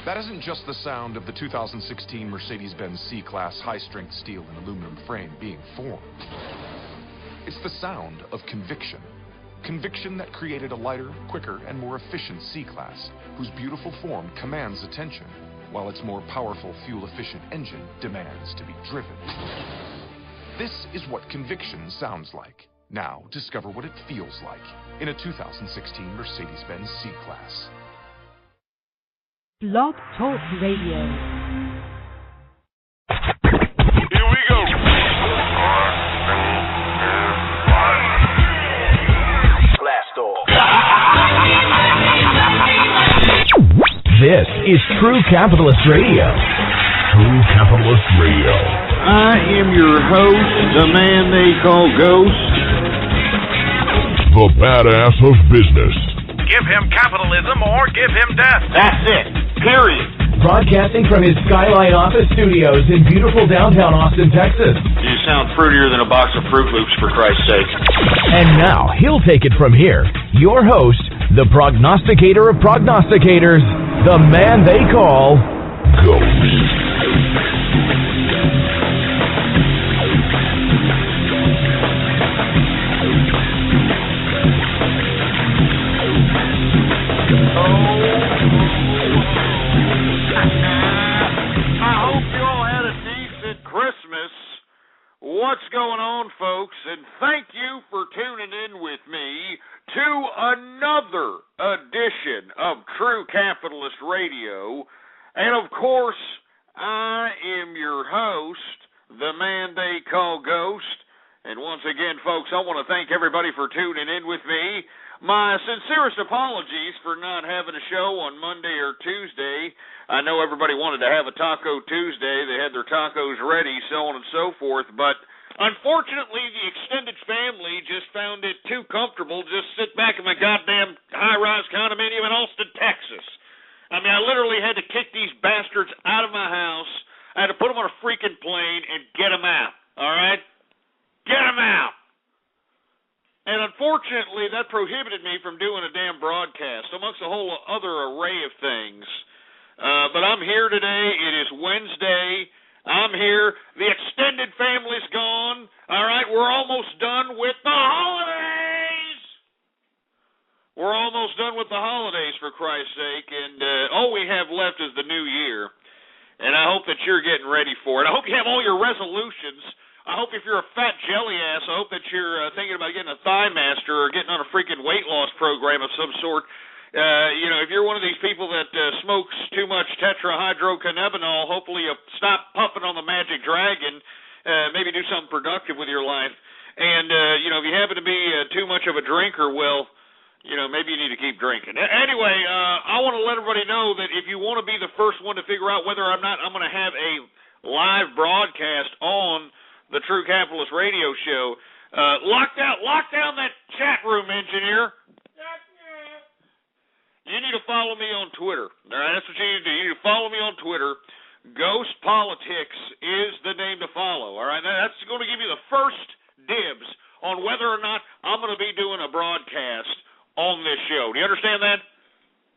That isn't just the sound of the 2016 Mercedes-Benz C-Class high-strength steel and aluminum frame being formed. It's the sound of conviction. Conviction that created a lighter, quicker, and more efficient C-Class, whose beautiful form commands attention, while its more powerful, fuel-efficient engine demands to be driven. This is what conviction sounds like. Now, discover what it feels like in a 2016 Mercedes-Benz C-Class. Blog Talk Radio. Here we go. Blast off. This is True Capitalist Radio. True Capitalist Radio. I am your host, the man they call Ghost. The badass of business. Give him capitalism or give him death. That's it. Period. Broadcasting from his Skyline office studios in beautiful downtown Austin, Texas. You sound fruitier than a box of Fruit Loops, for Christ's sake. And now, he'll take it from here. Your host, the prognosticator of prognosticators, the man they call Ghost. What's going on, folks? And thank you for tuning in with me to another edition of True Capitalist Radio. And, of course, I am your host, the man they call Ghost. And once again, folks, I want to thank everybody for tuning in with me. My sincerest apologies for not having a show on Monday or Tuesday. I know everybody wanted to have a Taco Tuesday. They had their tacos ready, so on and so forth. But unfortunately, the extended family just found it too comfortable to just sit back in my goddamn high-rise condominium in Austin, Texas. I mean, I literally had to kick these bastards out of my house. I had to put them on a freaking plane and get them out, all right? Get them out. And unfortunately, that prohibited me from doing a damn broadcast, amongst a whole other array of things. But I'm here today. It is Wednesday. I'm here. The extended family's gone. All right, we're almost done with the holidays. We're almost done with the holidays, for Christ's sake. And all we have left is the new year. And I hope that you're getting ready for it. I hope you have all your resolutions. I hope if you're a fat jelly ass, I hope that you're thinking about getting a Thigh Master or getting on a freaking weight loss program of some sort. If you're one of these people that smokes too much tetrahydrocannabinol, hopefully you'll stop puffing on the Magic Dragon, maybe do something productive with your life. And, if you happen to be too much of a drinker, well, maybe you need to keep drinking. Anyway, I want to let everybody know that if you want to be the first one to figure out whether or not I'm going to have a live broadcast on the True Capitalist Radio Show, lock down that chat room, engineer. You need to follow me on Twitter. All right, that's what you need to do. You need to follow me on Twitter. Ghost Politics is the name to follow. All right, that's going to give you the first dibs on whether or not I'm going to be doing a broadcast on this show. Do you understand that?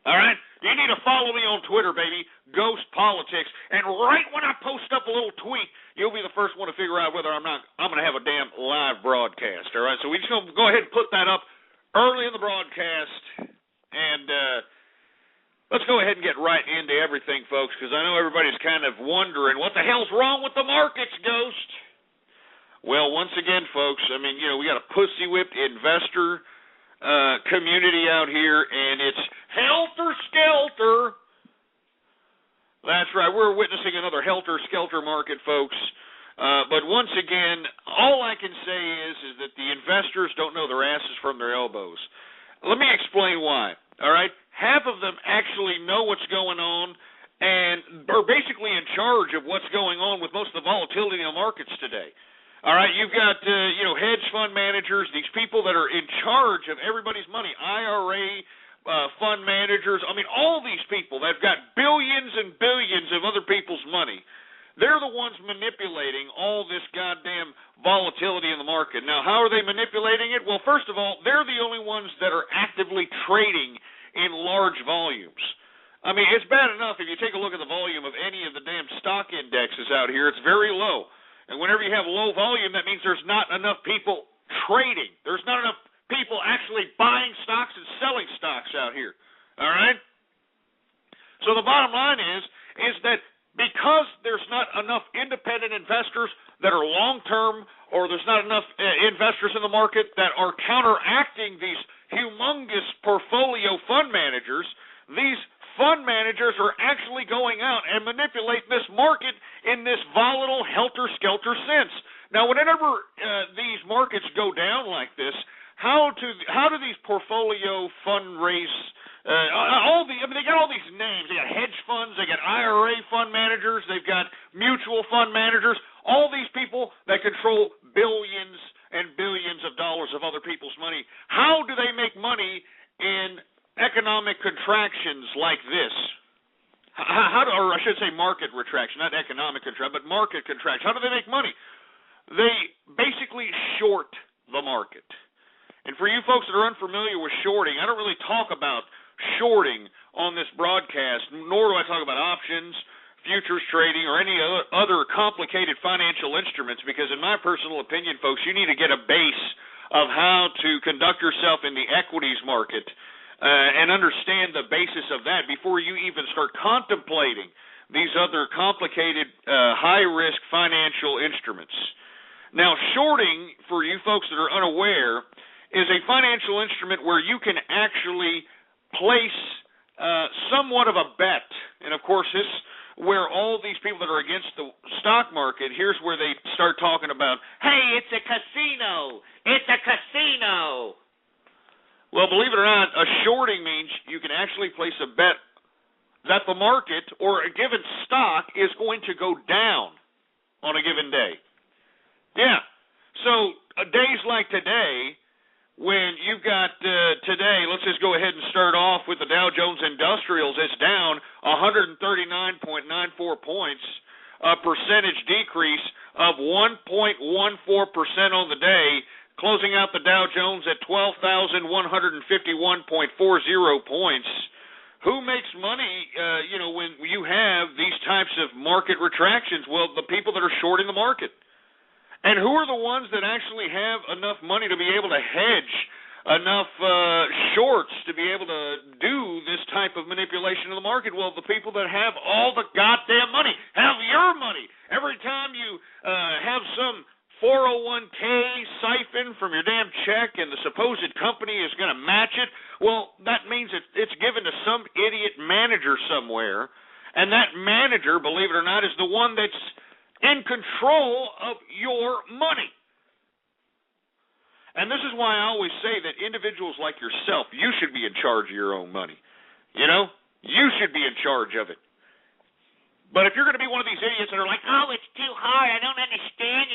All right? You need to follow me on Twitter, baby, Ghost Politics. And right when I post up a little tweet, you'll be the first one to figure out whether I'm going to have a damn live broadcast. All right? So we're just going to go ahead and put that up early in the broadcast. And let's go ahead and get right into everything, folks, because I know everybody's kind of wondering, what the hell's wrong with the markets, Ghost? Well, once again, folks, I mean, we got a pussy-whipped investor community out here, and it's helter-skelter. That's right, we're witnessing another helter-skelter market, folks. But once again, all I can say is that the investors don't know their asses from their elbows. Let me explain why, all right? Half of them actually know what's going on and are basically in charge of what's going on with most of the volatility in the markets today. All right, you've got, hedge fund managers, these people that are in charge of everybody's money, IRA fund managers. I mean, all these people that have got billions and billions of other people's money. They're the ones manipulating all this goddamn volatility in the market. Now, how are they manipulating it? Well, first of all, they're the only ones that are actively trading in large volumes. I mean, it's bad enough if you take a look at the volume of any of the damn stock indexes out here. It's very low. And whenever you have low volume, that means there's not enough people trading. There's not enough people actually buying stocks and selling stocks out here. All right? So the bottom line is that because there's not enough independent investors that are long-term, or there's not enough investors in the market that are counteracting these humongous portfolio fund managers, these fund managers are actually going out and manipulating this market in this volatile, helter-skelter sense. Now, whenever these markets go down like this, how do these portfolio fundraise? They got all these names. They got hedge funds. They got IRA fund managers. They've got mutual fund managers. All these people that control billions and billions of dollars of other people's money. How do they make money in economic contractions like this? Or I should say market retraction, not economic contraction, but market contraction. How do they make money? They basically short the market. And for you folks that are unfamiliar with shorting, I don't really talk about shorting on this broadcast, nor do I talk about options, futures trading, or any other complicated financial instruments, because in my personal opinion, folks, you need to get a base of how to conduct yourself in the equities market and understand the basis of that before you even start contemplating these other complicated high-risk financial instruments. Now, shorting, for you folks that are unaware, is a financial instrument where you can actually place somewhat of a bet. And, of course, this where all these people that are against the stock market, here's where they start talking about, hey, it's a casino. It's a casino. Well, believe it or not, a shorting means you can actually place a bet that the market or a given stock is going to go down on a given day. Yeah. So days like today, when you've got today, let's just go ahead and start off with the Dow Jones Industrials. It's down 139.94 points, a percentage decrease of 1.14% on the day, closing out the Dow Jones at 12,151.40 points. Who makes money, when you have these types of market retractions? Well, the people that are shorting the market. And who are the ones that actually have enough money to be able to hedge enough shorts to be able to do this type of manipulation of the market? Well, the people that have all the goddamn money, have your money. Every time you have some 401k siphon from your damn check and the supposed company is going to match it, well, that means it's given to some idiot manager somewhere, and that manager, believe it or not, is the one that's in control of your money. And this is why I always say that individuals like yourself, you should be in charge of your own money. You should be in charge of it. But if you're going to be one of these idiots that are like, oh, it's too hard, I don't understand.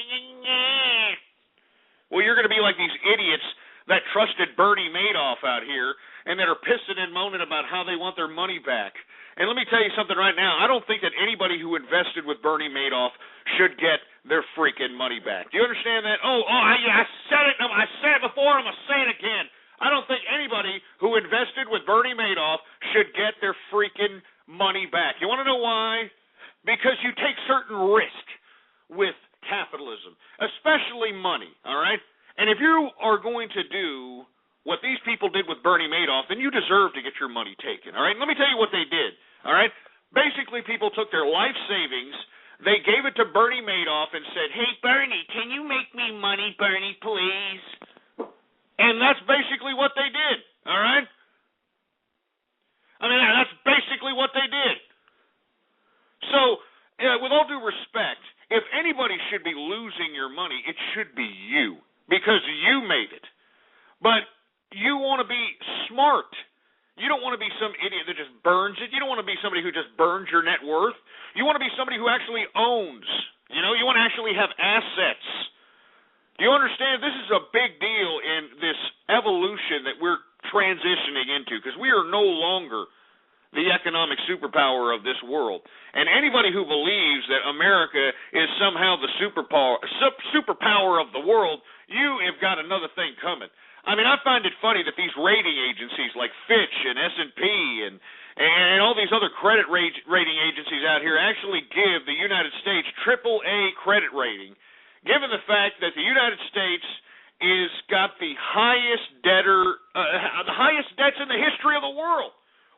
Well, you're going to be like these idiots that trusted Bernie Madoff out here and that are pissing and moaning about how they want their money back. And let me tell you something right now. I don't think that anybody who invested with Bernie Madoff should get their freaking money back. Do you understand that? I said it. I said it before. I'm going to say it again. I don't think anybody who invested with Bernie Madoff should get their freaking money back. You want to know why? Because you take certain risk with capitalism, especially money, all right? And if you are going to do what these people did with Bernie Madoff, then you deserve to get your money taken, all right? Let me tell you what they did, all right? Basically, people took their life savings, they gave it to Bernie Madoff and said, hey, Bernie, can you make me money, Bernie, please? And that's basically what they did, all right? I mean, that's basically what they did. So, with all due respect, if anybody should be losing your money, it should be you, because you made it. But you want to be smart. You don't want to be some idiot that just burns it. You don't want to be somebody who just burns your net worth. You want to be somebody who actually owns. You want to actually have assets. Do you understand? This is a big deal in this evolution that we're transitioning into, because we are no longer the economic superpower of this world. And anybody who believes that America is somehow the superpower of the world, you have got another thing coming. I mean, I find it funny that these rating agencies like Fitch and S&P and all these other credit rating agencies out here actually give the United States AAA credit rating, given the fact that the United States is got the highest the highest debts in the history of the world.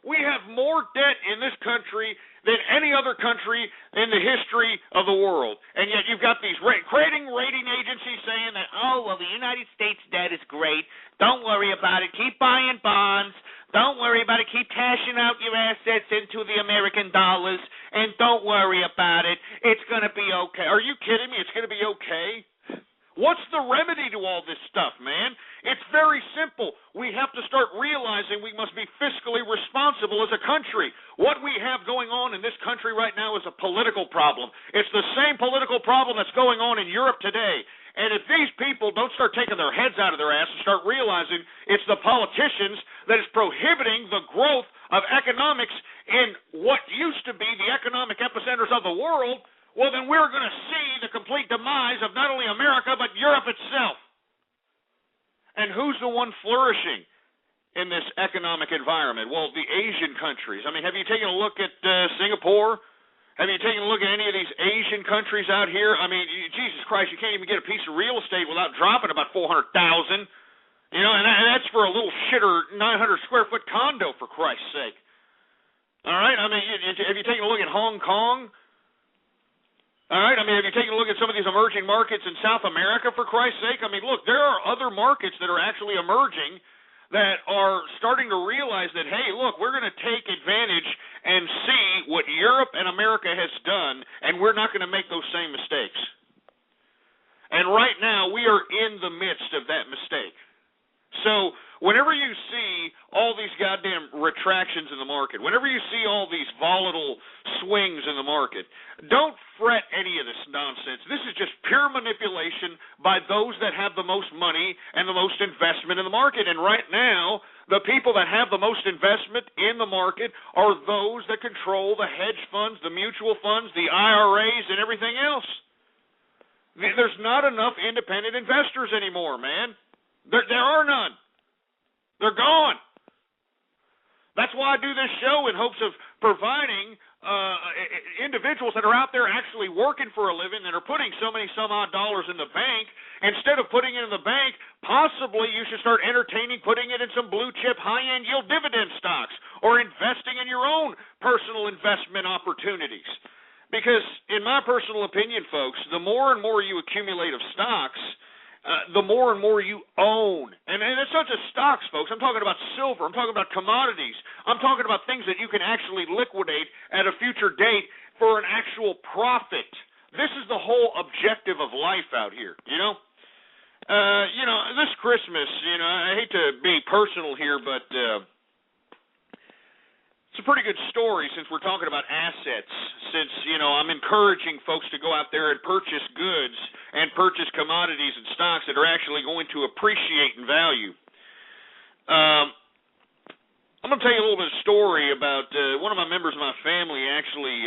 We have more debt in this country than any other country in the history of the world. And yet you've got these rating agencies saying that, oh, well, the United States debt is great. Don't worry about it. Keep buying bonds. Don't worry about it. Keep cashing out your assets into the American dollars. And don't worry about it. It's going to be okay. Are you kidding me? It's going to be okay? What's the remedy to all this stuff, man? It's very simple. We have to start realizing we must be fiscally responsible as a country. What we have going on in this country right now is a political problem. It's the same political problem that's going on in Europe today. And if these people don't start taking their heads out of their ass and start realizing it's the politicians that is prohibiting the growth of economics in what used to be the economic epicenters of the world, well, then we're going to see the complete demise of not only America, but Europe itself. And who's the one flourishing in this economic environment? Well, the Asian countries. I mean, have you taken a look at Singapore? Have you taken a look at any of these Asian countries out here? I mean, Jesus Christ, you can't even get a piece of real estate without dropping about $400,000. You know, and that's for a little shitter 900-square-foot condo, for Christ's sake. All right? I mean, have you taken a look at Hong Kong? All right, I mean, have you taken a look at some of these emerging markets in South America, for Christ's sake? I mean, look, there are other markets that are actually emerging that are starting to realize that, hey, look, we're going to take advantage and see what Europe and America has done, and we're not going to make those same mistakes. And right now, we are in the midst of that mistake. So whenever you see all these goddamn retractions in the market, whenever you see all these volatile swings in the market, don't fret any of this nonsense. This is just pure manipulation by those that have the most money and the most investment in the market. And right now, the people that have the most investment in the market are those that control the hedge funds, the mutual funds, the IRAs, and everything else. There's not enough independent investors anymore, man. There are none. They're gone. That's why I do this show in hopes of providing individuals that are out there actually working for a living, that are putting some odd dollars in the bank. Instead of putting it in the bank, possibly you should start entertaining putting it in some blue chip high-end yield dividend stocks, or investing in your own personal investment opportunities. Because in my personal opinion, folks, the more and more you accumulate of stocks, the more and more you own. And it's not just stocks, folks. I'm talking about silver. I'm talking about commodities. I'm talking about things that you can actually liquidate at a future date for an actual profit. This is the whole objective of life out here, you know? This Christmas, I hate to be personal here, but it's a pretty good story since we're talking about assets, since, I'm encouraging folks to go out there and purchase goods and purchase commodities and stocks that are actually going to appreciate in value. I'm going to tell you a little bit of story about one of my members of my family actually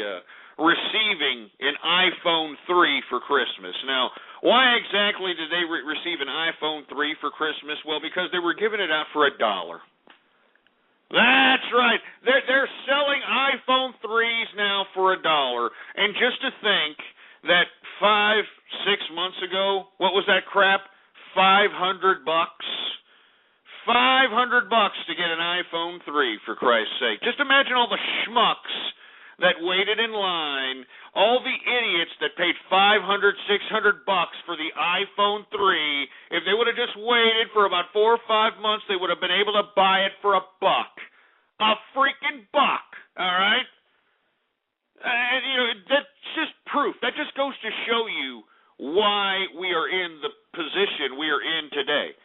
receiving an iPhone 3 for Christmas. Now, why exactly did they receive an iPhone 3 for Christmas? Well, because they were giving it out for $1. That's right. They're selling iPhone 3s now for $1. And just to think that 5-6 months ago, what was that crap? $500. $500 to get an iPhone 3, for Christ's sake. Just imagine all the schmucks that waited in line, all the idiots that paid $500, $600 for the iPhone 3. If they would have just waited for about 4 or 5 months, they would have been able to buy it for $1. A freaking buck, all right? And, that's just proof. That just goes to show you why we are in the position we are in today.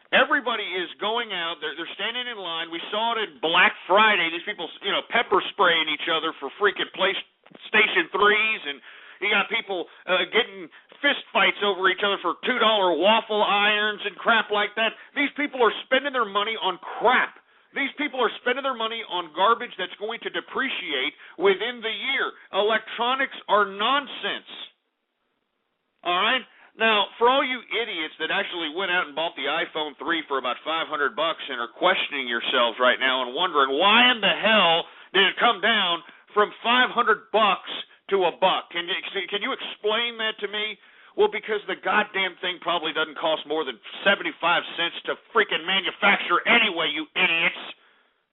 Everybody is going out. They're standing in line. We saw it at Black Friday. These people, pepper spraying each other for freaking PlayStation 3s, and you got people getting fist fights over each other for $2 waffle irons and crap like that. These people are spending their money on crap. These people are spending their money on garbage that's going to depreciate within the year. Electronics are nonsense. All right? Now, for all you idiots that actually went out and bought the iPhone 3 for about $500 and are questioning yourselves right now and wondering why in the hell did it come down from $500 to $1? Can you explain that to me? Well, because the goddamn thing probably doesn't cost more than 75 cents to freaking manufacture anyway, you idiots.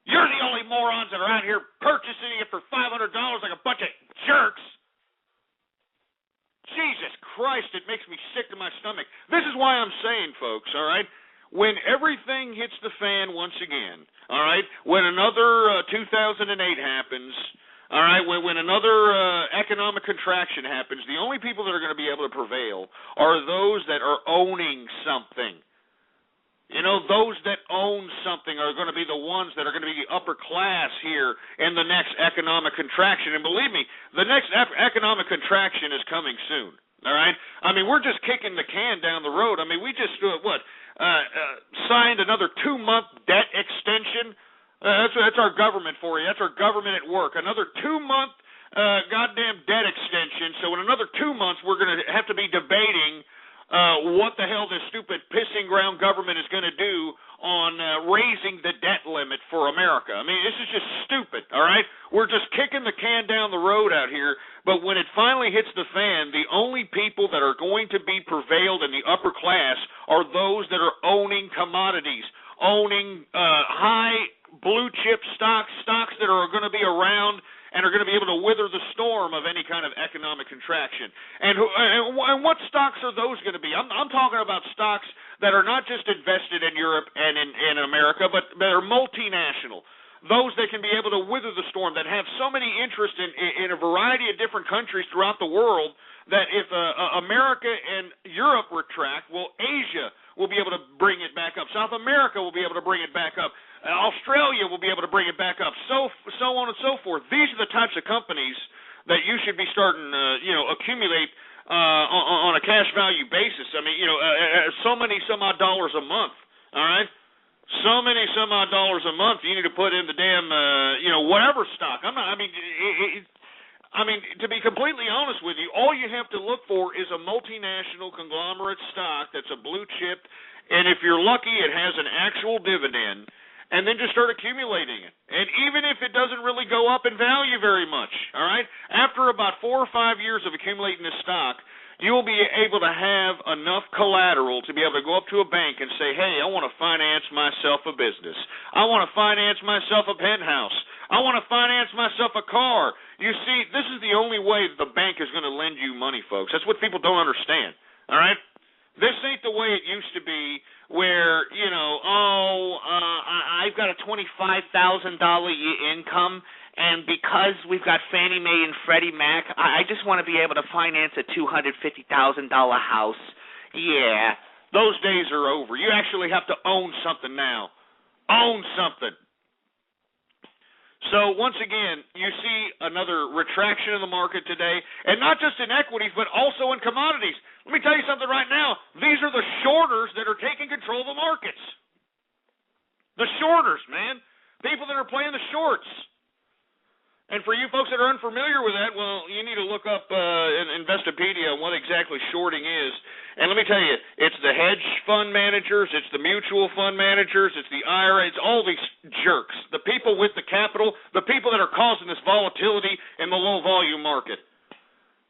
You're the only morons that are out here purchasing it for $500 like a bunch of jerks. Jesus Christ, it makes me sick to my stomach. This is why I'm saying, folks, all right, when everything hits the fan once again, all right, when another 2008 happens, all right, when another economic contraction happens, the only people that are going to be able to prevail are those that are owning something. You know, those that own something are going to be the ones that are going to be the upper class here in the next economic contraction. And believe me, the next economic contraction is coming soon, all right? I mean, we're just kicking the can down the road. I mean, we just, signed another 2-month debt extension. That's our government for you. That's our government at work. Another 2-month goddamn debt extension. So in another 2 months, we're going to have to be debating what the hell this stupid pissing ground government is going to do on raising the debt limit for America. I mean, this is just stupid, all right? We're just kicking the can down the road out here, but when it finally hits the fan, the only people that are going to be prevailed in the upper class are those that are owning commodities, owning high blue chip stocks that are going to be around and are going to be able to wither the storm of any kind of economic contraction. And what stocks are those going to be? I'm talking about stocks that are not just invested in Europe and in America, but that are multinational. Those that can be able to wither the storm, that have so many interests in a variety of different countries throughout the world, that if America and Europe retract, well, Asia will be able to bring it back up. South America will be able to bring it back up. Australia will be able to bring it back up, so on and so forth. These are the types of companies that you should be starting accumulate on a cash value basis. I mean, so many some odd dollars a month, all right? So many some odd dollars a month you need to put in the damn, whatever stock. To be completely honest with you, all you have to look for is a multinational conglomerate stock that's a blue chip, and if you're lucky, it has an actual dividend. And then just start accumulating it. And even if it doesn't really go up in value very much, all right, after about 4 or 5 years of accumulating this stock, you will be able to have enough collateral to be able to go up to a bank and say, hey, I want to finance myself a business. I want to finance myself a penthouse. I want to finance myself a car. You see, this is the only way that the bank is going to lend you money, folks. That's what people don't understand, all right? This ain't the way it used to be where, I've got a $25,000 income, and because we've got Fannie Mae and Freddie Mac, I just want to be able to finance a $250,000 house. Yeah, those days are over. You actually have to own something now. Own something. So, once again, you see another retraction in the market today, and not just in equities, but also in commodities. Let me tell you something right now. These are the shorters that are taking control of the markets. The shorters, man. People that are playing the shorts. And for you folks that are unfamiliar with that, well, you need to look up Investopedia on what exactly shorting is. And let me tell you, it's the hedge fund managers, it's the mutual fund managers, it's the IRA, it's all these jerks, the people with the capital, the people that are causing this volatility in the low-volume market.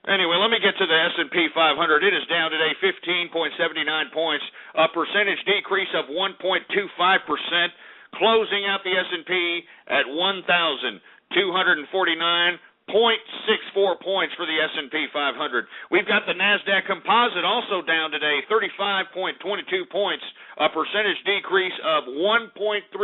Anyway, let me get to the S&P 500. It is down today 15.79 points, a percentage decrease of 1.25%, closing out the S&P at 1,249.64 points for the S&P 500. We've got the NASDAQ Composite also down today, 35.22 points, a percentage decrease of 1.34%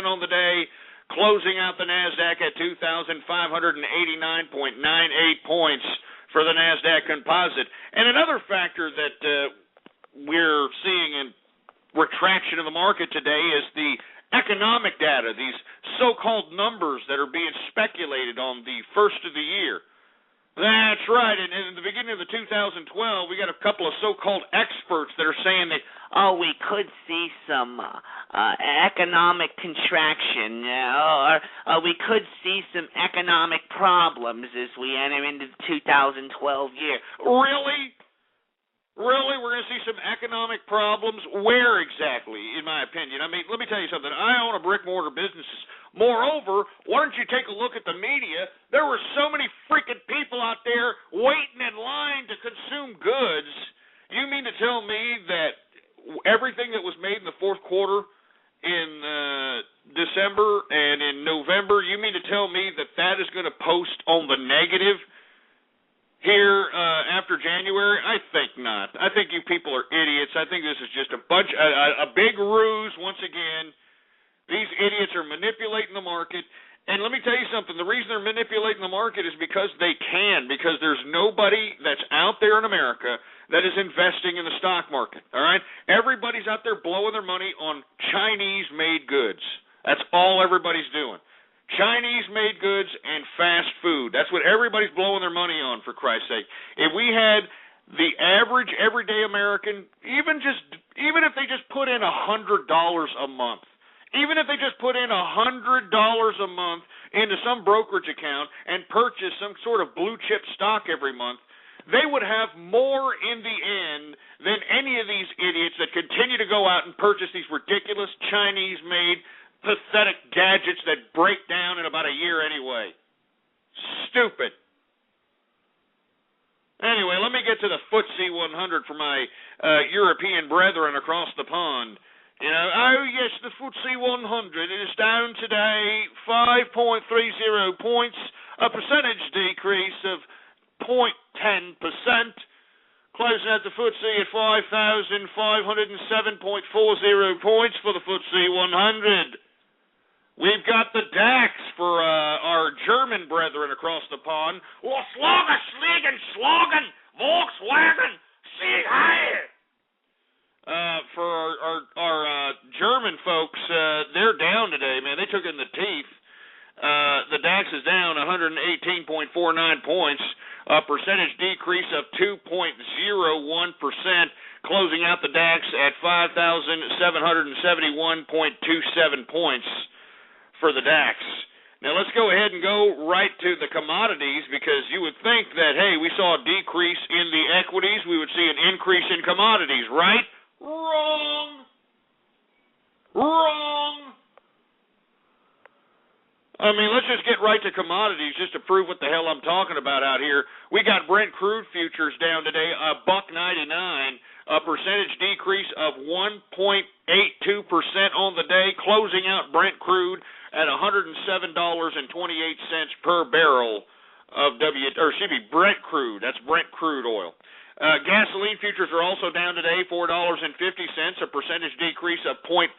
on the day, closing out the NASDAQ at 2,589.98 points for the NASDAQ Composite. And another factor that we're seeing in retraction of the market today is the economic data, these so-called numbers that are being speculated on the first of the year. That's right. And in the beginning of the 2012, we got a couple of so-called experts that are saying that, we could see some economic contraction, or we could see some economic problems as we enter into the 2012 year. Really? Really? We're going to see some economic problems? Where exactly, in my opinion? I mean, let me tell you something. I own a brick-mortar business. Moreover, why don't you take a look at the media? There were so many freaking people out there waiting in line to consume goods. You mean to tell me that everything that was made in the fourth quarter in December and in November, you mean to tell me that that is going to post on the negative here after January? I think not. I think you people are idiots. I think this is just a big ruse once again. These idiots are manipulating the market. And let me tell you something. The reason they're manipulating the market is because they can, because there's nobody that's out there in America that is investing in the stock market, all right? Everybody's out there blowing their money on Chinese-made goods. That's all everybody's doing. Chinese-made goods and fast food. That's what everybody's blowing their money on, for Christ's sake. If we had the average everyday American, even if they just put in $100 a month, even if they just put in $100 a month into some brokerage account and purchase some sort of blue chip stock every month, they would have more in the end than any of these idiots that continue to go out and purchase these ridiculous Chinese-made, pathetic gadgets that break down in about a year anyway. Stupid. Anyway, let me get to the FTSE 100 for my European brethren across the pond. You know, oh yes, the FTSE 100 is down today 5.30 points, a percentage decrease of 0.10%, closing out the FTSE at 5,507.40 points for the FTSE 100. We've got the DAX for our German brethren across the pond. Schlagen, Schlägen, Schlagen, Volkswagen, Sieg Heil! For our German folks, they're down today, man. They took it in the teeth. The DAX is down 118.49 points, a percentage decrease of 2.01%, closing out the DAX at 5,771.27 points for the DAX. Now let's go ahead and go right to the commodities, because you would think that, hey, we saw a decrease in the equities, we would see an increase in commodities, right? Wrong. I mean, let's just get right to commodities just to prove what the hell I'm talking about out here. We got Brent crude futures down today, $1.99, a percentage decrease of 1.82% on the day, closing out Brent crude at $107.28 per barrel of Brent crude. That's Brent crude oil. Gasoline futures are also down today, $4.50, a percentage decrease of 0.49%.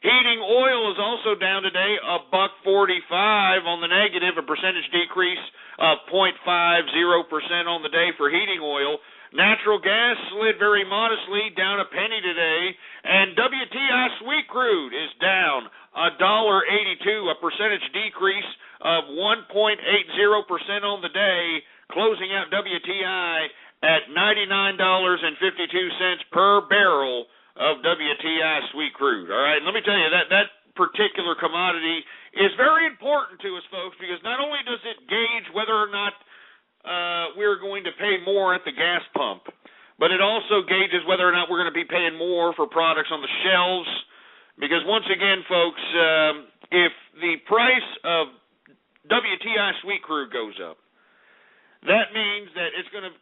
Heating oil is also down today, $1.45 on the negative, a percentage decrease of 0.50% on the day for heating oil. Natural gas slid very modestly, down a penny today, and WTI sweet crude is down $1.82, a percentage decrease of 1.80% on the day, closing out WTI at $99.52 per barrel of WTI sweet crude. All right, let me tell you, that particular commodity is very important to us, folks, because not only does it gauge whether or not we're going to pay more at the gas pump, but it also gauges whether or not we're going to be paying more for products on the shelves. Because once again, folks, if the price of WTI sweet crude goes up, that means that it's going to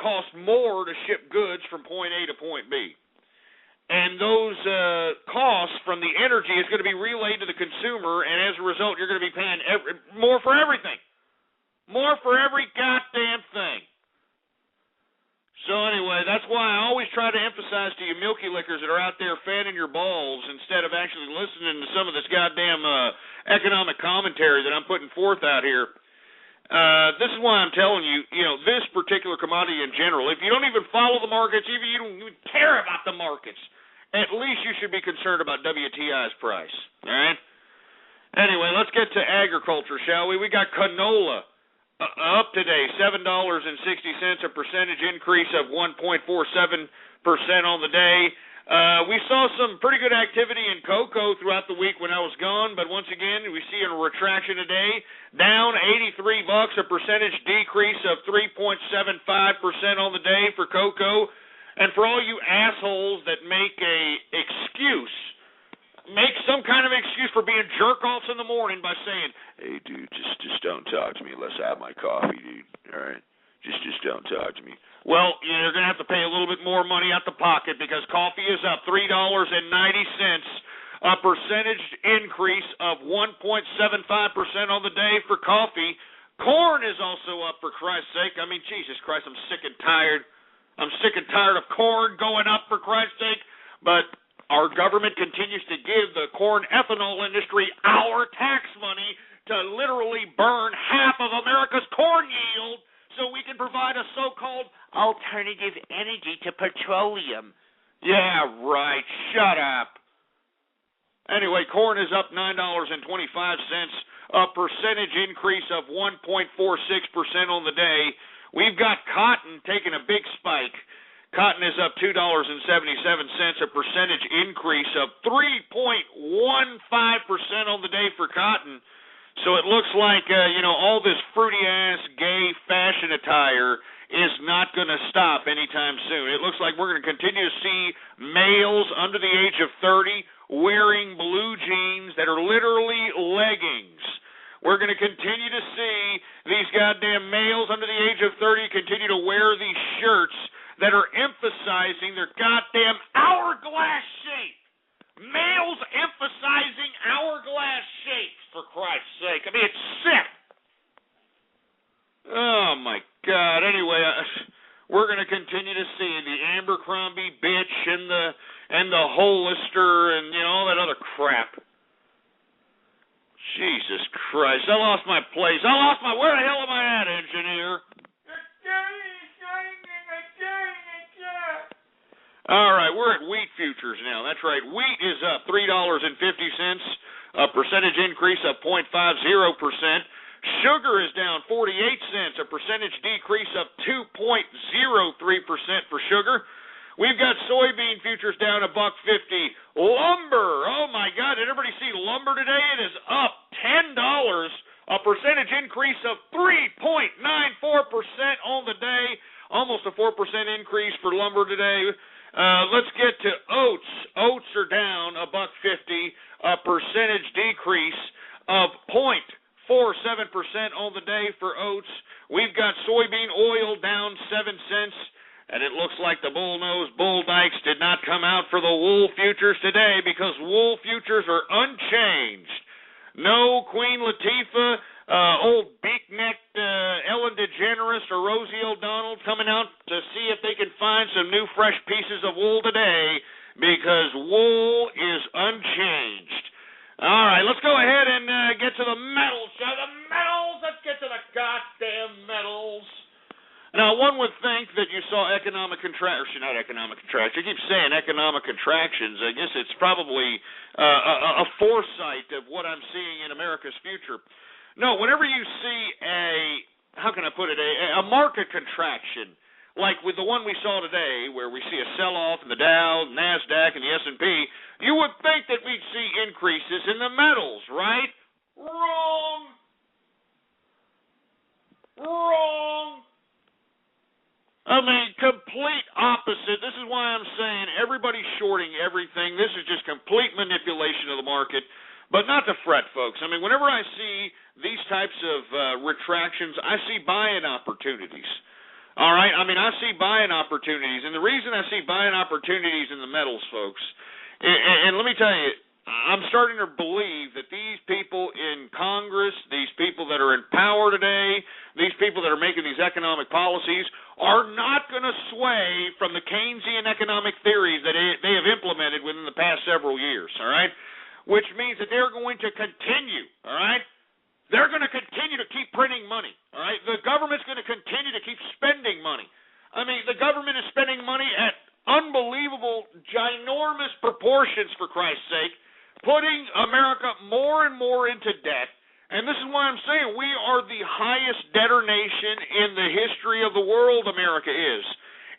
cost more to ship goods from point A to point B. And those costs from the energy is going to be relayed to the consumer, and as a result, you're going to be paying more for everything. More for every goddamn thing. So anyway, that's why I always try to emphasize to you milky lickers that are out there fanning your balls instead of actually listening to some of this goddamn economic commentary that I'm putting forth out here. This is why I'm telling you, this particular commodity in general, if you don't even follow the markets, if you don't even care about the markets, at least you should be concerned about WTI's price, all right? Anyway, let's get to agriculture, shall we? We got canola up today, $7.60, a percentage increase of 1.47% on the day. We saw some pretty good activity in cocoa throughout the week when I was gone, but once again, we see a retraction today, down $83, a percentage decrease of 3.75% on the day for cocoa. And for all you assholes that make a excuse, make some kind of excuse for being jerk-offs in the morning by saying, hey, dude, just don't talk to me unless I have my coffee, dude, all right? Just don't talk to me. Well, you're going to have to pay a little bit more money out the pocket because coffee is up $3.90, a percentage increase of 1.75% on the day for coffee. Corn is also up, for Christ's sake. I mean, Jesus Christ, I'm sick and tired. I'm sick and tired of corn going up, for Christ's sake. But our government continues to give the corn ethanol industry our tax money to literally burn half of America's corn yield so we can provide a so-called alternative energy to petroleum. Yeah, right. Shut up. Anyway, corn is up $9.25, a percentage increase of 1.46% on the day. We've got cotton taking a big spike. Cotton is up $2.77, a percentage increase of 3.15% on the day for cotton. So it looks like, all this fruity-ass gay fashion attire is not going to stop anytime soon. It looks like we're going to continue to see males under the age of 30 wearing blue jeans that are literally leggings. We're going to continue to see these goddamn males under the age of 30 continue to wear these shirts that are emphasizing their goddamn hourglass shape. Males emphasizing hourglass shapes, for Christ's sake. I mean, it's sick. Oh, my God. Anyway, we're going to continue to see the Abercrombie bitch and the Hollister and, all that other crap. Jesus Christ. I lost my place. Where the hell am I at, engineer? All right, we're at wheat futures now. That's right. Wheat is up $3.50, a percentage increase of 0.50%. Sugar is down 48 cents, a percentage decrease of 2.03% for sugar. We've got soybean futures down $1.50. Lumber, oh my God, did everybody see lumber today? It is up $10, a percentage increase of 3.94% on the day, almost a 4% increase for lumber today. Let's get to oats. Oats are down $1.50, a percentage decrease of 0.47% on the day for oats. We've got soybean oil down 7 cents, and it looks like the bull-nosed bull dykes did not come out for the wool futures today because wool futures are unchanged. No Queen Latifah, old beak-necked Ellen DeGeneres or Rosie O'Donnell coming out to see if they can find some new fresh pieces of wool today because wool is unchanged. All right, let's go ahead and get to the metals, shall we? The metals! Let's get to the goddamn metals. Now, one would think that you saw economic contraction, not economic contraction. I keep saying economic contractions. I guess it's probably a foresight of what I'm seeing in America's future. No, whenever you see a market contraction, like with the one we saw today, where we see a sell-off in the Dow, NASDAQ, and the S&P, you would think that we'd see increases in the metals, right? Wrong. I mean, complete opposite. This is why I'm saying everybody's shorting everything. This is just complete manipulation of the market. But not to fret, folks. I mean, whenever I see these types of retractions, I see buying opportunities. All right? I mean, I see buying opportunities. And the reason I see buying opportunities in the metals, folks, and let me tell you, I'm starting to believe that these people in Congress, these people that are in power today, these people that are making these economic policies are not going to sway from the Keynesian economic theories that they have implemented within the past several years, all right? Which means that they're going to continue, all right? They're going to continue to keep printing money, all right? The government's going to continue to keep spending money. I mean, the government is spending money at unbelievable, ginormous proportions, for Christ's sake, putting America more and more into debt. And this is why I'm saying we are the highest debtor nation in the history of the world, America is.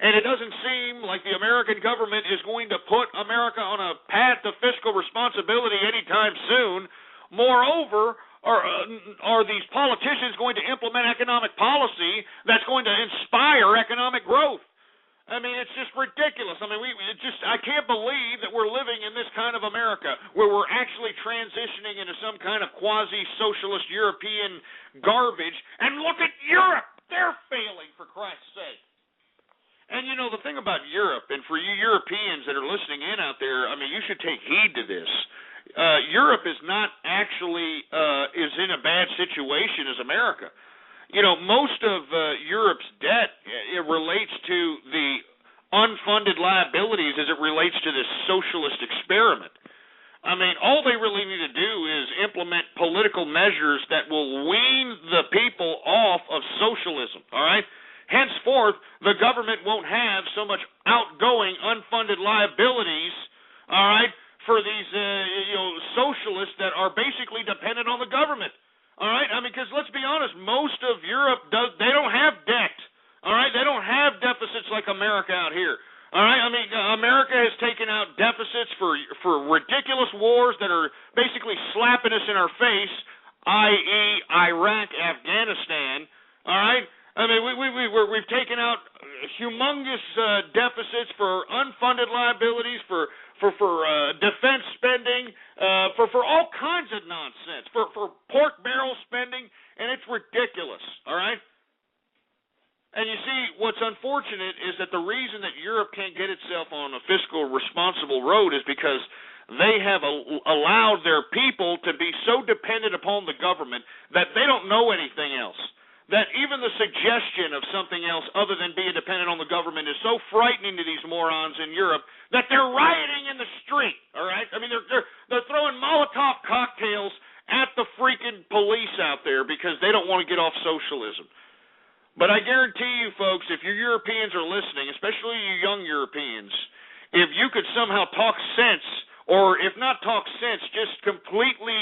And it doesn't seem like the American government is going to put America on a path to fiscal responsibility anytime soon. Moreover, are these politicians going to implement economic policy that's going to inspire economic growth? I mean, it's just ridiculous. I mean, I can't believe that we're living in this kind of America where we're actually transitioning into some kind of quasi-socialist European garbage. And look at Europe. They're failing, for Christ's sake. And, you know, the thing about Europe, and for you Europeans that are listening in out there, I mean, you should take heed to this. Europe is not actually is in a bad situation as America. You know, most of Europe's debt, it relates to the unfunded liabilities as it relates to this socialist experiment. I mean, all they really need to do is implement political measures that will wean the people off of socialism, all right? Henceforth, the government won't have so much outgoing unfunded liabilities, all right, for these socialists that are basically dependent on the government. All right, I mean, because let's be honest, most of Europe they don't have debt. All right, they don't have deficits like America out here. All right, I mean, America has taken out deficits for ridiculous wars that are basically slapping us in our face, i.e., Iraq, Afghanistan. All right, I mean, we've taken out humongous deficits for unfunded liabilities, for defense spending, for all kinds of nonsense, for pork barrel spending, and it's ridiculous, all right? And you see, what's unfortunate is that the reason that Europe can't get itself on a fiscal responsible road is because they have allowed their people to be so dependent upon the government that they don't know anything else. That even the suggestion of something else other than being dependent on the government is so frightening to these morons in Europe that they're rioting in the street, all right? I mean, they're throwing Molotov cocktails at the freaking police out there because they don't want to get off socialism. But I guarantee you, folks, if you Europeans are listening, especially you young Europeans, if you could somehow talk sense, or if not talk sense, just completely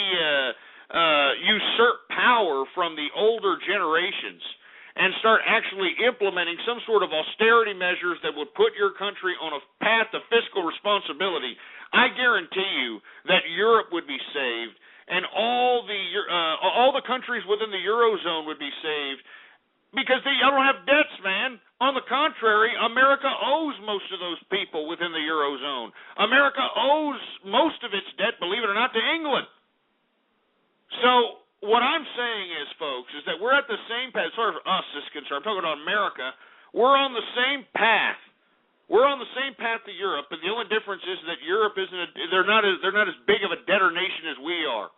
usurp power from the older generations and start actually implementing some sort of austerity measures that would put your country on a path of fiscal responsibility, I guarantee you that Europe would be saved and all the countries within the Eurozone would be saved because they don't have debts, man. On the contrary, America owes most of those people within the Eurozone. America owes most of its debt, believe it or not, to England. So what I'm saying is, folks, is that we're at the same path, as far as us is concerned, I'm talking about America, we're on the same path. We're on the same path to Europe, but the only difference is that Europe they're not as big of a debtor nation as we are.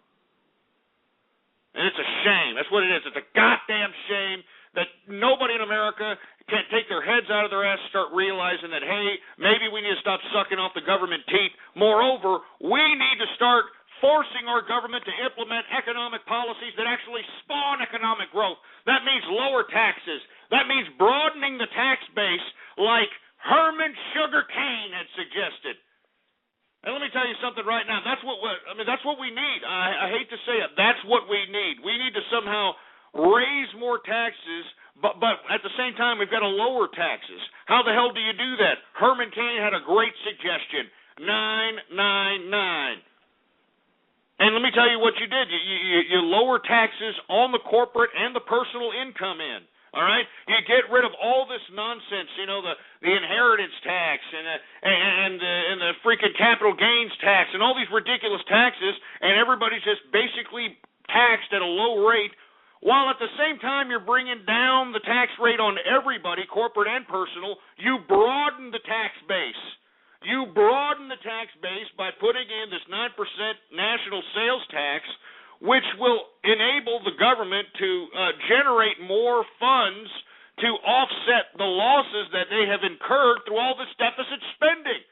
And it's a shame. That's what it is. It's a goddamn shame that nobody in America can't take their heads out of their ass and start realizing that, hey, maybe we need to stop sucking off the government teeth. Moreover, we need to start forcing our government to implement economic policies that actually spawn economic growth. That means lower taxes. That means broadening the tax base like Herman Sugar Cane had suggested. And let me tell you something right now. That's what we need. I hate to say it. That's what we need. We need to somehow raise more taxes, but at the same time, we've got to lower taxes. How the hell do you do that? Herman Cain had a great suggestion, 999. And let me tell you what you did. You lower taxes on the corporate and the personal income end. All right, you get rid of all this nonsense, you know, the inheritance tax and the freaking capital gains tax and all these ridiculous taxes, and everybody's just basically taxed at a low rate, while at the same time you're bringing down the tax rate on everybody, corporate and personal. You broaden the tax base. You broaden the tax base by putting in this 9% national sales tax, which will enable the government to generate more funds to offset the losses that they have incurred through all this deficit spending.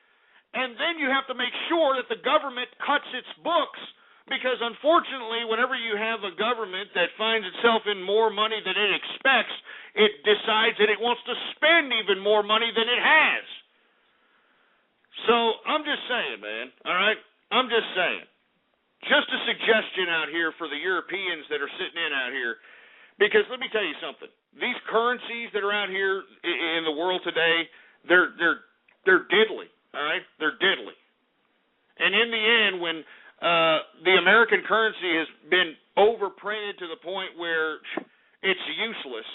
And then you have to make sure that the government cuts its books, because unfortunately, whenever you have a government that finds itself in more money than it expects, it decides that it wants to spend even more money than it has. So I'm just saying, man, all right? I'm just saying. Just a suggestion out here for the Europeans that are sitting in out here, because let me tell you something. These currencies that are out here in the world today, they're diddly, all right? They're diddly. And in the end, when the American currency has been overprinted to the point where it's useless,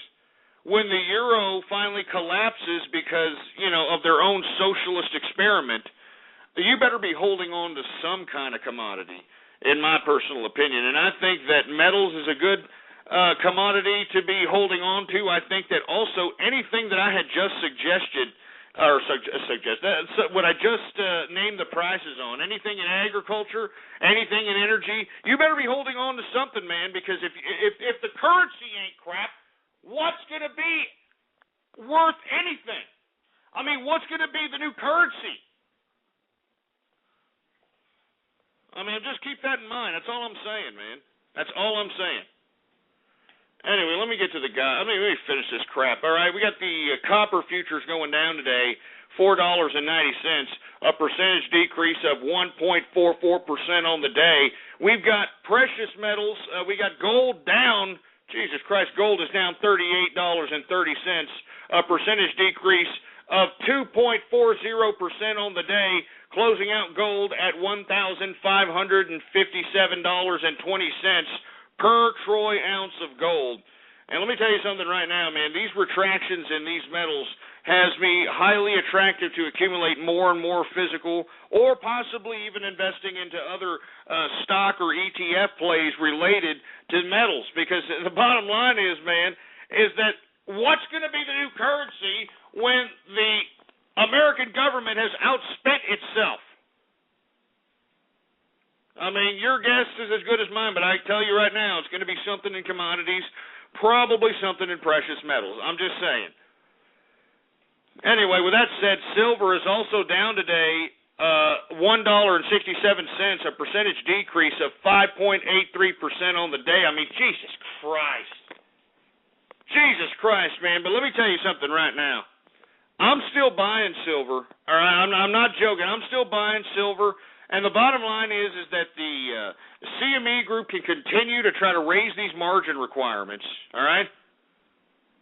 when the euro finally collapses because, of their own socialist experiment, you better be holding on to some kind of commodity, in my personal opinion. And I think that metals is a good commodity to be holding on to. I think that also anything that I had just what I just named the prices on, anything in agriculture, anything in energy, you better be holding on to something, man, because if the currency ain't crap, what's going to be worth anything? I mean, what's going to be the new currency? I mean, just keep that in mind. That's all I'm saying, man. That's all I'm saying. Anyway, let me get to the guy. Let me finish this crap. All right, we got the copper futures going down today, $4.90, a percentage decrease of 1.44% on the day. We've got precious metals. We got gold down. Jesus Christ, gold is down $38.30, a percentage decrease of 2.40% on the day, closing out gold at $1,557.20 per troy ounce of gold. And let me tell you something right now, man. These retractions in these metals has me highly attractive to accumulate more and more physical, or possibly even investing into other stock or ETF plays related to metals. Because the bottom line is, man, is that what's going to be the new currency when the American government has outspent itself? I mean, your guess is as good as mine, but I tell you right now, it's going to be something in commodities, probably something in precious metals. I'm just saying. Anyway, with that said, silver is also down today, $1.67, a percentage decrease of 5.83% on the day. I mean, Jesus Christ. Jesus Christ, man. But let me tell you something right now. I'm still buying silver. All right, I'm not joking. I'm still buying silver. And the bottom line is that the CME group can continue to try to raise these margin requirements, all right?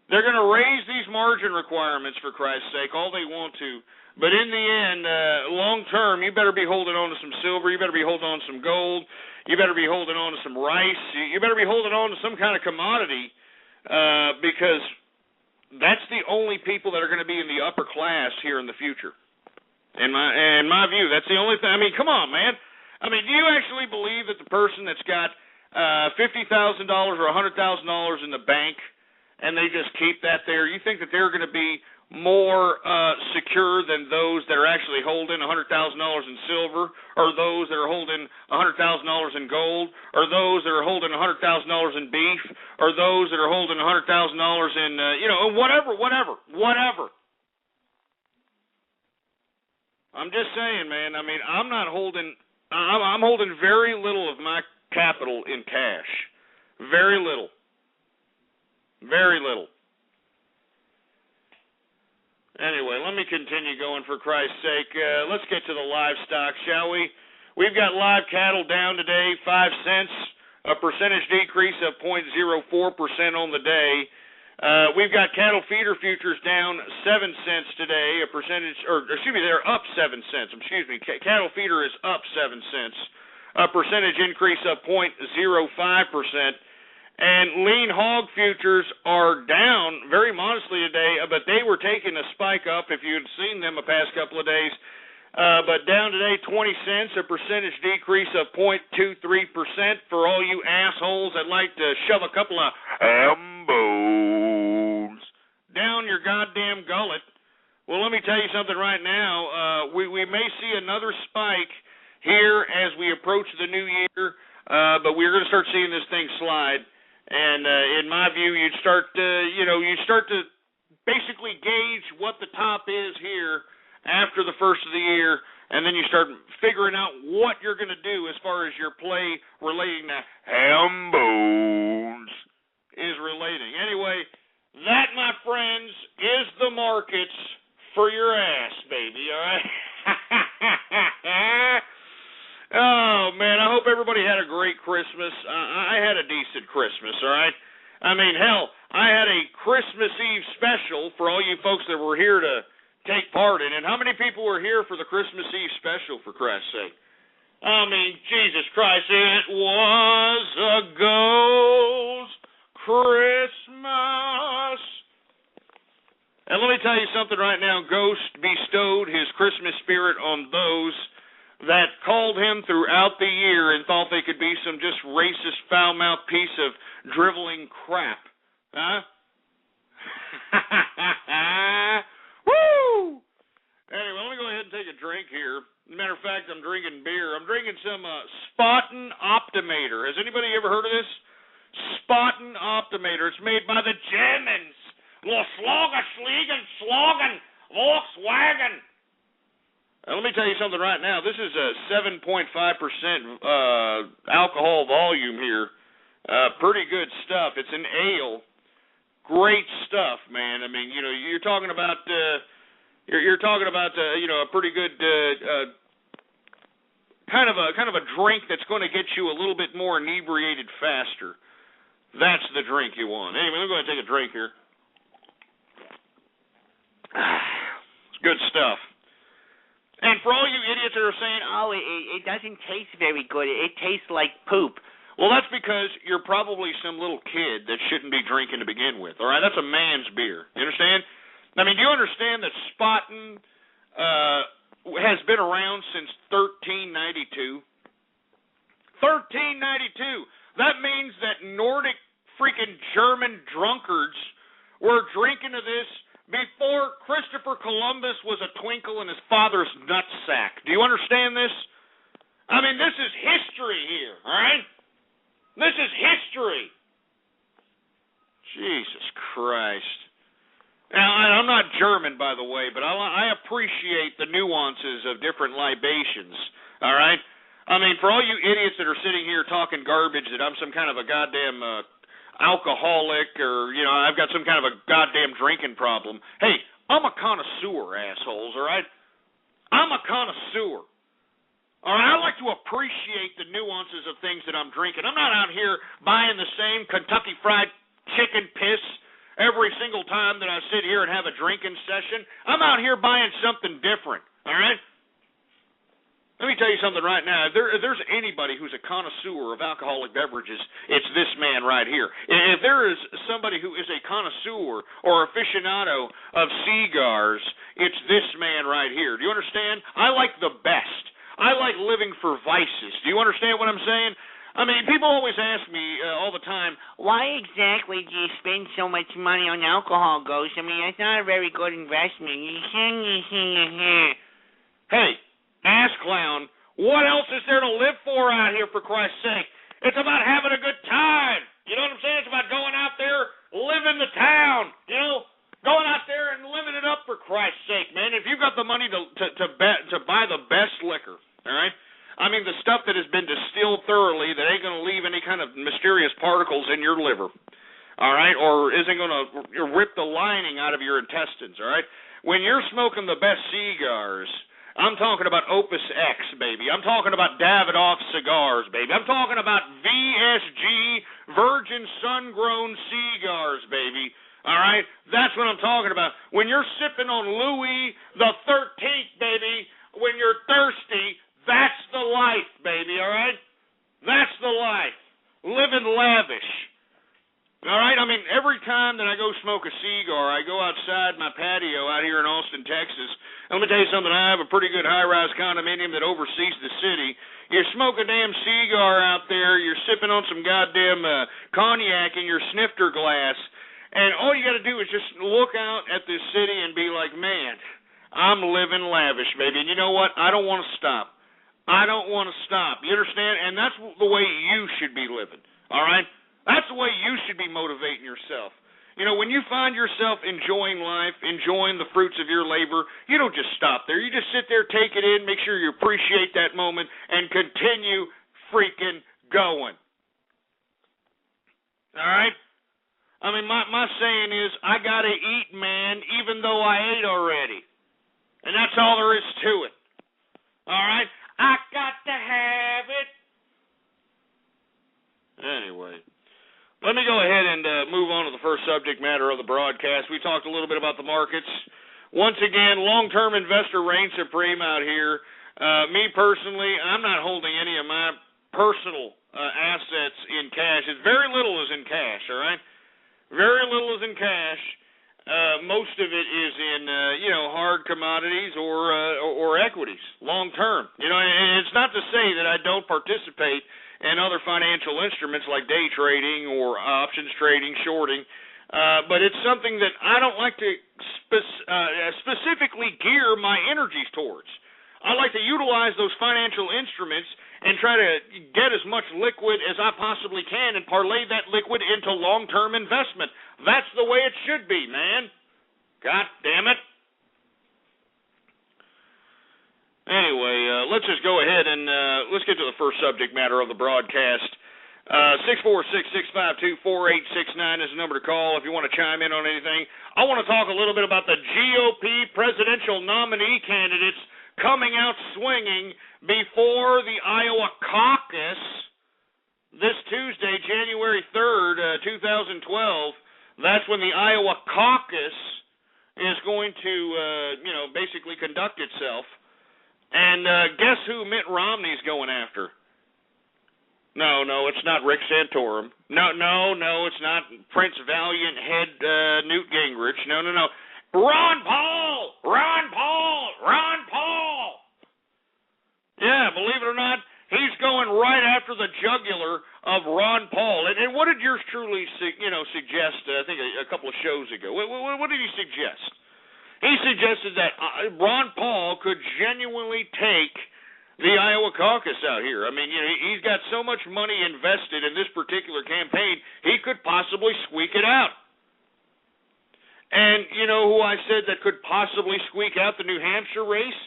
They're going to raise these margin requirements, for Christ's sake, all they want to. But in the end, long term, you better be holding on to some silver. You better be holding on to some gold. You better be holding on to some rice. You better be holding on to some kind of commodity because that's the only people that are going to be in the upper class here in the future. In my view, that's the only thing. I mean, come on, man. I mean, do you actually believe that the person that's got $50,000 or $100,000 in the bank and they just keep that there, you think that they're going to be more secure than those that are actually holding $100,000 in silver, or those that are holding $100,000 in gold, or those that are holding $100,000 in beef, or those that are holding $100,000 in, whatever. I'm just saying, man. I mean, I'm holding very little of my capital in cash. Very little. Very little. Anyway, let me continue going, for Christ's sake. Let's get to the livestock, shall we? We've got live cattle down today, 5 cents, a percentage decrease of 0.04% on the day. We've got cattle feeder futures down 7 cents today, they're up 7 cents. Cattle feeder is up 7 cents, a percentage increase of 0.05%. And lean hog futures are down very modestly today, but they were taking a spike up if you had seen them the past couple of days. But down today, 20 cents, a percentage decrease of 0.23% for all you assholes that like to shove a couple of hambos down your goddamn gullet. Well, let me tell you something right now. We may see another spike here as we approach the new year, but we're going to start seeing this thing slide. And in my view, you'd start to basically gauge what the top is here after the first of the year, and then you start figuring out what you're going to do as far as your play relating to hambos is relating. Anyway, that, my friends, is the markets for your ass, baby, all right? Oh, man, I hope everybody had a great Christmas. I had a decent Christmas, all right? I mean, hell, I had a Christmas Eve special for all you folks that were here to take part in it. How many people were here for the Christmas Eve special, for Christ's sake? I mean, Jesus Christ, it was a ghost Christmas And let me tell you something right now. Ghost bestowed his Christmas spirit on those that called him throughout the year and thought they could be some just racist, foul-mouthed piece of driveling crap. Huh? Woo! Anyway, let me go ahead and take a drink here. As a matter of fact, I'm drinking beer. I'm drinking some Spaten Optimator. Has anybody ever heard of this? Spaten Optimator. It's made by the Germans. Slogan, Volkswagen. Let me tell you something right now. This is a 7.5% alcohol volume here. Pretty good stuff. It's an ale. Great stuff, man. I mean, you know, you're talking about you know, a pretty good kind of a drink that's going to get you a little bit more inebriated faster. That's the drink you want. Anyway, I'm going to take a drink here. It's good stuff. And for all you idiots that are saying, Oh, it doesn't taste very good. It tastes like poop. well, that's because you're probably some little kid that shouldn't be drinking to begin with. All right, that's a man's beer. You understand? I mean, do you understand that Spaten has been around since 1392? 1392. That means that Nordic freaking German drunkards were drinking to this before Christopher Columbus was a twinkle in his father's nutsack. Do you understand this? I mean, this is history here, all right? This is history. Jesus Christ. Now, I'm not German, by the way, but I appreciate the nuances of different libations, all right? I mean, for all you idiots that are sitting here talking garbage that I'm some kind of a goddamn alcoholic or, you know, I've got some kind of a goddamn drinking problem. Hey, I'm a connoisseur, assholes, all right? I'm a connoisseur. All right, I like to appreciate the nuances of things that I'm drinking. I'm not out here buying the same Kentucky Fried Chicken piss every single time that I sit here and have a drinking session. I'm out here buying something different, all right? Let me tell you something right now. If there's anybody who's a connoisseur of alcoholic beverages, it's this man right here. If there is somebody who is a connoisseur or aficionado of cigars, it's this man right here. Do you understand? I like the best. I like living for vices. Do you understand what I'm saying? I mean, people always ask me all the time, Why exactly do you spend so much money on alcohol, Ghost? I mean, it's not a very good investment. hey, ass clown, what else is there to live for out here, for Christ's sake? It's about having a good time. You know what I'm saying? It's about going out there, living the town, you know? Going out there and living it up, for Christ's sake, man. If you've got the money to buy the best liquor, all right? I mean, the stuff that has been distilled thoroughly that ain't going to leave any kind of mysterious particles in your liver, all right, or isn't going to rip the lining out of your intestines, all right? When you're smoking the best cigars, I'm talking about Opus X, baby. I'm talking about Davidoff cigars, baby. I'm talking about VSG, virgin sun-grown cigars, baby. All right? That's what I'm talking about. When you're sipping on Louis the 13th, baby, when you're thirsty, that's the life, baby, all right? That's the life. Living lavish. All right? I mean, every time that I go smoke a cigar, I go outside my patio out here in Austin, Texas. And let me tell you something. I have a pretty good high-rise condominium that oversees the city. You smoke a damn cigar out there. You're sipping on some goddamn cognac in your snifter glass. And all you got to do is just look out at this city and be like, man, I'm living lavish, baby. And you know what? I don't want to stop. I don't want to stop. You understand? And that's the way you should be living, all right? That's the way you should be motivating yourself. You know, when you find yourself enjoying life, enjoying the fruits of your labor, you don't just stop there. You just sit there, take it in, make sure you appreciate that moment, and continue freaking going. All right? I mean, my saying is, I got to eat, man, even though I ate already. And that's all there is to it. All right? I got to have it. Anyway, let me go ahead and move on to the first subject matter of the broadcast. We talked a little bit about the markets. Once again, long-term investor reigns supreme out here. Me personally, I'm not holding any of my personal assets in cash. It's very little is in cash, all right? Very little is in cash. most of it is in, hard commodities or equities, long term. And it's not to say that I don't participate in other financial instruments like day trading or options trading, shorting, but it's something that I don't like to specifically gear my energies towards. I like to utilize those financial instruments and try to get as much liquid as I possibly can and parlay that liquid into long-term investment. That's the way it should be, man. God damn it. Anyway, let's just go ahead and let's get to the first subject matter of the broadcast. 646-652-4869 is the number to call if you want to chime in on anything. I want to talk a little bit about the GOP presidential nominee candidates coming out swinging before the Iowa caucus this Tuesday, January 3rd, 2012. That's when the Iowa caucus is going to, basically conduct itself. And guess who Mitt Romney's going after? No, it's not Rick Santorum. No, it's not Prince Valiant head Newt Gingrich. No. Ron Paul! Yeah, believe it or not, he's going right after the jugular of Ron Paul. And what did yours truly, suggest? I think a couple of shows ago. What did he suggest? He suggested that Ron Paul could genuinely take the Iowa caucus out here. I mean, he's got so much money invested in this particular campaign, he could possibly squeak it out. And you know who I said that could possibly squeak out the New Hampshire race?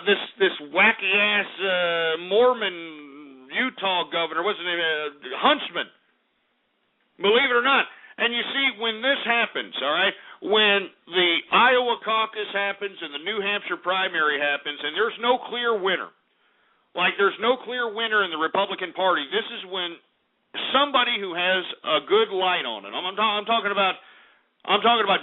This wacky-ass Mormon Utah governor, what's his name, Huntsman. Believe it or not. And you see, when this happens, all right, when the Iowa caucus happens and the New Hampshire primary happens and there's no clear winner, like there's no clear winner in the Republican Party, this is when somebody who has a good light on it, I'm talking about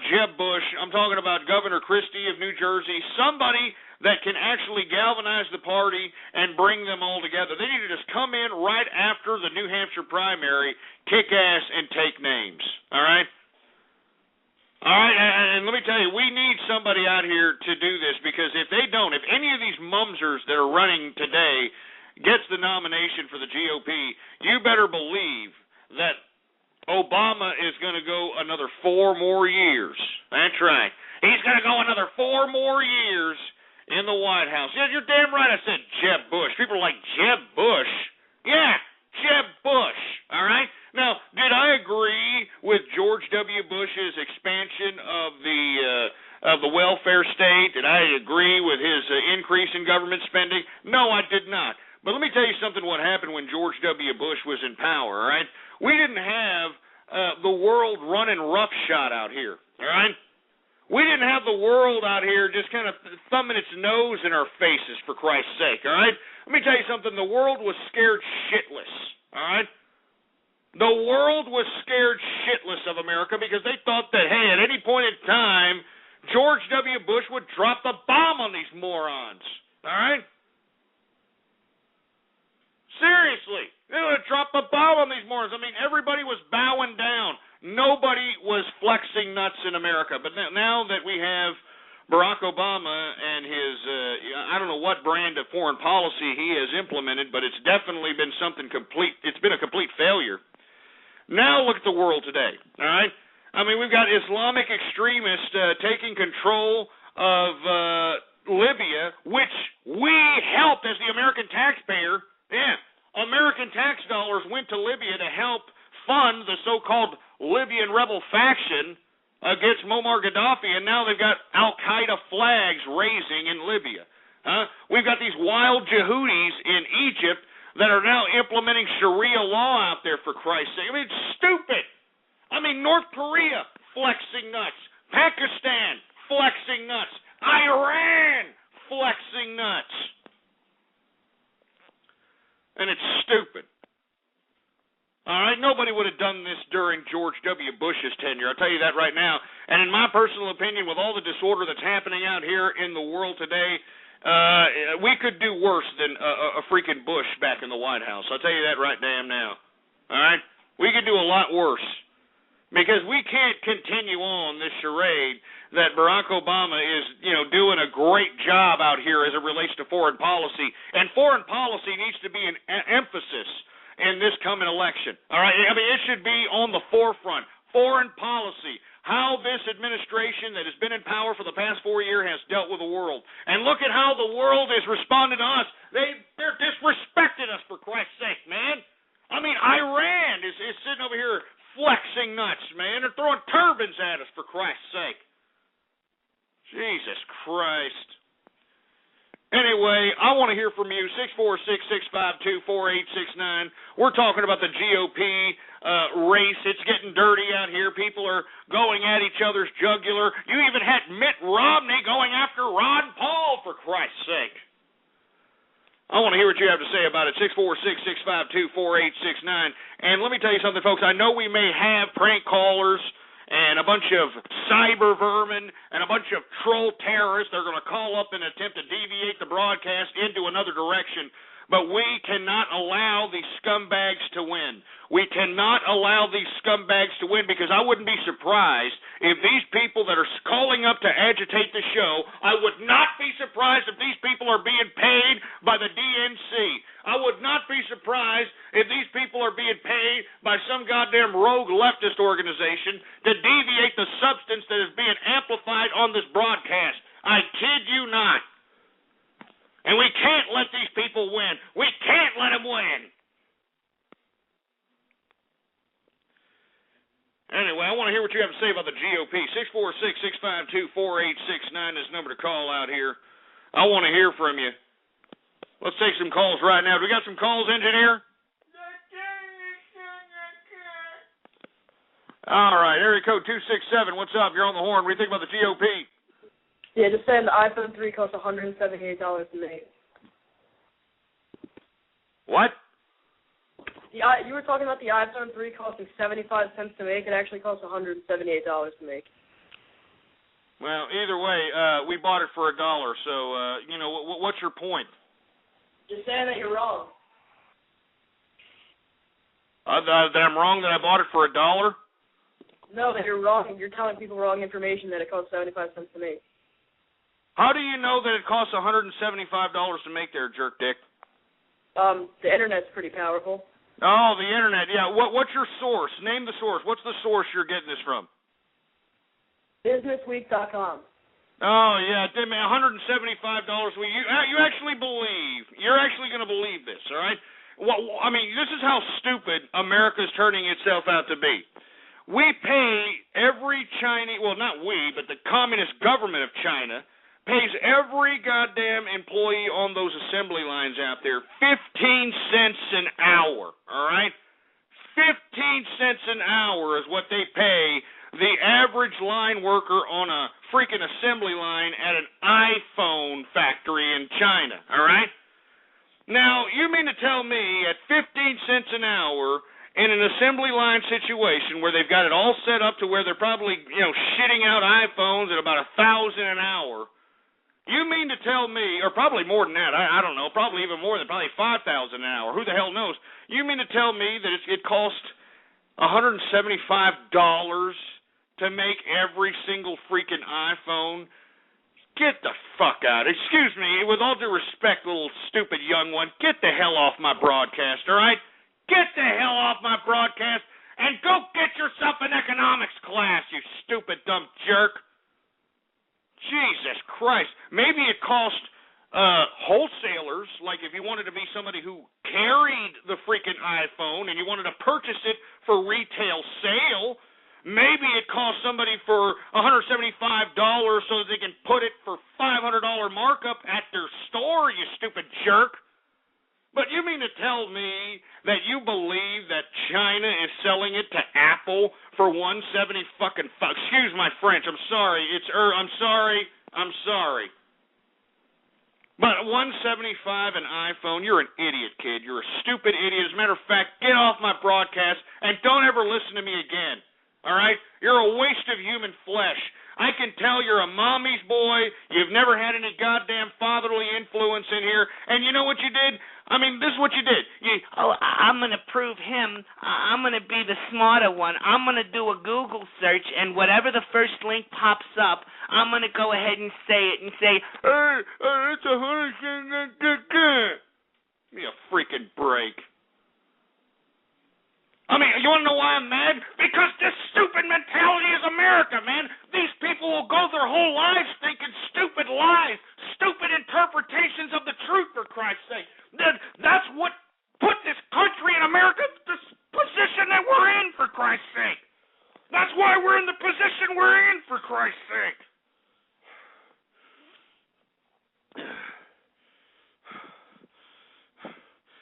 Jeb Bush, I'm talking about Governor Christie of New Jersey, somebody that can actually galvanize the party and bring them all together. They need to just come in right after the New Hampshire primary, kick ass, and take names. All right? All right, and let me tell you, we need somebody out here to do this, because if they don't, if any of these mumsers that are running today gets the nomination for the GOP, you better believe that Obama is going to go another 4 more years. That's right. He's going to go another 4 more years in the White House. Yeah, you're damn right I said Jeb Bush. People are like, Jeb Bush? Yeah, Jeb Bush. All right? Now, did I agree with George W. Bush's expansion of the welfare state? Did I agree with his increase in government spending? No, I did not. But let me tell you something what happened when George W. Bush was in power, all right? We didn't have the world running roughshod out here, all right? We didn't have the world out here just kind of thumbing its nose in our faces, for Christ's sake, all right? Let me tell you something. The world was scared shitless, all right? The world was scared shitless of America because they thought that, hey, at any point in time, George W. Bush would drop the bomb on these morons, all right? Seriously. They would have dropped the bomb on these morons. I mean, everybody was bowing down. Nobody was flexing nuts in America. But now that we have Barack Obama and his, I don't know what brand of foreign policy he has implemented, but it's definitely been something complete. It's been a complete failure. Now look at the world today, all right? I mean, we've got Islamic extremists taking control of Libya, which we helped as the American taxpayer. Yeah, American tax dollars went to Libya to help fund the so-called Libyan rebel faction against Muammar Gaddafi, and now they've got Al-Qaeda flags raising in Libya. We've got these wild Yehudis in Egypt that are now implementing Sharia law out there, for Christ's sake. I mean, it's stupid. I mean, North Korea flexing nuts. Pakistan flexing nuts. Iran flexing nuts. And it's stupid. All right, nobody would have done this during George W. Bush's tenure. I'll tell you that right now. And in my personal opinion, with all the disorder that's happening out here in the world today, we could do worse than a freaking Bush back in the White House. I'll tell you that right damn now. All right? We could do a lot worse. Because we can't continue on this charade that Barack Obama is, doing a great job out here as it relates to foreign policy. And foreign policy needs to be an emphasis in this coming election. All right? I mean, it should be on the forefront. Foreign policy. How this administration that has been in power for the past 4 years has dealt with the world. And look at how the world is responding to us. They're disrespecting us, for Christ's sake, man. I mean, Iran is sitting over here flexing nuts, man. They're throwing turbines at us, for Christ's sake. Jesus Christ. Anyway, I want to hear from you, 646-652-4869. We're talking about the GOP race. It's getting dirty out here. People are going at each other's jugular. You even had Mitt Romney going after Ron Paul, for Christ's sake. I want to hear what you have to say about it, 646-652-4869. And let me tell you something, folks. I know we may have prank callers and a bunch of cyber vermin and a bunch of troll terrorists. They're going to call up and attempt to deviate the broadcast into another direction. But we cannot allow these scumbags to win. We cannot allow these scumbags to win, because I wouldn't be surprised if these people that are calling up to agitate the show, I would not be surprised if these people are being paid by the DNC. I would not be surprised if these people are being paid by some goddamn rogue leftist organization to deviate the substance that is being amplified on this broadcast. I kid you not. And we can't let these people win. We can't let them win. Anyway, I want to hear what you have to say about the GOP. 646-652-4869 is the number to call out here. I want to hear from you. Let's take some calls right now. Do we got some calls, engineer? All right, area code 267. What's up? You're on the horn. What do you think about the GOP? Yeah, just saying the iPhone 3 costs $178 to make. What? You were talking about the iPhone 3 costing 75 cents to make. It actually costs $178 to make. Well, either way, we bought it for $1. So, what's your point? Just saying that you're wrong. That I'm wrong that I bought it for $1? No, that you're wrong. You're telling people wrong information that it costs 75 cents to make. How do you know that it costs $175 to make there, jerk dick? The internet's pretty powerful. Oh, the internet, yeah. What's your source? Name the source. What's the source you're getting this from? Businessweek.com. Oh, yeah, $175. Well, you actually believe, you're actually going to believe this, all right? Well, I mean, this is how stupid America's turning itself out to be. We pay every Chinese, well, not we, but the communist government of China pays every goddamn employee on those assembly lines out there 15 cents an hour, all right? 15 cents an hour is what they pay the average line worker on a freaking assembly line at an iPhone factory in China, all right? Now, you mean to tell me at 15 cents an hour in an assembly line situation where they've got it all set up to where they're probably, shitting out iPhones at about $1,000 an hour, you mean to tell me, or probably more than that, I don't know, probably even more than probably $5,000 an hour, who the hell knows, you mean to tell me that it costs $175 to make every single freaking iPhone? Get the fuck out. Excuse me, with all due respect, little stupid young one, get the hell off my broadcast, all right? Get the hell off my broadcast and go get yourself an economics class, you stupid dumb jerk. Jesus Christ. Maybe it cost wholesalers, like if you wanted to be somebody who carried the freaking iPhone and you wanted to purchase it for retail sale, maybe it cost somebody for $175 so that they can put it for $500 markup at their store, you stupid jerk. But you mean to tell me that you believe that China is selling it to Apple for $170 fucking excuse my French, I'm sorry. I'm sorry. But $175 an iPhone, you're an idiot, kid. You're a stupid idiot. As a matter of fact, get off my broadcast and don't ever listen to me again. All right? You're a waste of human flesh. I can tell you're a mommy's boy. You've never had any goddamn fatherly influence in here. And you know what you did? I mean, this is what you did. I'm going to prove him. I'm going to be the smarter one. I'm going to do a Google search, and whatever the first link pops up, I'm going to go ahead and say it and say, it's 100. Give me a freaking break. I mean, you want to know why I'm mad? Because this stupid mentality is America, man. These people will go their whole lives thinking stupid lies, stupid interpretations of the truth, for Christ's sake. That's what put this country in America in this position that we're in, for Christ's sake. That's why we're in the position we're in, for Christ's sake.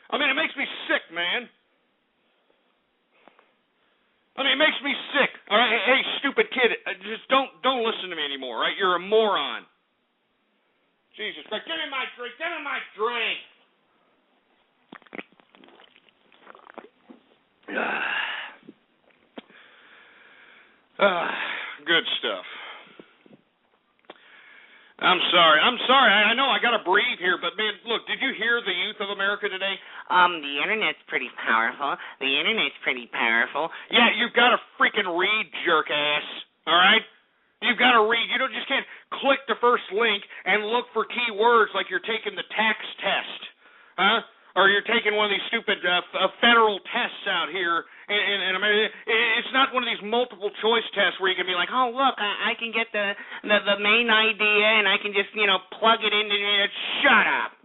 I mean, it makes me sick, man. I mean, it makes me sick. All right, hey, stupid kid, just don't listen to me anymore. Right? You're a moron. Jesus Christ, give me my drink. Give me my drink. Good stuff. I'm sorry. I know I got to breathe here, but man, look, did you hear the youth of America today? The internet's pretty powerful. Yeah, you've got to freaking read, jerk ass. All right? You've got to read. You just can't click the first link and look for keywords like you're taking the tax test, huh? Or you're taking one of these stupid federal tests out here in America. It's not one of these multiple choice tests where you can be like, oh, look, I can get the main idea and I can just, plug it into it. Shut up.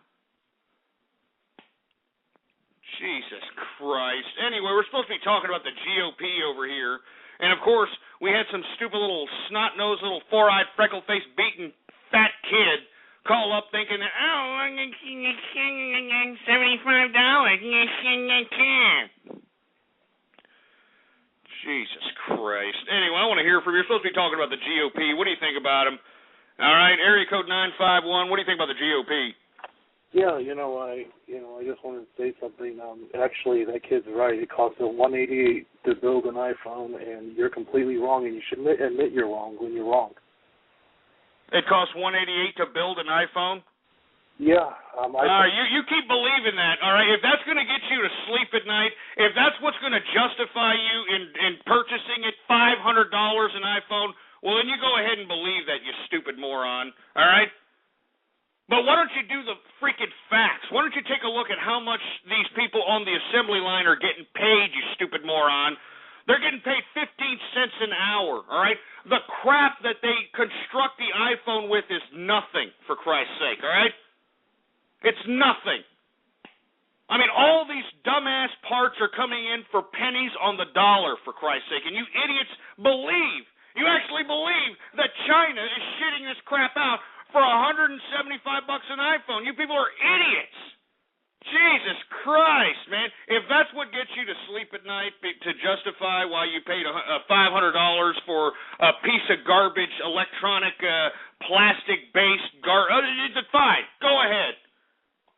Jesus Christ. Anyway, we're supposed to be talking about the GOP over here. And, of course, we had some stupid little snot-nosed, little four-eyed, freckle-faced, beaten, fat kid call up thinking, oh, I'm going to $75. Jesus Christ. Anyway, I want to hear from you. You're supposed to be talking about the GOP. What do you think about them? All right, area code 951. What do you think about the GOP? Yeah, I just wanted to say something. Actually, that kid's right. It costs $188 to build an iPhone, and you're completely wrong, and you should admit you're wrong when you're wrong. It costs $188 to build an iPhone? Yeah. You keep believing that, all right? If that's going to get you to sleep at night, if that's what's going to justify you in purchasing it, $500 an iPhone, well, then you go ahead and believe that, you stupid moron, all right? But why don't you do the freaking facts? Why don't you take a look at how much these people on the assembly line are getting paid, you stupid moron? They're getting paid 15 cents an hour, all right? The crap that they construct the iPhone with is nothing, for Christ's sake, all right? It's nothing. I mean, all these dumbass parts are coming in for pennies on the dollar, for Christ's sake, and you idiots you actually believe that China is shitting this crap out for $175 an iPhone. You people are idiots. Jesus Christ, man. If that's what gets you to sleep at night to justify why you paid $500 for a piece of garbage, electronic, plastic-based garbage, fine. Go ahead.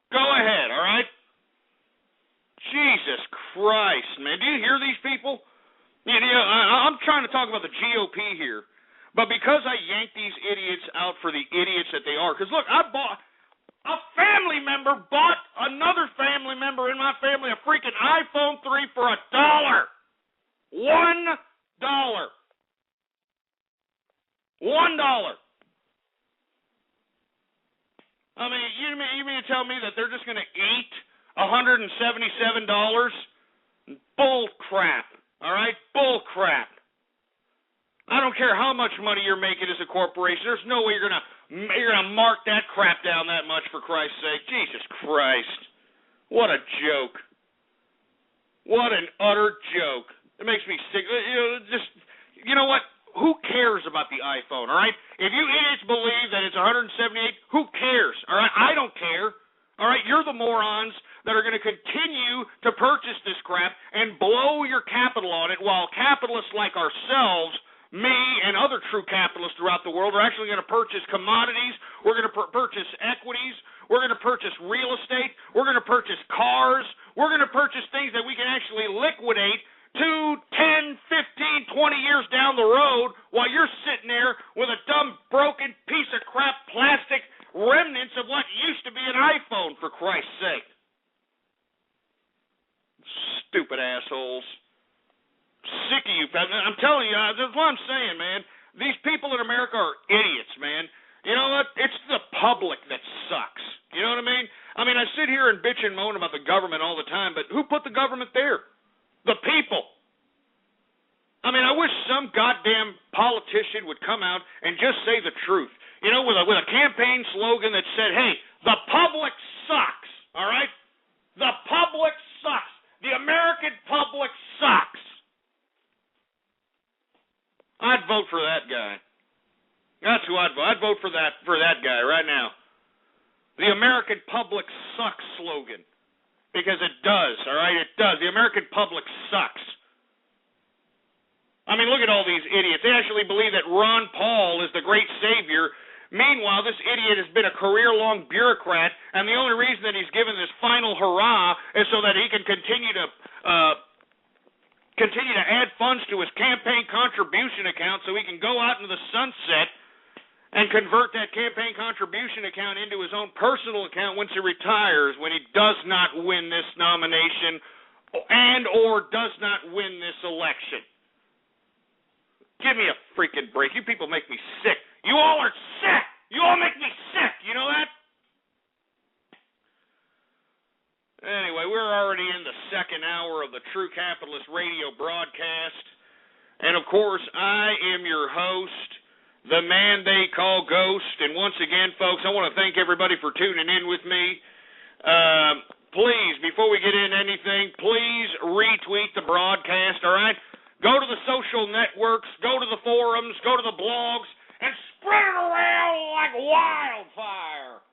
Go ahead, all right? Jesus Christ, man. Do you hear these people? I'm trying to talk about the GOP here. But because I yanked these idiots out for the idiots that they are, because look, a family member bought another family member in my family a freaking iPhone 3 for $1. $1. $1. I mean, you mean to tell me that they're just going to eat $177? Bull crap. All right? Bull crap. I don't care how much money you're making as a corporation. There's no way you're gonna mark that crap down that much, for Christ's sake. Jesus Christ. What a joke. What an utter joke. It makes me sick. You know what? Who cares about the iPhone, all right? If you idiots believe that it's $178, who cares, all right? I don't care. All right, you're the morons that are going to continue to purchase this crap and blow your capital on it, while capitalists like ourselves, me and other true capitalists throughout the world, are actually going to purchase commodities. We're going to purchase equities. We're going to purchase real estate. We're going to purchase cars. We're going to purchase things that we can actually liquidate 2, 10, 15, 20 years down the road while you're sitting there with a dumb, broken piece of crap plastic remnants of what used to be an iPhone, for Christ's sake. Stupid assholes. Sick of you. I'm telling you, that's what I'm saying, man. These people in America are idiots, man. You know what? It's the public that sucks. You know what I mean? I sit here and bitch and moan about the government all the time, but who put the government there? The people. I wish some goddamn politician would come out and just say the truth. You know, with a campaign slogan that said, hey, the public sucks, all right? The public sucks. The American public sucks. I'd vote for that guy. That's who I'd vote. I'd vote for that guy right now. The American public sucks slogan. Because it does, all right? It does. The American public sucks. Look at all these idiots. They actually believe that Ron Paul is the great savior. Meanwhile, this idiot has been a career-long bureaucrat, and the only reason that he's given this final hurrah is so that he can continue to add funds to his campaign contribution account so he can go out into the sunset and convert that campaign contribution account into his own personal account once he retires, when he does not win this nomination and or does not win this election. Give me a freaking break. You people make me sick. You all are sick. You all make me sick. You know that? Anyway, we're already in the second hour of the True Capitalist Radio broadcast. And, of course, I am your host, the man they call Ghost. And once again, folks, I want to thank everybody for tuning in with me. Please, before we get into anything, please retweet the broadcast, all right? Go to the social networks, go to the forums, go to the blogs, and spread it around like wildfire.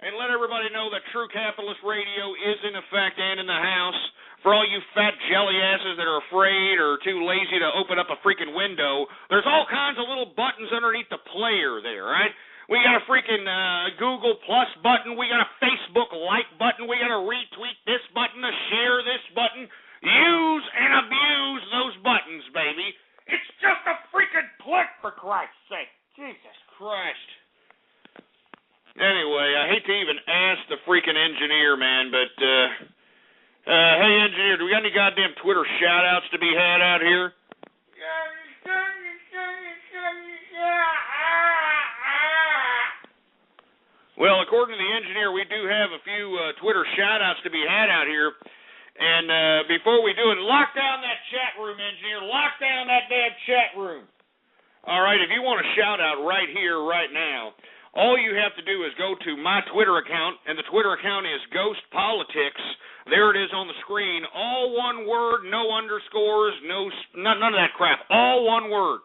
And let everybody know that True Capitalist Radio is in effect and in the house. For all you fat jelly asses that are afraid or too lazy to open up a freaking window, there's all kinds of little buttons underneath the player there, right? We got a freaking Google Plus button. We got a Facebook like button. We got a retweet this button, a share this button. Use and abuse those buttons, baby. It's just a freaking click, for Christ's sake. Jesus Christ. Anyway, I hate to even ask the freaking engineer, man, but, hey, engineer, do we got any goddamn Twitter shout-outs to be had out here? Well, according to the engineer, we do have a few Twitter shout-outs to be had out here. And before we do it, lock down that chat room, engineer. Lock down that damn chat room. All right, if you want a shout-out right here, right now, all you have to do is go to my Twitter account, and the Twitter account is Ghost Politics. There it is on the screen. All one word, no underscores, none of that crap. All one word.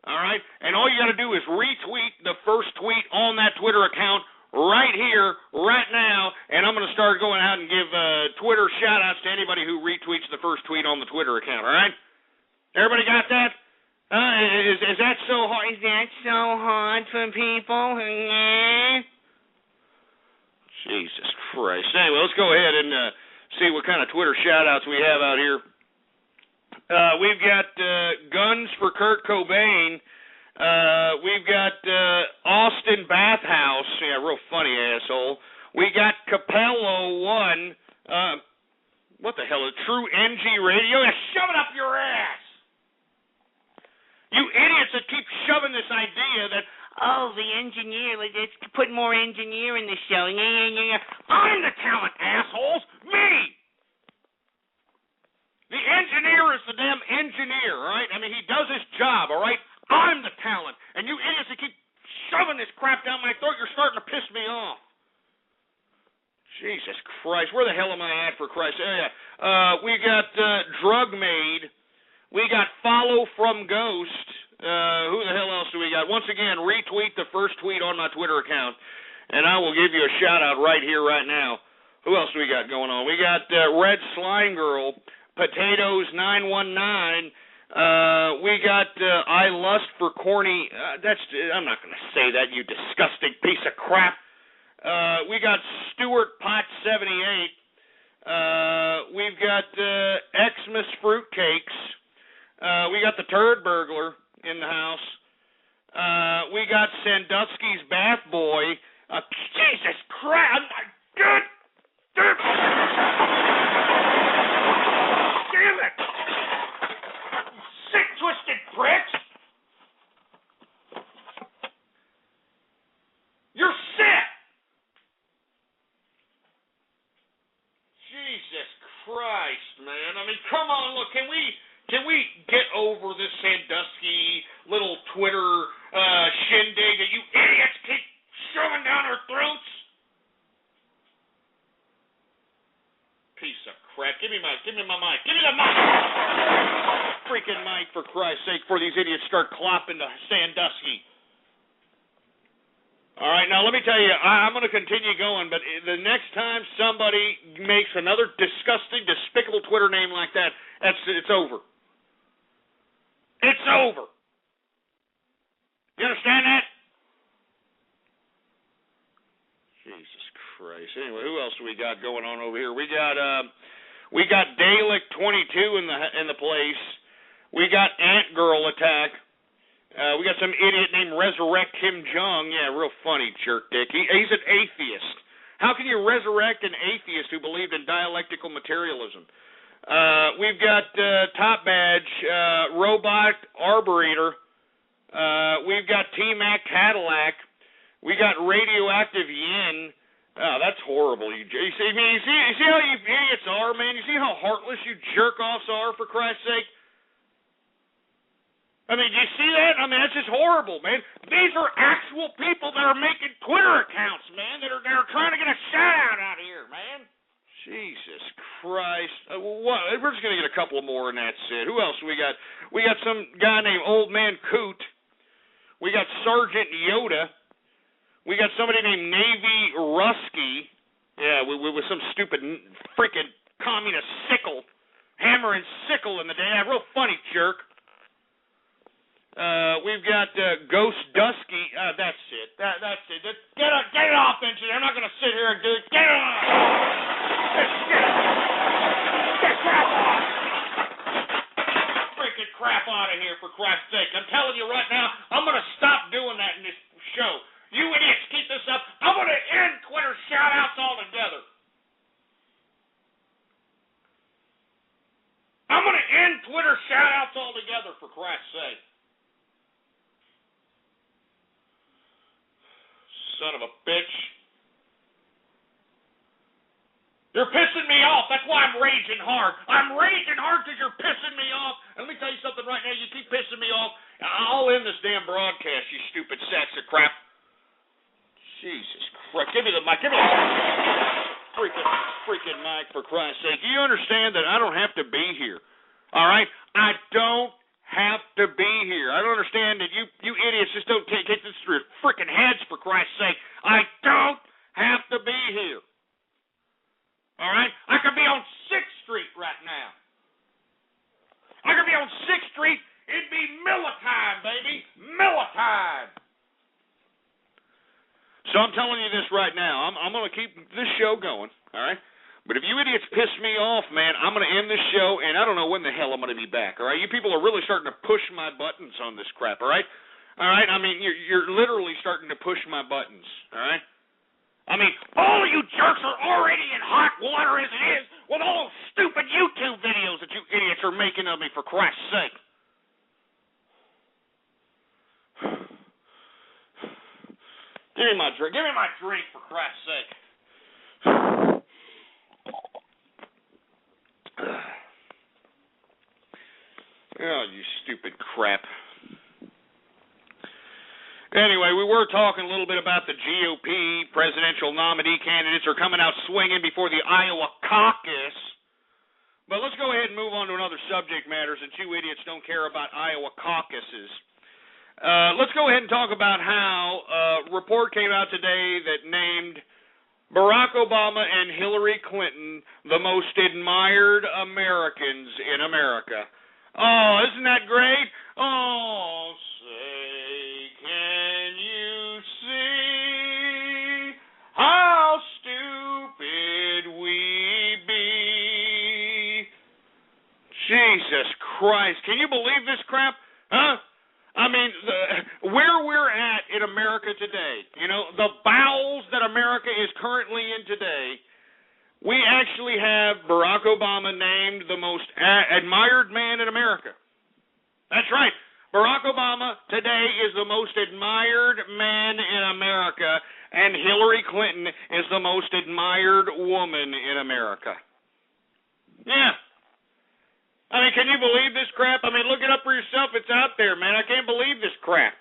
All right? And all you got to do is retweet the first tweet on that Twitter account right here, right now, and I'm going to start going out and give Twitter shout-outs to anybody who retweets the first tweet on the Twitter account, all right? Everybody got that? Is that so hard? Is that so hard for people? Jesus Christ. Anyway, let's go ahead and see what kind of Twitter shout-outs we have out here. We've got Guns for Kurt Cobain. We've got Austin Bathhouse. Yeah, real funny asshole. We got Capello 1. What the hell is True NG Radio? Yeah, shove it up your ass. You idiots that keep shoving this idea that, oh, the engineer, let's put more engineer in the show. Yeah. I'm the talent, assholes. Me. The engineer is the damn engineer, all right? He does his job, all right? I'm the talent. And you idiots that keep shoving this crap down my throat, you're starting to piss me off. Jesus Christ. Where the hell am I at, for Christ's sake? We got Drug Maid. We got Follow from Ghost. Who the hell else do we got? Once again, retweet the first tweet on my Twitter account, and I will give you a shout-out right here, right now. Who else do we got going on? We got Red Slime Girl, Potatoes 919. We got I Lust for Corny. I'm not going to say that, you disgusting piece of crap. We got Stuart Pot 78. We've got Xmas fruitcakes. We got the turd burglar in the house. We got Sandusky's bath boy. Jesus Christ! My God! Damn it! Sick, twisted pricks! You're sick! Jesus Christ, man! I mean, come on, look, can we get over this Sandusky little Twitter shindig that you idiots keep shoving down our throats? Piece of crap. Give me my mic. Give me the mic. Freaking mic, for Christ's sake, before these idiots start clopping to Sandusky. All right, now let me tell you, I'm going to continue going, but the next time somebody makes another disgusting, despicable Twitter name like that, it's over. It's over. You understand that? Jesus Christ. Anyway, who else do we got going on over here? We got Dalek 22 in the place. We got Ant Girl attack. We got some idiot named Resurrect Kim Jong. Yeah, real funny jerk dick. He's an atheist. How can you resurrect an atheist who believed in dialectical materialism? We've got Top Badge, Robot Arboretor. We've got T-Mac Cadillac. We got Radioactive Yin. Oh, that's horrible. You see how you idiots are, man? You see how heartless you jerk-offs are, for Christ's sake? I mean, do you see that? I mean, that's just horrible, man. These are actual people that are making Twitter accounts, man, that are trying to get a shout-out out of here, man. Jesus Christ. We're just going to get a couple more and that's it. Who else we got? We got some guy named Old Man Coot. We got Sergeant Yoda. We got somebody named Navy Rusky. Yeah, with some stupid freaking communist sickle. Hammer and sickle in the day. Yeah, real funny jerk. We've got Ghost Dusky. That's it. That's it. Get it off, engineer. I'm not going to sit here and do it. Get it off. Get crap off. Freaking crap out of here, for Christ's sake. I'm telling you right now, I'm going to stop doing that in this show. You idiots keep this up. I'm going to end Twitter shout-outs altogether. I'm going to end Twitter shout-outs altogether, for Christ's sake. Son of a bitch. You're pissing me off. That's why I'm raging hard. I'm raging hard because you're pissing me off. And let me tell you something right now. You keep pissing me off, I'll end this damn broadcast, you stupid sacks of crap. Jesus Christ. Give me the mic. Give me the freaking mic, for Christ's sake. Do you understand that I don't have to be here? All right? I don't have to be here. I don't understand that you idiots just don't take this through your freaking heads, for Christ's sake. I don't have to be here. All right? I could be on 6th Street right now. I could be on 6th Street. It'd be Miller time, baby. Miller time. So I'm telling you this right now. I'm going to keep this show going, all right? But if you idiots piss me off, man, I'm going to end this show, and I don't know when the hell I'm going to be back, all right? You people are really starting to push my buttons on this crap, all right? All right? I mean, you're literally starting to push my buttons, all right? I mean, all of you jerks are already in hot water as it is with all those stupid YouTube videos that you idiots are making of me, for Christ's sake. Give me my drink. Give me my drink, for Christ's sake. Oh, you stupid crap. Anyway, we were talking a little bit about the GOP presidential nominee candidates are coming out swinging before the Iowa caucus. But let's go ahead and move on to another subject matter, since you idiots don't care about Iowa caucuses. Let's go ahead and talk about how a report came out today that named Barack Obama and Hillary Clinton the most admired Americans in America. Oh, isn't that great? Oh, say, can you see how stupid we be? Christ. Can you believe this crap? Huh? I mean, where we're at in America today, you know, the bowels that America is currently in today, we actually have Barack Obama named the most admired man in America. That's right. Barack Obama today is the most admired man in America, and Hillary Clinton is the most admired woman in America. Yeah. I mean, can you believe this crap? I mean, look it up for yourself. It's out there, man. I can't believe this crap.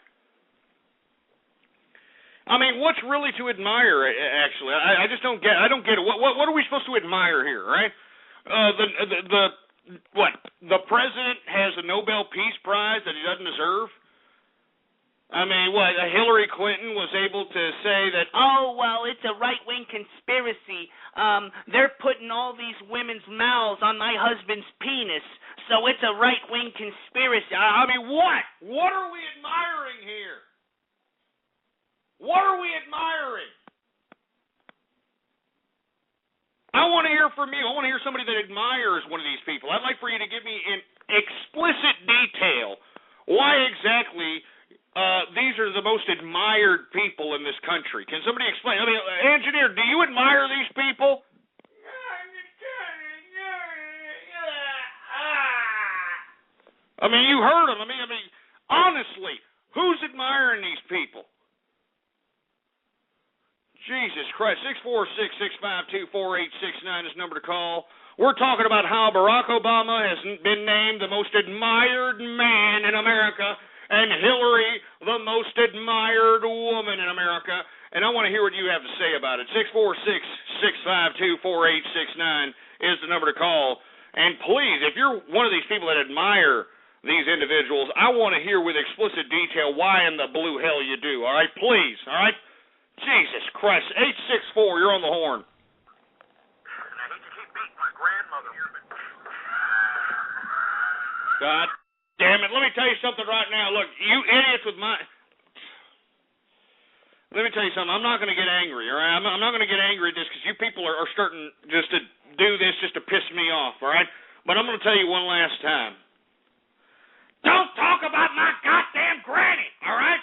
I mean, what's really to admire, actually? I just don't get it. I don't get it. What are we supposed to admire here, right? The president has a Nobel Peace Prize that he doesn't deserve? I mean, what, Hillary Clinton was able to say that, oh, well, it's a right-wing conspiracy. They're putting all these women's mouths on my husband's penis, so it's a right-wing conspiracy. I mean, what? What are we admiring here? What are we admiring? I want to hear from you. I want to hear somebody that admires one of these people. I'd like for you to give me in explicit detail why exactly these are the most admired people in this country. Can somebody explain? I mean, engineer, do you admire these people? I mean, you heard them. I mean, honestly, who's admiring these people? Jesus Christ, 646-652-4869 is the number to call. We're talking about how Barack Obama has been named the most admired man in America, and Hillary the most admired woman in America. And I want to hear what you have to say about it. 646-652-4869 is the number to call. And please, if you're one of these people that admire these individuals, I want to hear with explicit detail why in the blue hell you do. All right, please. All right. Jesus Christ. 864, you're on the horn. And I hate to keep beating my grandmother here, but God damn it. Let me tell you something right now. Look, you idiots with my... Let me tell you something. I'm not going to get angry, all right? I'm not going to get angry just because you people are starting just to do this just to piss me off, all right? But I'm going to tell you one last time. Don't talk about my goddamn granny, all right?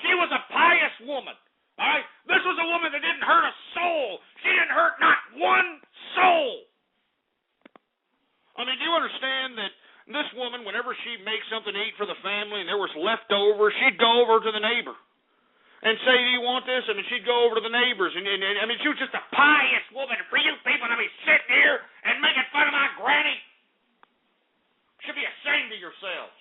She was a pious woman, all right? This was a woman that didn't hurt a soul. She didn't hurt not one soul. I mean, do you understand that this woman, whenever she'd make something to eat for the family and there was leftover, she'd go over to the neighbor and say, do you want this? I mean, she'd go over to the neighbors. And I mean, she was just a pious woman. For you people to be sitting here and making fun of my granny, you should be ashamed of yourselves.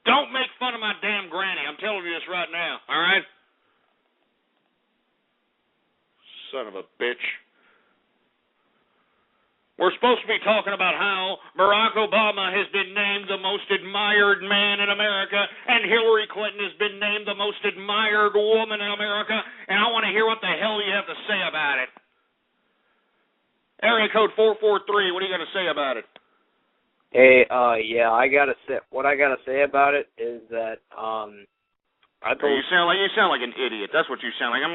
Don't make fun of my damn granny. I'm telling you this right now, all right? Son of a bitch. We're supposed to be talking about how Barack Obama has been named the most admired man in America, and Hillary Clinton has been named the most admired woman in America, and I want to hear what the hell you have to say about it. Area code 443, what are you going to say about it? Hey, yeah, what I gotta say about it is that, You sound like an idiot. That's what you sound like. You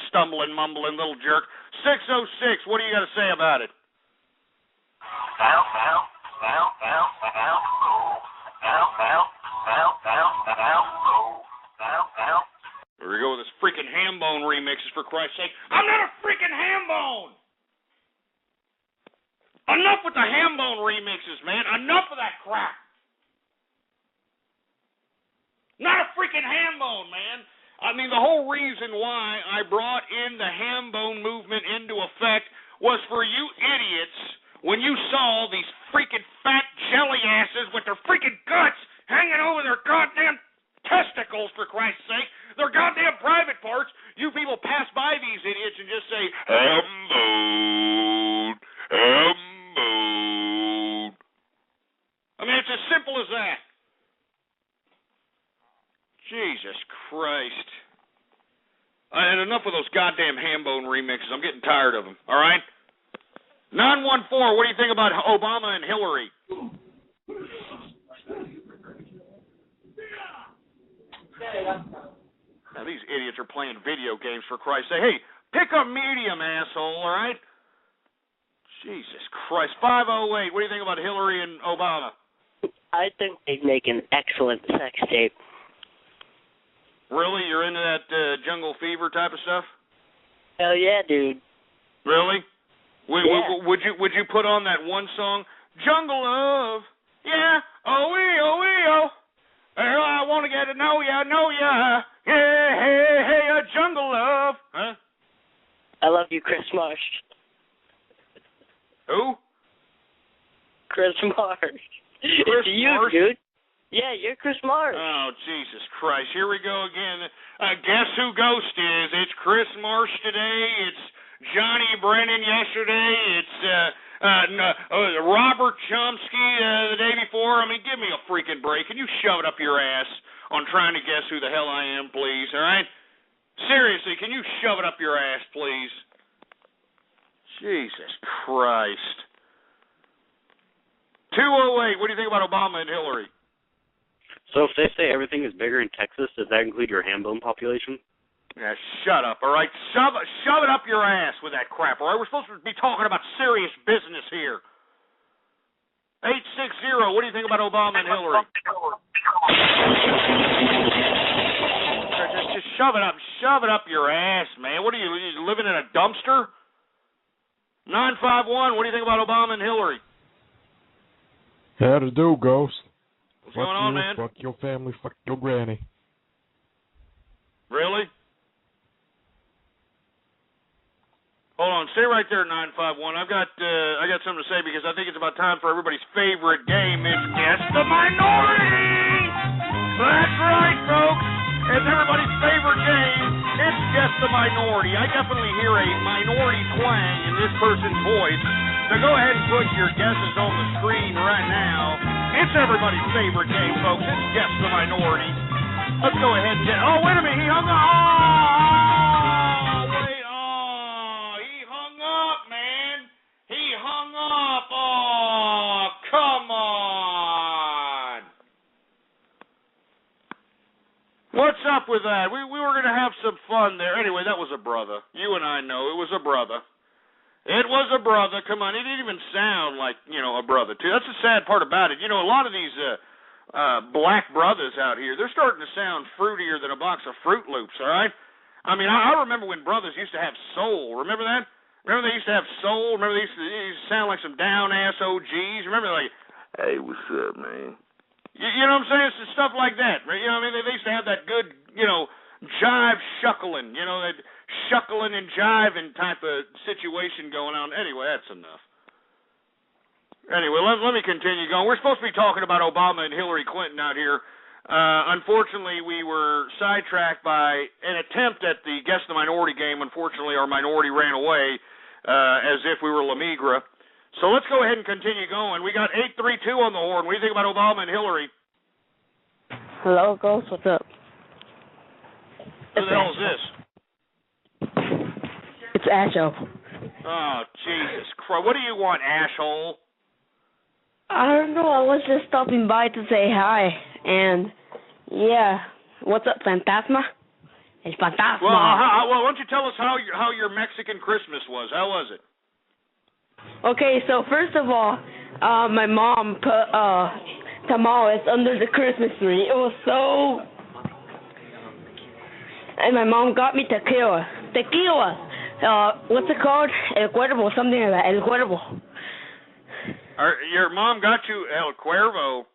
stumbling, mumbling little jerk. 606, what do you got to say about it? Here we go with this freaking ham bone remixes, for Christ's sake. I'm not a freaking ham bone! Enough with the ham bone remixes, man. Enough of that crap. Not a freaking ham bone, man. I mean, the whole reason why I brought in the ham bone movement into effect was for you idiots, when you saw these freaking fat jelly asses with their freaking guts hanging over their goddamn testicles, for Christ's sake, their goddamn private parts, you people pass by these idiots and just say, ham bone, ham bone. I mean, it's as simple as that. Jesus Christ. And enough of those goddamn ham bone remixes. I'm getting tired of them. All right? 914, what do you think about Obama and Hillary? Now, these idiots are playing video games, for Christ's sake. Hey, pick a medium, asshole, all right? Jesus Christ. 508, what do you think about Hillary and Obama? I think they'd make an excellent sex tape. Really? You're into that jungle fever type of stuff? Hell yeah, dude. Really? Yeah. Would you put on that one song, Jungle Love? Yeah. Oh. Girl, I want to get to know ya. Yeah, hey, Jungle Love. Huh? I love you, Chris Marsh. Who? Chris Marsh. Chris it's you, Marsh? dude. Yeah, you're Chris Marsh. Oh, Jesus Christ. Here we go again. Guess who Ghost is? It's Chris Marsh today. It's Johnny Brennan yesterday. It's Robert Chomsky the day before. I mean, give me a freaking break. Can you shove it up your ass on trying to guess who the hell I am, please, all right? Seriously, can you shove it up your ass, please? Jesus Christ. 208, what do you think about Obama and Hillary? So if they say everything is bigger in Texas, does that include your ham bone population? Yeah, shut up, all right? Shove it up your ass with that crap, all right? We're supposed to be talking about serious business here. 860, what do you think about Obama and Hillary? Just shove it up your ass, man. What are you living in a dumpster? 951, what do you think about Obama and Hillary? How to do, Ghost? What's going on, man? Fuck your family, fuck your granny. Really? Hold on, stay right there, 951. I got something to say because I think it's about time for everybody's favorite game. It's Guess the Minority! That's right, folks. It's everybody's favorite game. It's Guess the Minority. I definitely hear a minority twang in this person's voice. So go ahead and put your guesses on the screen right now. It's everybody's favorite game, folks. It's Guess the Minority. Let's go ahead and get... Oh, wait a minute. He hung up. Oh, wait. Oh, he hung up, man. He hung up. Oh, come on. What's up with that? We were going to have some fun there. Anyway, that was a brother. You and I know it was a brother. It was a brother. Come on. He didn't even sound like, a brother, too. That's the sad part about it. A lot of these black brothers out here, they're starting to sound fruitier than a box of Fruit Loops, all right? I mean, I remember when brothers used to have soul. Remember that? Remember they used to have soul? Remember they used to sound like some down-ass OGs? Remember, like, hey, what's up, man? You know what I'm saying? It's stuff like that. Right? You know what I mean? They used to have that good, jive shuckling, that shuckling and jiving type of situation going on. Anyway, that's enough. Anyway, let me continue going. We're supposed to be talking about Obama and Hillary Clinton out here. Unfortunately, we were sidetracked by an attempt at the Guess the Minority game. Unfortunately, our minority ran away as if we were La Migra. So let's go ahead and continue going. We got 832 on the horn. What do you think about Obama and Hillary? Hello, Ghost. What's up? Who the hell is this? It's Asho. Oh, Jesus Christ. What do you want, asshole? I don't know. I was just stopping by to say hi. And, yeah. What's up, Fantasma? It's Fantasma. Well, why don't you tell us how your Mexican Christmas was? How was it? Okay, so first of all, my mom put tamales under the Christmas tree. It was so... And my mom got me tequila. What's it called? El Cuervo, something like that. El Cuervo. Your mom got you El Cuervo?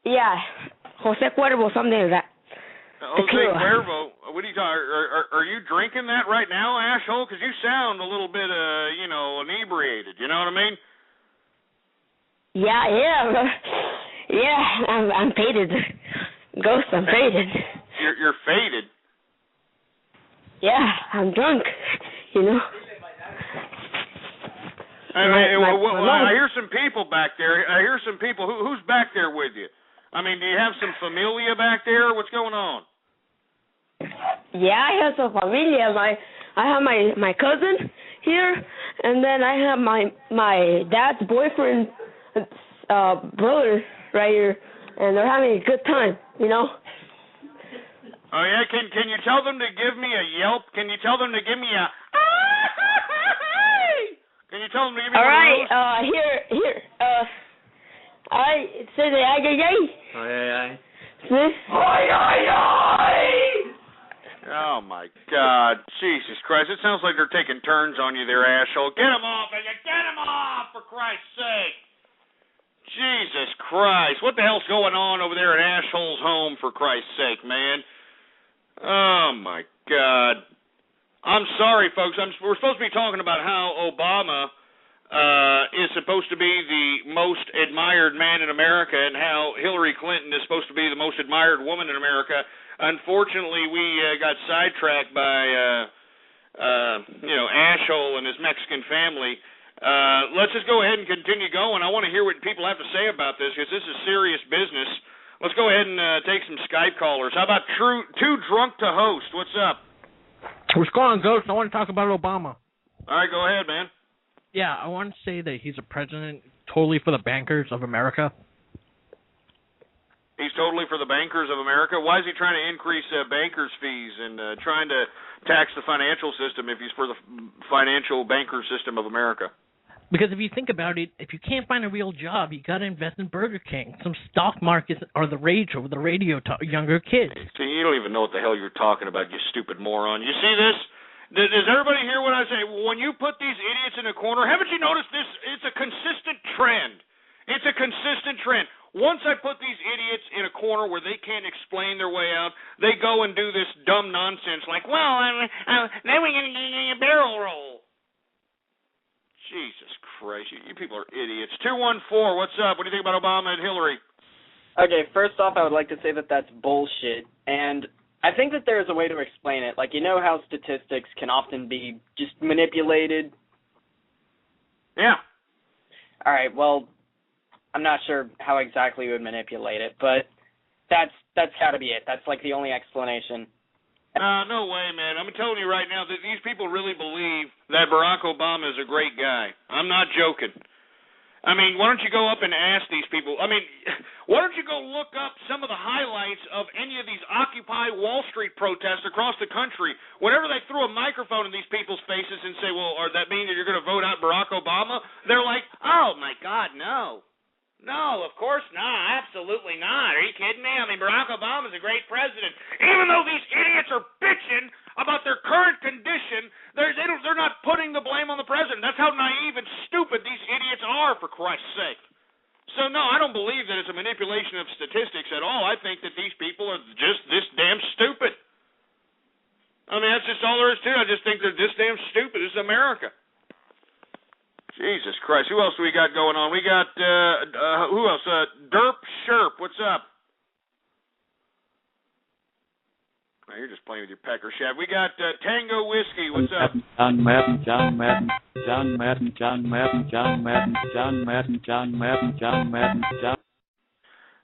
Yeah. Jose Cuervo, something like that. Jose tequila. Cuervo. What are you talking? Are you drinking that right now, asshole? Because you sound a little bit, inebriated. You know what I mean? Yeah. Yeah, I'm faded. Ghost, I'm faded. You're faded? Yeah, I'm drunk, I hear some people back there. I hear some people. Who's back there with you? I mean, do you have some familia back there? What's going on? Yeah, I have some familia. I have my cousin here, and then I have my dad's boyfriend, brother right here, and they're having a good time, Oh, yeah? Can you tell them to give me a Yelp? Can you tell them to give me a... Can Can you tell them to give me All one right, of those? here. I say the ay. Oh, my God. Jesus Christ. It sounds like they're taking turns on you there, asshole. Get him off, man. Get him off, for Christ's sake. Jesus Christ. What the hell's going on over there at Asshole's home, for Christ's sake, man? Oh, my God. I'm sorry, folks. We're supposed to be talking about how Obama is supposed to be the most admired man in America and how Hillary Clinton is supposed to be the most admired woman in America. Unfortunately, we got sidetracked by, Asshole and his Mexican family. Let's just go ahead and continue going. I want to hear what people have to say about this because this is serious business. Let's go ahead and take some Skype callers. How about Too Drunk to Host? What's up? What's going on, Ghost? I want to talk about Obama. All right, go ahead, man. Yeah, I want to say that he's a president totally for the bankers of America. He's totally for the bankers of America? Why is he trying to increase bankers' fees and trying to tax the financial system if he's for the financial banker system of America? Because if you think about it, if you can't find a real job, you got to invest in Burger King. Some stock markets are the rage over the radio to younger kids. See, you don't even know what the hell you're talking about, you stupid moron. You see this? Does everybody hear what I say? When you put these idiots in a corner, haven't you noticed this? It's a consistent trend. It's a consistent trend. Once I put these idiots in a corner where they can't explain their way out, they go and do this dumb nonsense like, then we're going to get a barrel roll. Jesus Christ, you people are idiots. 214, what's up? What do you think about Obama and Hillary? Okay, first off, I would like to say that that's bullshit, and I think that there's a way to explain it. Like, you know how statistics can often be just manipulated? Yeah. All right, well, I'm not sure how exactly we would manipulate it, but that's got to be it. That's, like, the only explanation. No way, man. I'm telling you right now that these people really believe that Barack Obama is a great guy. I'm not joking. I mean, why don't you go up and ask these people? I mean, why don't you go look up some of the highlights of any of these Occupy Wall Street protests across the country? Whenever they threw a microphone in these people's faces and say, well, does that mean that you're going to vote out Barack Obama? They're like, oh, my God, no. No, of course not. Absolutely not. Are you kidding me? I mean, Barack Obama's a great president. Even though these idiots are bitching about their current condition, they're not putting the blame on the president. That's how naive and stupid these idiots are, for Christ's sake. So, no, I don't believe that it's a manipulation of statistics at all. I think that these people are just this damn stupid. I mean, that's just all there is to it. I just think they're this damn stupid. This is America. Jesus Christ. Who else do we got going on? We got, who else? Derp Sherp. What's up? Oh, you're just playing with your pecker shaft. We got Tango Whiskey. What's up? John Madden.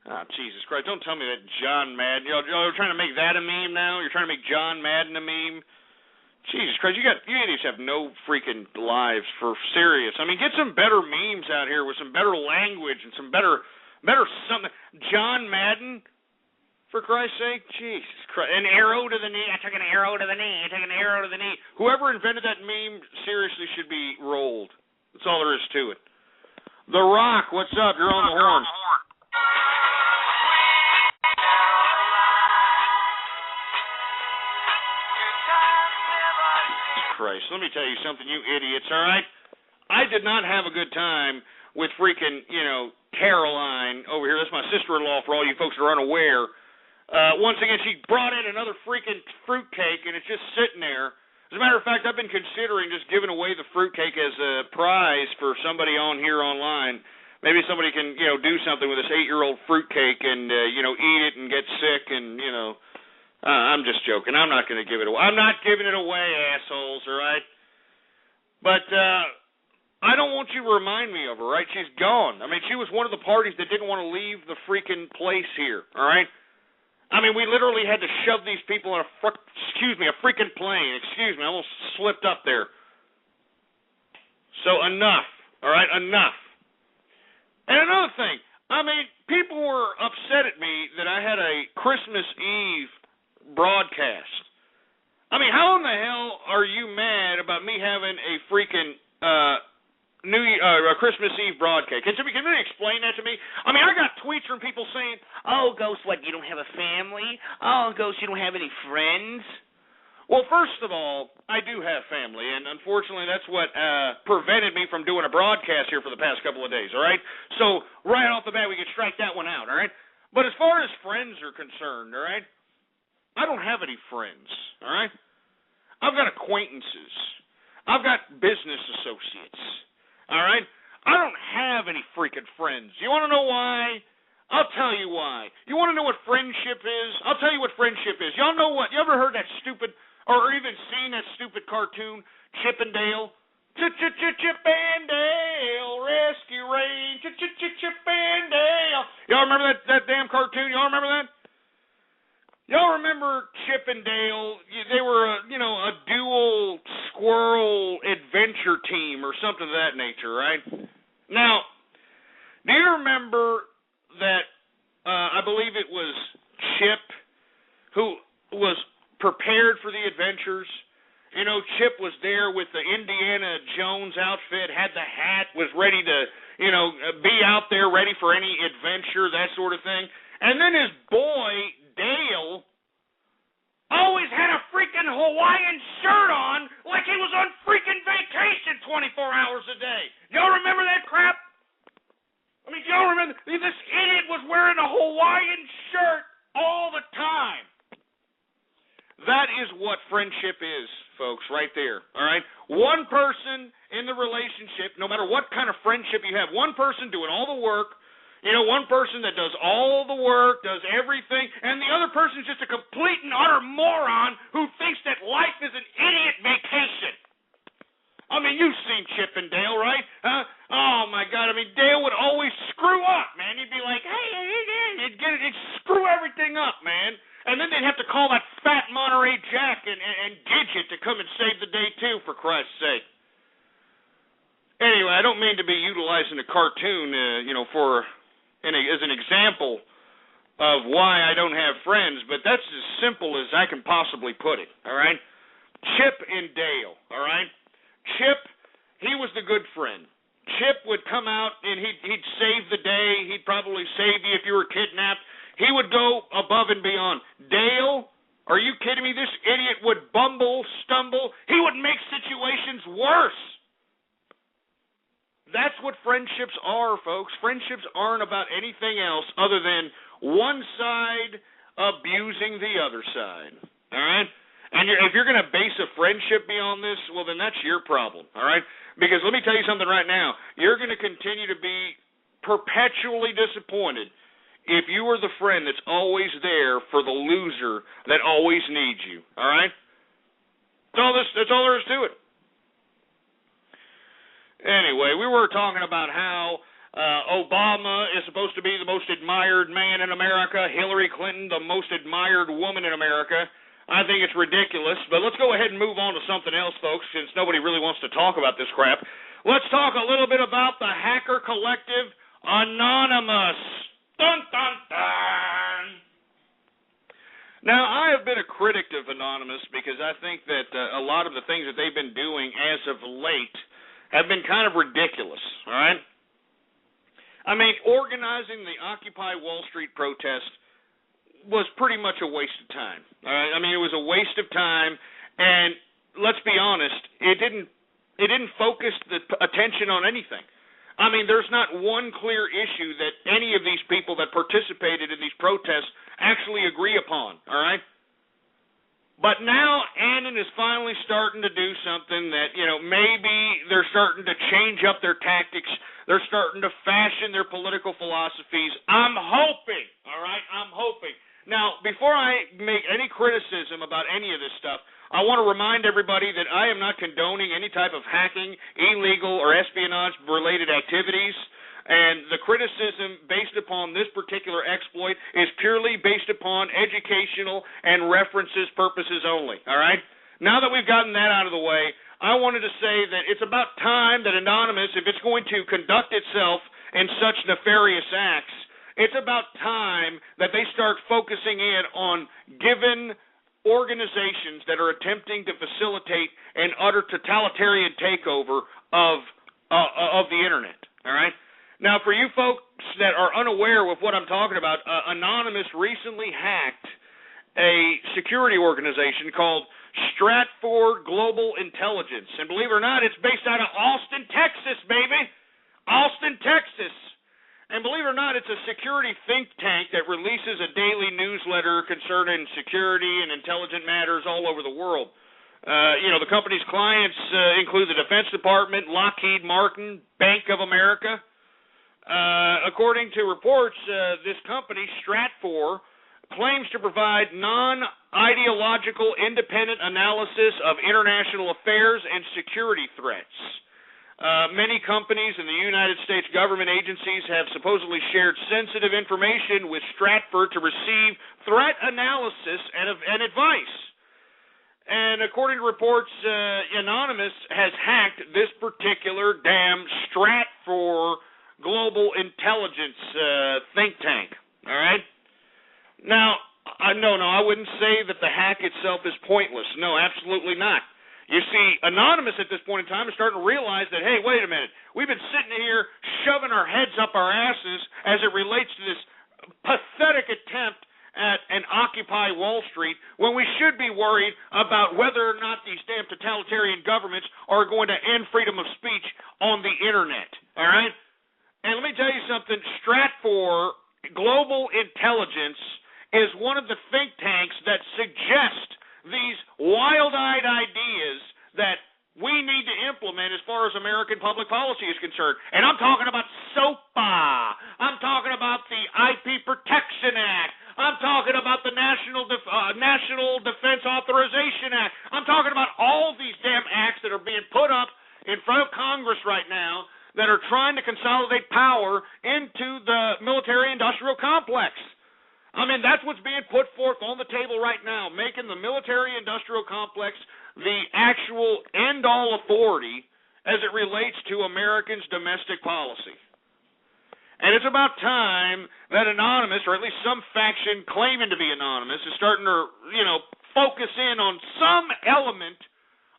Oh, Jesus Christ. Don't tell me that John Madden. You're trying to make that a meme now? You're trying to make John Madden a meme? Jesus Christ, you idiots have no freaking lives, for serious. I mean, get some better memes out here with some better language and some better something. John Madden, for Christ's sake, Jesus Christ. An arrow to the knee. I took an arrow to the knee. I took an arrow to the knee. Whoever invented that meme seriously should be rolled. That's all there is to it. The Rock, what's up? You're on the horn. Christ, let me tell you something, you idiots, all right? I did not have a good time with freaking, Caroline over here. That's my sister-in-law, for all you folks that are unaware. Once again, she brought in another freaking fruitcake, and it's just sitting there. As a matter of fact, I've been considering just giving away the fruitcake as a prize for somebody on here online. Maybe somebody can, do something with this 8-year-old fruitcake and, eat it and get sick and, I'm just joking. I'm not going to give it away. I'm not giving it away, assholes, all right? But I don't want you to remind me of her, right? She's gone. I mean, she was one of the parties that didn't want to leave the freaking place here, all right? I mean, we literally had to shove these people in a freaking plane. Excuse me, I almost slipped up there. So enough, all right? Enough. And another thing, I mean, people were upset at me that I had a Christmas Eve broadcast. I mean, how in the hell are you mad about me having a freaking Christmas Eve broadcast. Can somebody explain that to me? I mean, I got tweets from people saying, "Oh, Ghost, what? You don't have a family? Oh, Ghost, you don't have any friends?" Well, first of all, I do have family, and unfortunately that's what prevented me from doing a broadcast here for the past couple of days, all right? So right off the bat, we can strike that one out, all right? But as far as friends are concerned, all right, I don't have any friends, all right? I've got acquaintances. I've got business associates, all right? I don't have any freaking friends. You want to know why? I'll tell you why. You want to know what friendship is? I'll tell you what friendship is. Y'all know what? You ever heard that stupid, or even seen that stupid cartoon, Chip and Dale? Chip and Dale, Rescue Range, Chip and Dale. Y'all remember that damn cartoon? Y'all remember that? Y'all remember Chip and Dale? They were, a dual squirrel adventure team or something of that nature, right? Now, do you remember that I believe it was Chip who was prepared for the adventures? Chip was there with the Indiana Jones outfit, had the hat, was ready to, be out there ready for any adventure, that sort of thing. And then his boy, Dale, always had a freaking Hawaiian shirt on like he was on freaking vacation 24 hours a day. Y'all remember that crap? I mean, y'all remember? This idiot was wearing a Hawaiian shirt all the time. That is what friendship is, folks, right there, all right? One person in the relationship, no matter what kind of friendship you have, one person doing all the work, one person that does all the work, does everything, and the other person is just a complete and utter moron who thinks that life is an idiot vacation. I mean, you've seen Chip and Dale, right? Huh? Oh, my God. I mean, Dale would always screw up, man. He'd be like, hey, he'd screw everything up, man. And then they'd have to call that fat Monterey Jack and Gidget to come and save the day, too, for Christ's sake. Anyway, I don't mean to be utilizing a cartoon, as an example of why I don't have friends, but that's as simple as I can possibly put it, all right? Chip and Dale, all right? Chip, he was the good friend. Chip would come out and he'd save the day. He'd probably save you if you were kidnapped. He would go above and beyond. Dale, are you kidding me? This idiot would bumble, stumble. He would make situations worse. That's what friendships are, folks. Friendships aren't about anything else other than one side abusing the other side, all right? And if you're going to base a friendship beyond this, well, then that's your problem, all right? Because let me tell you something right now. You're going to continue to be perpetually disappointed if you are the friend that's always there for the loser that always needs you, all right? That's all there is to it. Anyway, we were talking about how Obama is supposed to be the most admired man in America, Hillary Clinton the most admired woman in America. I think it's ridiculous, but let's go ahead and move on to something else, folks, since nobody really wants to talk about this crap. Let's talk a little bit about the hacker collective Anonymous. Dun, dun, dun. Now, I have been a critic of Anonymous because I think that a lot of the things that they've been doing as of late have been kind of ridiculous, all right? I mean, organizing the Occupy Wall Street protest was pretty much a waste of time, all right? I mean, it was a waste of time, and let's be honest, it didn't focus the attention on anything. I mean, there's not one clear issue that any of these people that participated in these protests actually agree upon, all right? But now Annan is finally starting to do something that, maybe they're starting to change up their tactics. They're starting to fashion their political philosophies. I'm hoping, all right? I'm hoping. Now, before I make any criticism about any of this stuff, I want to remind everybody that I am not condoning any type of hacking, illegal, or espionage-related activities. And the criticism based upon this particular exploit is purely based upon educational and references purposes only, all right? Now that we've gotten that out of the way, I wanted to say that it's about time that Anonymous, if it's going to conduct itself in such nefarious acts, it's about time that they start focusing in on given organizations that are attempting to facilitate an utter totalitarian takeover of of the internet. All right. Now, for you folks that are unaware of what I'm talking about, Anonymous recently hacked a security organization called Stratfor Global Intelligence. And believe it or not, it's based out of Austin, Texas, baby. Austin, Texas. And believe it or not, it's a security think tank that releases a daily newsletter concerning security and intelligent matters all over the world. The company's clients include the Defense Department, Lockheed Martin, Bank of America. According to reports, this company, Stratfor, claims to provide non-ideological independent analysis of international affairs and security threats. Many companies and the United States government agencies have supposedly shared sensitive information with Stratfor to receive threat analysis and advice. And according to reports, Anonymous has hacked this particular damn Stratfor Global Intelligence think tank. All right? Now, no, I wouldn't say that the hack itself is pointless. No, absolutely not. You see, Anonymous at this point in time is starting to realize that, hey, wait a minute, we've been sitting here shoving our heads up our asses as it relates to this pathetic attempt at an Occupy Wall Street when we should be worried about whether or not these damn totalitarian governments are going to end freedom of speech on the internet. All right? And let me tell you something, Stratfor Global Intelligence is one of the think tanks that suggest these wild-eyed ideas that we need to implement as far as American public policy is concerned. And I'm talking about SOPA. I'm talking about the IP Protection Act. I'm talking about the National Defense Authorization Act. I'm talking about all these damn acts that are being put up in front of Congress right now that are trying to consolidate power into the military-industrial complex. I mean, that's what's being put forth on the table right now, making the military-industrial complex the actual end-all authority as it relates to Americans' domestic policy. And it's about time that Anonymous, or at least some faction claiming to be Anonymous, is starting to, focus in on some element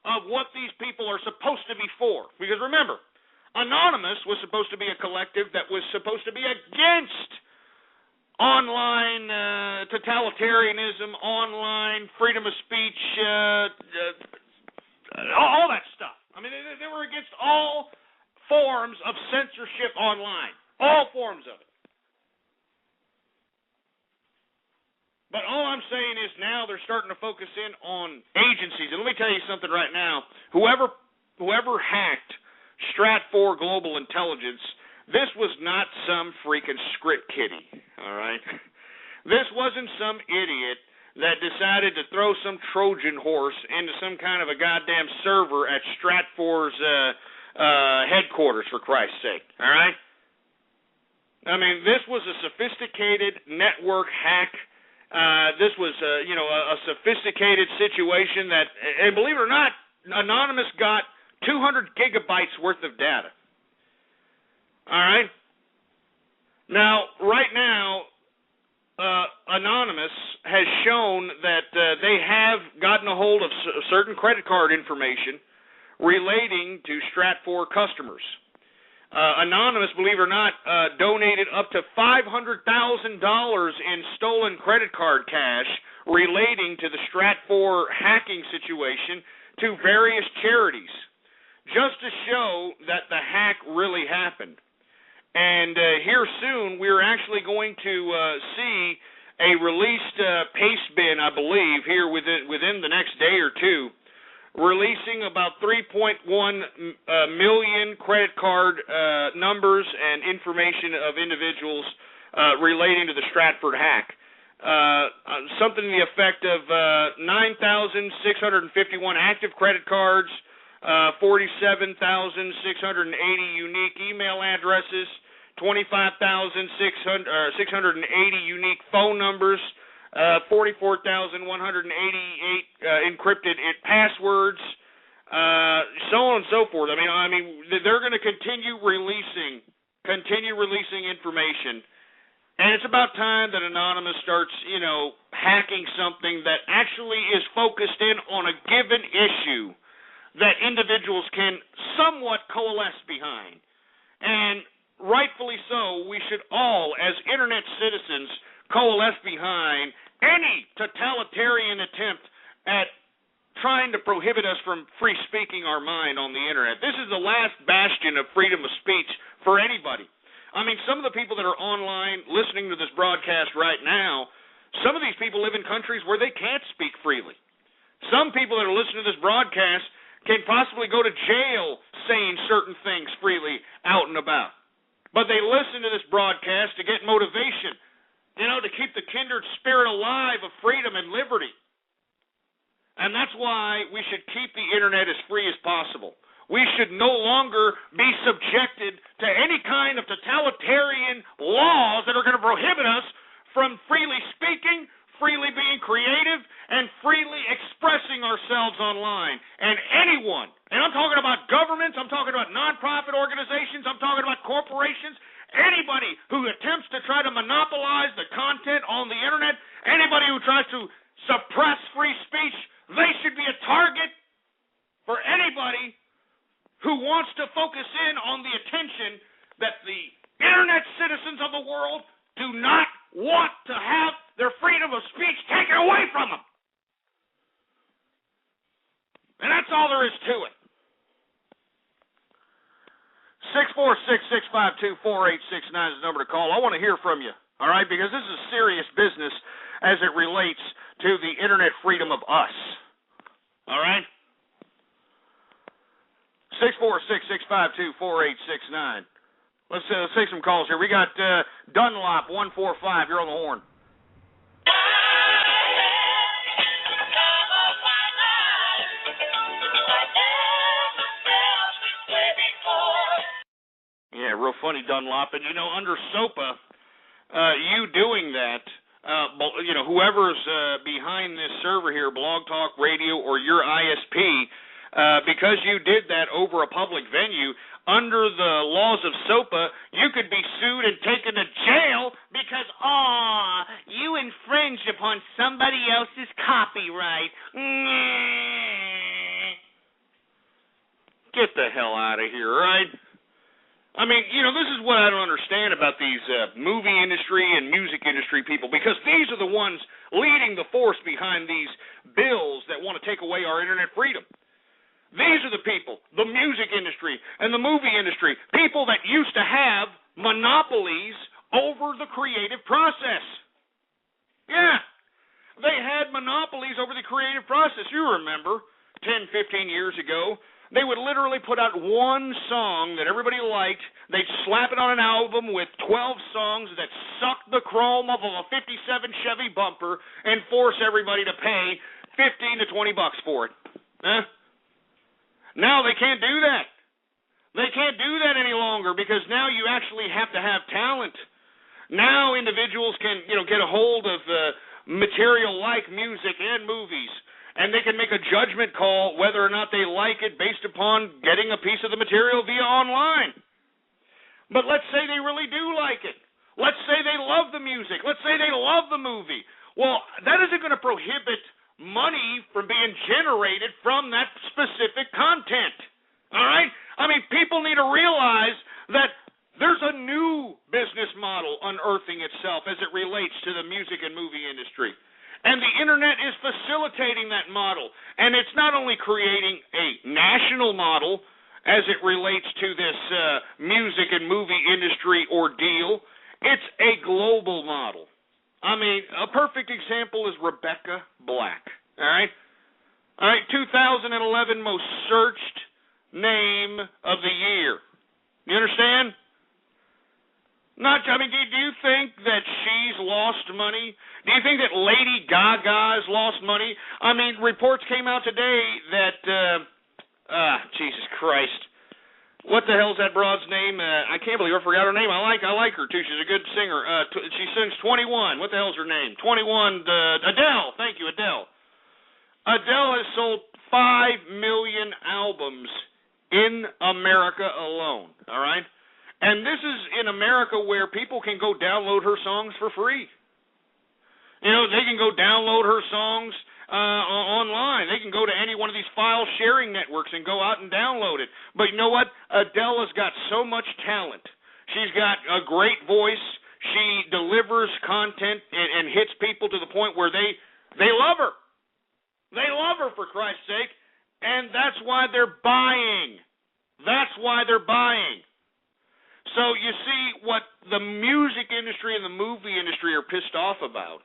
of what these people are supposed to be for. Because remember, Anonymous was supposed to be a collective that was supposed to be against online totalitarianism, online freedom of speech, all that stuff. I mean, they were against all forms of censorship online, all forms of it. But all I'm saying is now they're starting to focus in on agencies. And let me tell you something right now. Whoever hacked Stratfor Global Intelligence, this was not some freaking script kiddie, all right? This wasn't some idiot that decided to throw some Trojan horse into some kind of a goddamn server at Stratfor's headquarters, for Christ's sake, all right? I mean, this was a sophisticated network hack. This was, a sophisticated situation that, and believe it or not, Anonymous got 200 gigabytes worth of data. All right? Now, right now, Anonymous has shown that they have gotten a hold of certain credit card information relating to Stratfor customers. Anonymous, believe it or not, donated up to $500,000 in stolen credit card cash relating to the Stratfor hacking situation to various charities, just to show that the hack really happened. And here soon, we're actually going to see a released paste bin, I believe, here within the next day or two, releasing about 3.1 million credit card numbers and information of individuals relating to the Stratfor hack. Something to the effect of 9,651 active credit cards, 47,680 unique email addresses, 25,680 unique phone numbers, 44,188 encrypted passwords, so on and so forth. I mean, they're going to continue releasing information, and it's about time that Anonymous starts, hacking something that actually is focused in on a given issue. that individuals can somewhat coalesce behind. And rightfully so, we should all, as Internet citizens, coalesce behind any totalitarian attempt at trying to prohibit us from free speaking our mind on the Internet. This is the last bastion of freedom of speech for anybody. I mean, some of the people that are online listening to this broadcast right now, some of these people live in countries where they can't speak freely. Some people that are listening to this broadcast can possibly go to jail saying certain things freely out and about. But they listen to this broadcast to get motivation, to keep the kindred spirit alive of freedom and liberty. And that's why we should keep the Internet as free as possible. We should no longer be subjected to any kind of totalitarian laws that are going to prohibit us from freely speaking, freely being creative, and freely expressing ourselves online. And anyone, and I'm talking about governments, I'm talking about nonprofit organizations, I'm talking about corporations, anybody who attempts to try to monopolize the content on the Internet, anybody who tries to suppress free speech, they should be a target for anybody who wants to focus in on the attention that the Internet citizens of the world do not want to have their freedom of speech taken away from them. And that's all there is to it. 646-652-4869 is the number to call. I want to hear from you, all right, because this is serious business as it relates to the Internet freedom of us. All right? 646-652-4869. Let's take some calls here. We got Dunlop 145. You're on the horn. Yeah, real funny, Dunlop. And, under SOPA, you doing that, whoever's behind this server here, Blog Talk Radio or your ISP, because you did that over a public venue, under the laws of SOPA, you could be sued and taken to jail because, you infringed upon somebody else's copyright. Get the hell out of here, right? I mean, this is what I don't understand about these movie industry and music industry people, because these are the ones leading the force behind these bills that want to take away our Internet freedom. These are the people, the music industry and the movie industry, people that used to have monopolies over the creative process. Yeah, they had monopolies over the creative process. You remember, 10, 15 years ago, they would literally put out one song that everybody liked. They'd slap it on an album with 12 songs that sucked the chrome off of a 57 Chevy bumper and force everybody to pay $15 to $20 for it. Huh? Now they can't do that. They can't do that any longer because now you actually have to have talent. Now individuals can, get a hold of material like music and movies, and they can make a judgment call whether or not they like it based upon getting a piece of the material via online. But let's say they really do like it. Let's say they love the music. Let's say they love the movie. Well, that isn't going to prohibit money from being generated from that specific content. All right? I mean, people need to realize that there's a new business model unearthing itself as it relates to the music and movie industry. And the Internet is facilitating that model. And it's not only creating a national model as it relates to this music and movie industry ordeal, it's a global model. I mean, a perfect example is Rebecca Black. All right? 2011 most searched name of the year. You understand? Do you think that she's lost money? Do you think that Lady Gaga's lost money? I mean, reports came out today that, Jesus Christ. What the hell's that broad's name? I can't believe I forgot her name. I like her, too. She's a good singer. She sings 21. What the hell's her name? 21, Adele. Thank you, Adele. Adele has sold 5 million albums in America alone, all right? And this is in America where people can go download her songs for free. They can go download her songs online. They can go to any one of these file sharing networks and go out and download it. But you know what? Adele's got so much talent. She's got a great voice. She delivers content and hits people to the point where they love her. They love her, for Christ's sake. And that's why they're buying. That's why they're buying. So you see, what the music industry and the movie industry are pissed off about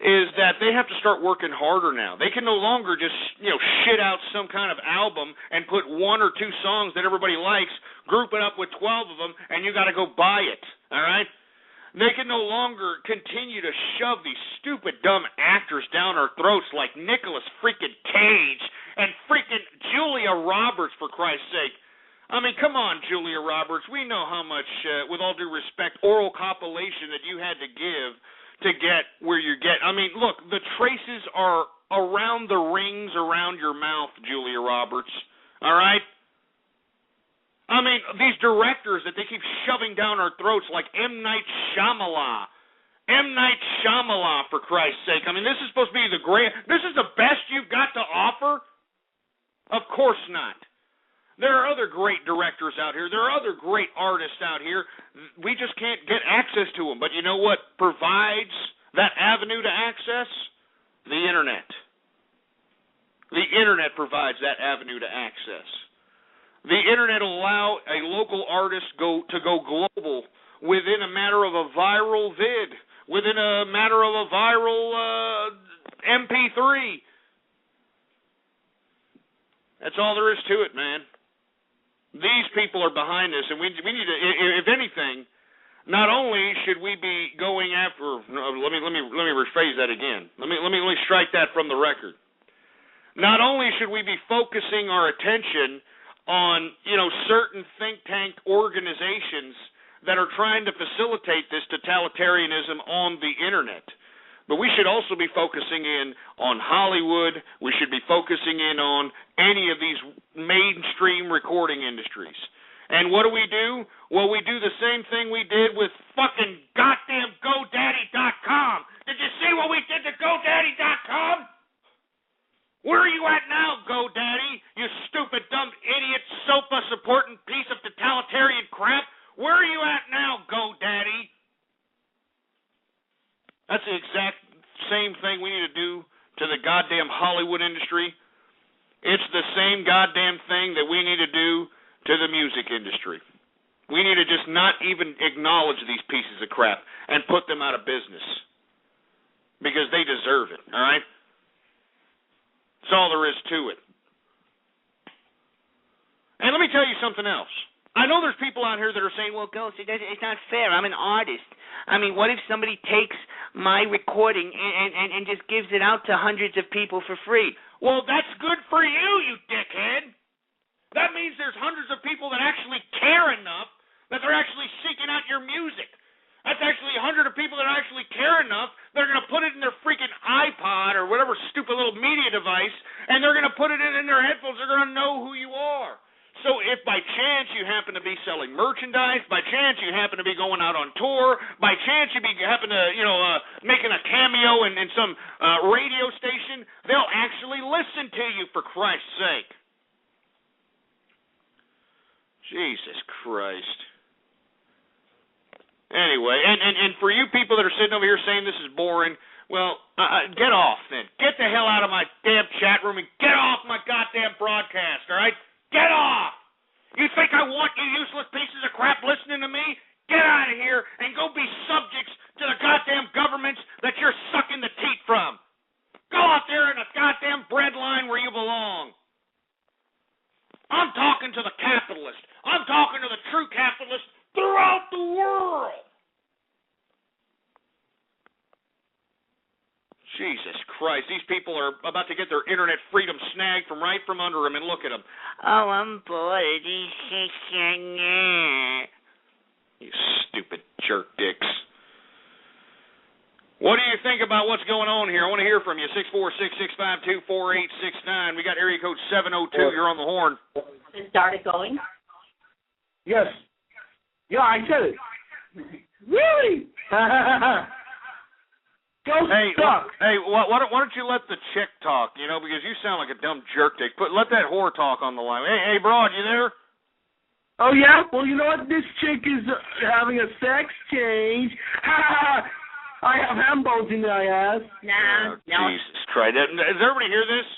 is that they have to start working harder now. They can no longer just, shit out some kind of album and put one or two songs that everybody likes, group it up with 12 of them, and you got to go buy it, all right? They can no longer continue to shove these stupid, dumb actors down our throats like Nicolas freaking Cage and freaking Julia Roberts, for Christ's sake. I mean, come on, Julia Roberts. We know how much, with all due respect, oral copulation that you had to give to get where you get. I mean, look, the traces are around the rings around your mouth, Julia Roberts, all right? I mean, these directors that they keep shoving down our throats like M. Night Shyamalan. M. Night Shyamalan, for Christ's sake. I mean, this is supposed to be this is the best you've got to offer? Of course not. There are other great directors out here. There are other great artists out here. We just can't get access to them. But you know what provides that avenue to access? The Internet. The Internet provides that avenue to access. The Internet will allow a local artist to go global within a matter of a viral vid, within a matter of a viral MP3. That's all there is to it, man. These people are behind this, and we need to, if anything, not only should we be going after. No, let me rephrase that again. Let me strike that from the record. Not only should we be focusing our attention on certain think tank organizations that are trying to facilitate this totalitarianism on the Internet, but we should also be focusing in on Hollywood. We should be focusing in on any of these mainstream recording industries. And what do? Well, we do the same thing we did with fucking goddamn GoDaddy.com. Did you see what we did to GoDaddy.com? Where are you at now, GoDaddy? You stupid, dumb idiot, sofa-supporting piece of totalitarian crap. Where are you at now, GoDaddy? That's the exact same thing we need to do to the goddamn Hollywood industry. It's the same goddamn thing that we need to do to the music industry. We need to just not even acknowledge these pieces of crap and put them out of business. Because they deserve it, all right? That's all there is to it. And let me tell you something else. I know there's people out here that are saying, well, Ghost, it's not fair. I'm an artist. I mean, what if somebody takes my recording and just gives it out to hundreds of people for free? Well, that's good for you, you dickhead. That means there's hundreds of people that actually care enough that they're actually seeking out your music. That's actually 100 of people that actually care enough, they're going to put it in their freaking iPod or whatever stupid little media device, and they're going to put it in their headphones. They're going to know who you are. So if by chance you happen to be selling merchandise, by chance you happen to be going out on tour, by chance you happen to, making a cameo in some radio station, they'll actually listen to you, for Christ's sake. Jesus Christ. Anyway, and for you people that are sitting over here saying this is boring, well, get off then. Get the hell out of my damn chat room and get off my goddamn broadcast, all right? Get off! You think I want you useless pieces of crap listening to me? Get out of here and go be subjects to the goddamn governments that you're sucking the teat from. Go out there in a goddamn bread line where you belong. I'm talking to the capitalist. I'm talking to the true capitalist throughout the world. Jesus Christ, these people are about to get their internet freedom snagged from under them, and look at them. Oh, I'm bored. You stupid jerk dicks. What do you think about what's going on here? I want to hear from you. 646-652-4869. We got area code 702. You're on the horn. Is Started going? Yes. Yeah, I said it. Really? Ghost Hey, sucks. why don't you let the chick talk? You know, because you sound like a dumb jerk dick. Let that whore talk on the line. Hey, broad, you there? Oh, yeah? Well, you know what? This chick is having a sex change. I have hembos in my ass. No. Jesus Christ. Does everybody hear this?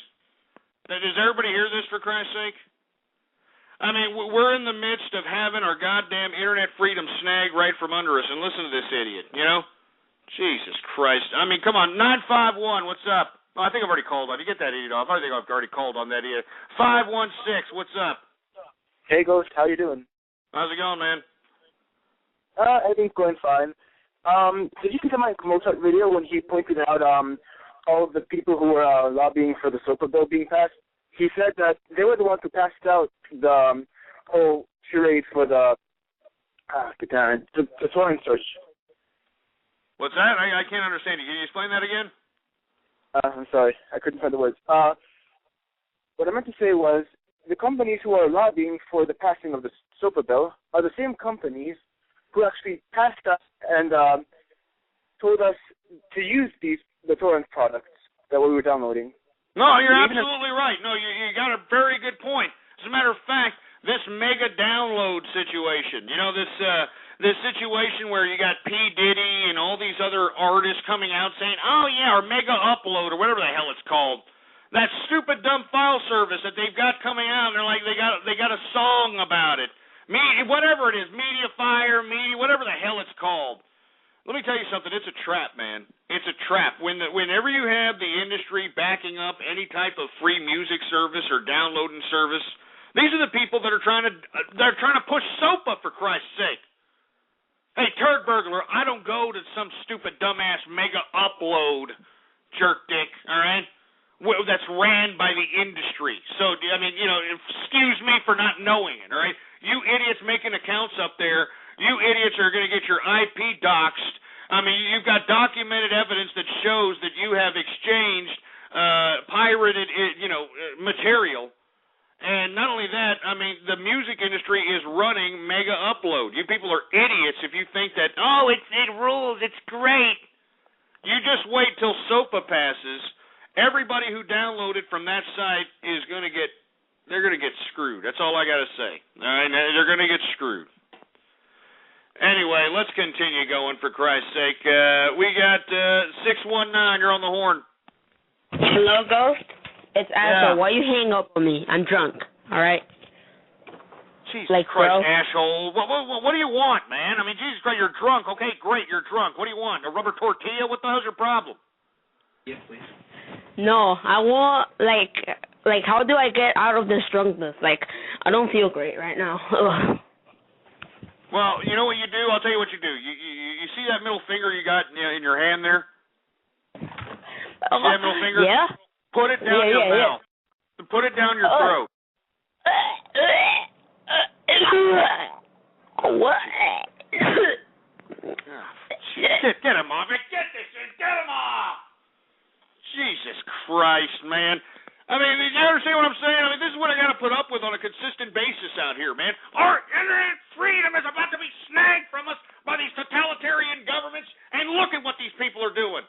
Does everybody hear this, for Christ's sake? I mean, we're in the midst of having our goddamn internet freedom snagged right from under us, and listen to this idiot, you know? Jesus Christ. I mean, come on, 951, what's up? Oh, I think I've already called on. You get that idiot off. I think I've already called on that idiot. 516, what's up? Hey, Ghost, how you doing? How's it going, man? Everything's going fine. Did you see my Mozart video when he pointed out all of the people who were lobbying for the SOPA bill being passed? He said that they were the ones who passed out the whole charade for the torrent search. What's that? I can't understand you. Can you explain that again? I'm sorry, I couldn't find the words. What I meant to say was, the companies who are lobbying for the passing of the SOPA bill are the same companies who actually passed us and told us to use the torrent products that we were downloading. No, you're absolutely right. No, you got a very good point. As a matter of fact, this mega download situation, you know, this situation where you got P. Diddy and all these other artists coming out saying, oh, yeah, our mega upload or whatever the hell it's called. That stupid dumb file service that they've got coming out, and they're like, they got a song about it. Whatever it is, Mediafire, whatever the hell it's called. Let me tell you something, it's a trap, man. It's a trap. Whenever you have the industry backing up any type of free music service or downloading service, these are the people that are trying to push SOPA, for Christ's sake. Hey, turd burglar, I don't go to some stupid dumbass mega upload jerk dick, all right? That's ran by the industry. So, I mean, you know, excuse me for not knowing it, all right? You idiots making accounts up there, you idiots are going to get your IP doxxed. I mean, you've got documented evidence that shows that you have exchanged pirated, material. And not only that, I mean, the music industry is running mega upload. You people are idiots if you think that, oh, it rules, it's great. You just wait till SOPA passes. Everybody who downloaded from that site is going to get screwed. That's all I got to say. All right, they're going to get screwed. Anyway, let's continue going, for Christ's sake. We got 619. You're on the horn. Hello, Ghost. It's Asshole. Yeah. Why you hang up on me? I'm drunk. All right. Jesus Christ, asshole. What do you want, man? I mean, Jesus Christ, you're drunk. Okay, great, you're drunk. What do you want? A rubber tortilla? What the hell's your problem? Yes, please. No, I want, like, how do I get out of this drunkenness? Like, I don't feel great right now. Well, you know what you do? I'll tell you what you do. You see that middle finger you got in your hand there? See that middle finger? Yeah. Put it down your mouth. Yeah. Put it down your throat. What? Get him off it. Get him off. Jesus Christ, man. I mean, you understand what I'm saying? I mean, this is what I got to put up with on a consistent basis out here, man. Our internet freedom is about to be snagged from us by these totalitarian governments, and look at what these people are doing.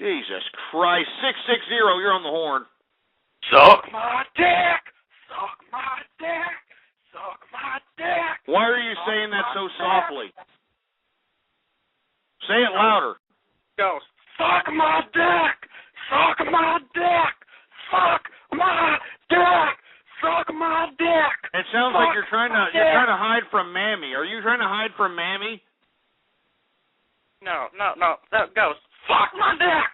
Jesus Christ. 660, you're on the horn. Suck my dick! Suck my dick! Suck my dick! Why are you saying that so softly? Say it louder. Go. Suck my dick! Suck my dick! Suck my dick! Suck my dick! It sounds like you're trying to hide from Mammy. Are you trying to hide from Mammy? No. Go. Suck my dick!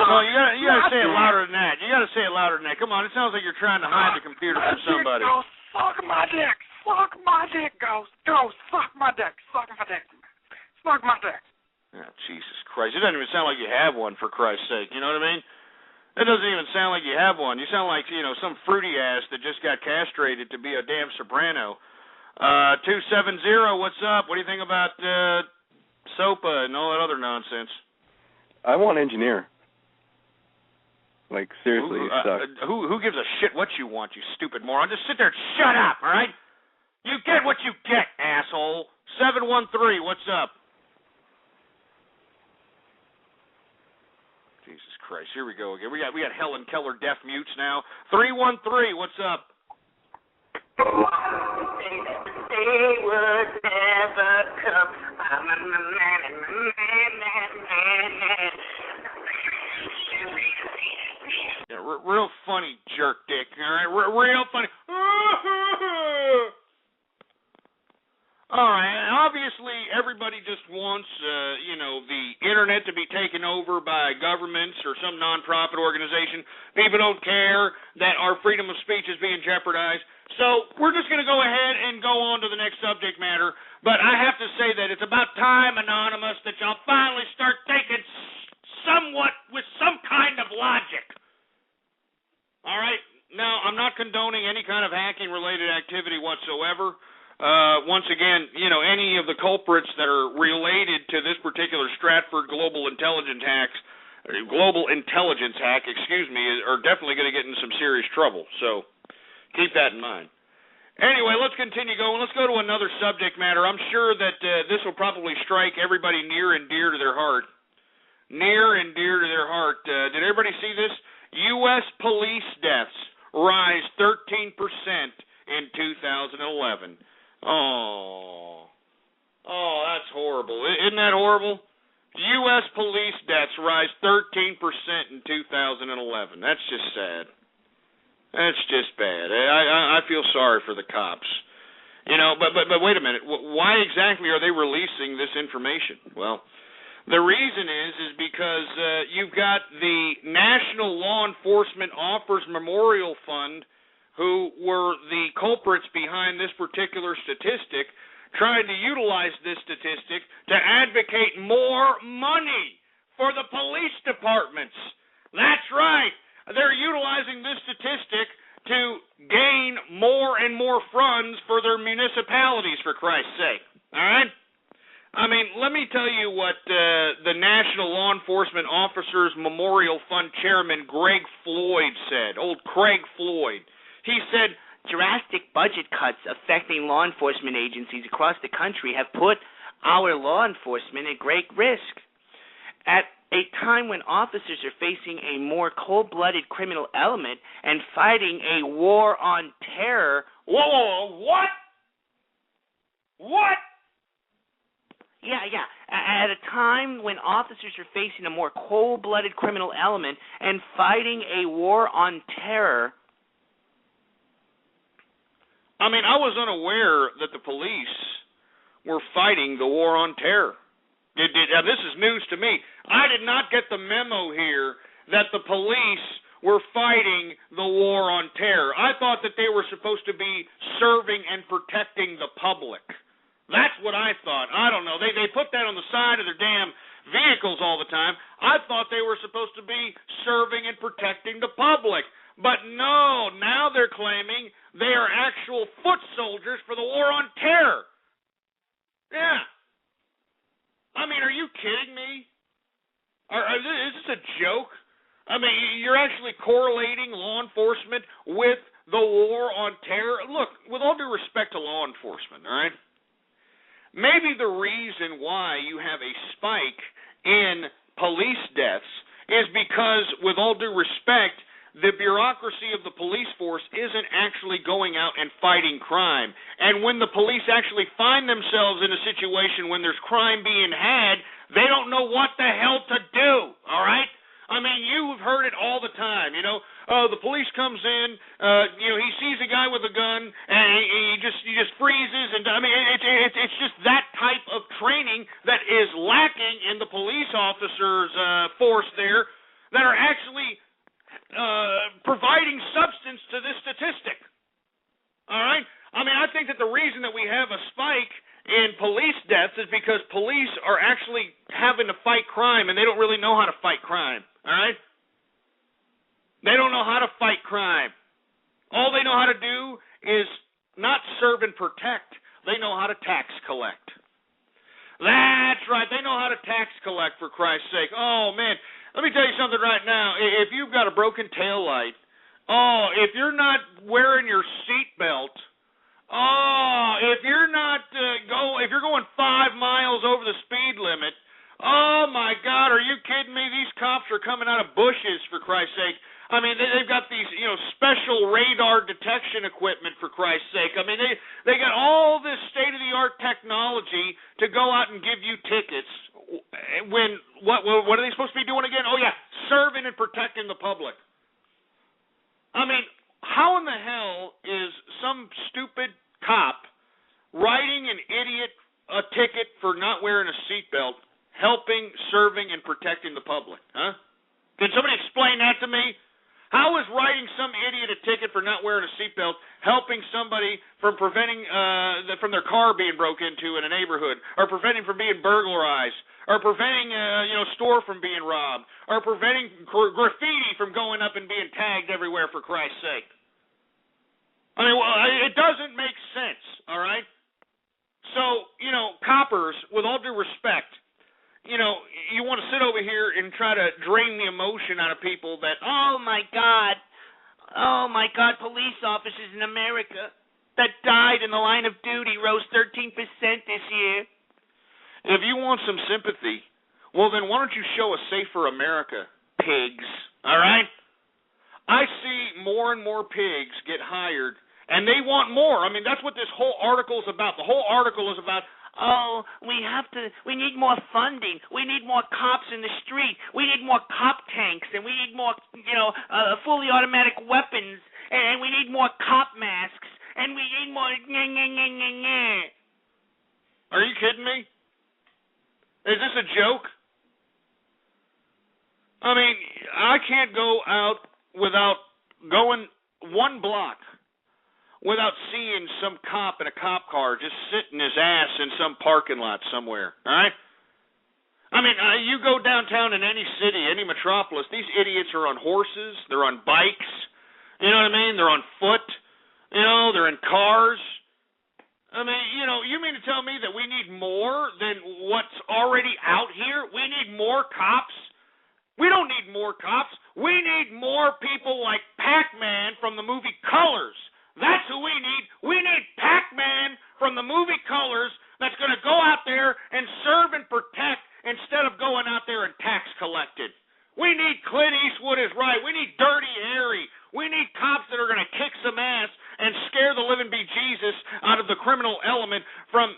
No, you gotta say it louder than that. You gotta say it louder than that. Come on, it sounds like you're trying to hide the computer from somebody. Go. Suck my dick! Suck my dick! Go. Suck my dick! Suck my dick! Suck my dick! Oh, Jesus Christ. It doesn't even sound like you have one, for Christ's sake. You know what I mean? It doesn't even sound like you have one. You sound like, some fruity ass that just got castrated to be a damn soprano. 270, what's up? What do you think about SOPA and all that other nonsense? I want engineer. Like, seriously, you suck. Who gives a shit what you want, you stupid moron? Just sit there and shut up, all right? You get what you get, asshole. 713, what's up? Christ, here we go again. We got Helen Keller deaf mutes now. 313, what's up? They would never come. I'm a man. Yeah, real funny, jerk dick. All right, real funny. All right. Obviously, everybody just wants, the internet to be taken over by governments or some nonprofit organization. People don't care that our freedom of speech is being jeopardized. So we're just going to go ahead and go on to the next subject matter. But I have to say that it's about time, Anonymous, that y'all finally start thinking somewhat with some kind of logic. All right? Now, I'm not condoning any kind of hacking-related activity whatsoever. Once again, any of the culprits that are related to this particular Stratford global intelligence hack, are definitely going to get in some serious trouble. So keep that in mind. Anyway, let's continue going. Let's go to another subject matter. I'm sure that this will probably strike everybody near and dear to their heart. Near and dear to their heart. Did everybody see this? U.S. police deaths rise 13% in 2011. Oh, that's horrible. Isn't that horrible? U.S. police deaths rise 13% in 2011. That's just sad. That's just bad. I feel sorry for the cops. But wait a minute. Why exactly are they releasing this information? Well, the reason is because you've got the National Law Enforcement Offers Memorial Fund, who were the culprits behind this particular statistic, trying to utilize this statistic to advocate more money for the police departments. That's right. They're utilizing this statistic to gain more and more funds for their municipalities, for Christ's sake. All right? I mean, let me tell you what the National Law Enforcement Officers Memorial Fund Chairman Greg Floyd said. Old Craig Floyd. He said, drastic budget cuts affecting law enforcement agencies across the country have put our law enforcement at great risk. At a time when officers are facing a more cold-blooded criminal element and fighting a war on terror. Whoa, what? What? Yeah. At a time when officers are facing a more cold-blooded criminal element and fighting a war on terror. I mean, I was unaware that the police were fighting the war on terror. This is news to me. I did not get the memo here that the police were fighting the war on terror. I thought that they were supposed to be serving and protecting the public. That's what I thought. I don't know. They put that on the side of their damn vehicles all the time. I thought they were supposed to be serving and protecting the public. But no, now they're claiming they are actual foot soldiers for the war on terror. Yeah. I mean, are you kidding me? Is this a joke? I mean, you're actually correlating law enforcement with the war on terror? Look, with all due respect to law enforcement, all right? Maybe the reason why you have a spike in police deaths is because, with all due respect, the bureaucracy of the police force isn't actually going out and fighting crime. And when the police actually find themselves in a situation when there's crime being had, they don't know what the hell to do, all right? I mean, you've heard it all the time, the police comes in, he sees a guy with a gun, and he just freezes, and I mean, it's just that type of training that is lacking in the police officers' force there that are actually providing substance to this statistic. All right? I mean, I think that the reason that we have a spike in police deaths is because police are actually having to fight crime, and they don't really know how to fight crime. All right? They don't know how to fight crime. All they know how to do is not serve and protect. They know how to tax collect. That's right. They know how to tax collect, for Christ's sake. Oh, man. Let me tell you something right now. If you've got a broken taillight, if you're not wearing your seatbelt, if you're not if you're going 5 miles over the speed limit, oh my God, God, are you kidding me? These cops are coming out of bushes, for Christ's sake. I mean, they've got these, special radar detection equipment, for Christ's sake. I mean, they got all this state-of-the-art technology to go out and give you tickets. When what are they supposed to be doing again? Oh, yeah, serving and protecting the public. I mean, how in the hell is some stupid cop writing an idiot a ticket for not wearing a seatbelt helping, serving, and protecting the public? Huh? Can somebody explain that to me? How is writing some idiot a ticket for not wearing a seatbelt helping somebody from preventing from their car being broke into in a neighborhood, or preventing from being burglarized, or preventing store from being robbed, or preventing graffiti from going up and being tagged everywhere, for Christ's sake? I mean, it doesn't make sense, all right? So, coppers, with all due respect, you want to sit over here and try to drain the emotion out of people that, oh my God, police officers in America that died in the line of duty rose 13% this year. If you want some sympathy, well then why don't you show a safer America, pigs, all right? I see more and more pigs get hired, and they want more. I mean, that's what this whole article is about. The whole article is about, we need more funding. We need more cops in the street. We need more cop tanks, and we need more, fully automatic weapons, and we need more cop masks, and we need more. Are you kidding me? Is this a joke? I mean, I can't go out without going one block without seeing some cop in a cop car just sitting his ass in some parking lot somewhere, all right? I mean, you go downtown in any city, any metropolis, these idiots are on horses, they're on bikes, you know what I mean? They're on foot, they're in cars. I mean, you mean to tell me that we need more than what's already out here? We need more cops? We don't need more cops. We need more people like Pac-Man from the movie Colors. That's who we need. We need Pac-Man from the movie Colors that's going to go out there and serve and protect instead of going out there and tax collected. We need Clint Eastwood is right. We need Dirty Harry. We need cops that are going to kick some ass and scare the living bejesus out of the criminal element from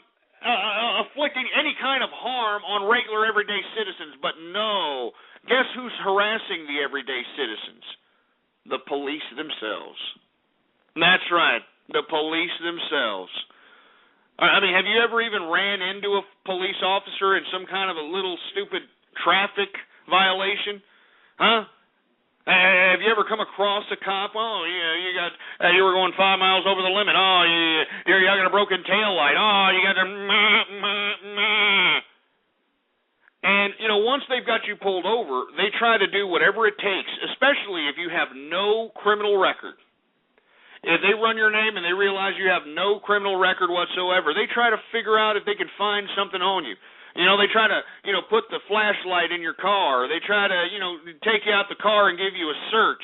afflicting any kind of harm on regular everyday citizens. But no, guess who's harassing the everyday citizens? The police themselves. That's right, the police themselves. I mean, have you ever even ran into a police officer in some kind of a little stupid traffic violation? Huh? Have you ever come across a cop? Oh, yeah, you were going 5 miles over the limit. Oh, you got a broken tail light. Oh, you got the And, once they've got you pulled over, they try to do whatever it takes, especially if you have no criminal record. If they run your name and they realize you have no criminal record whatsoever, they try to figure out if they can find something on you. They try to, put the flashlight in your car. They try to, take you out the car and give you a search.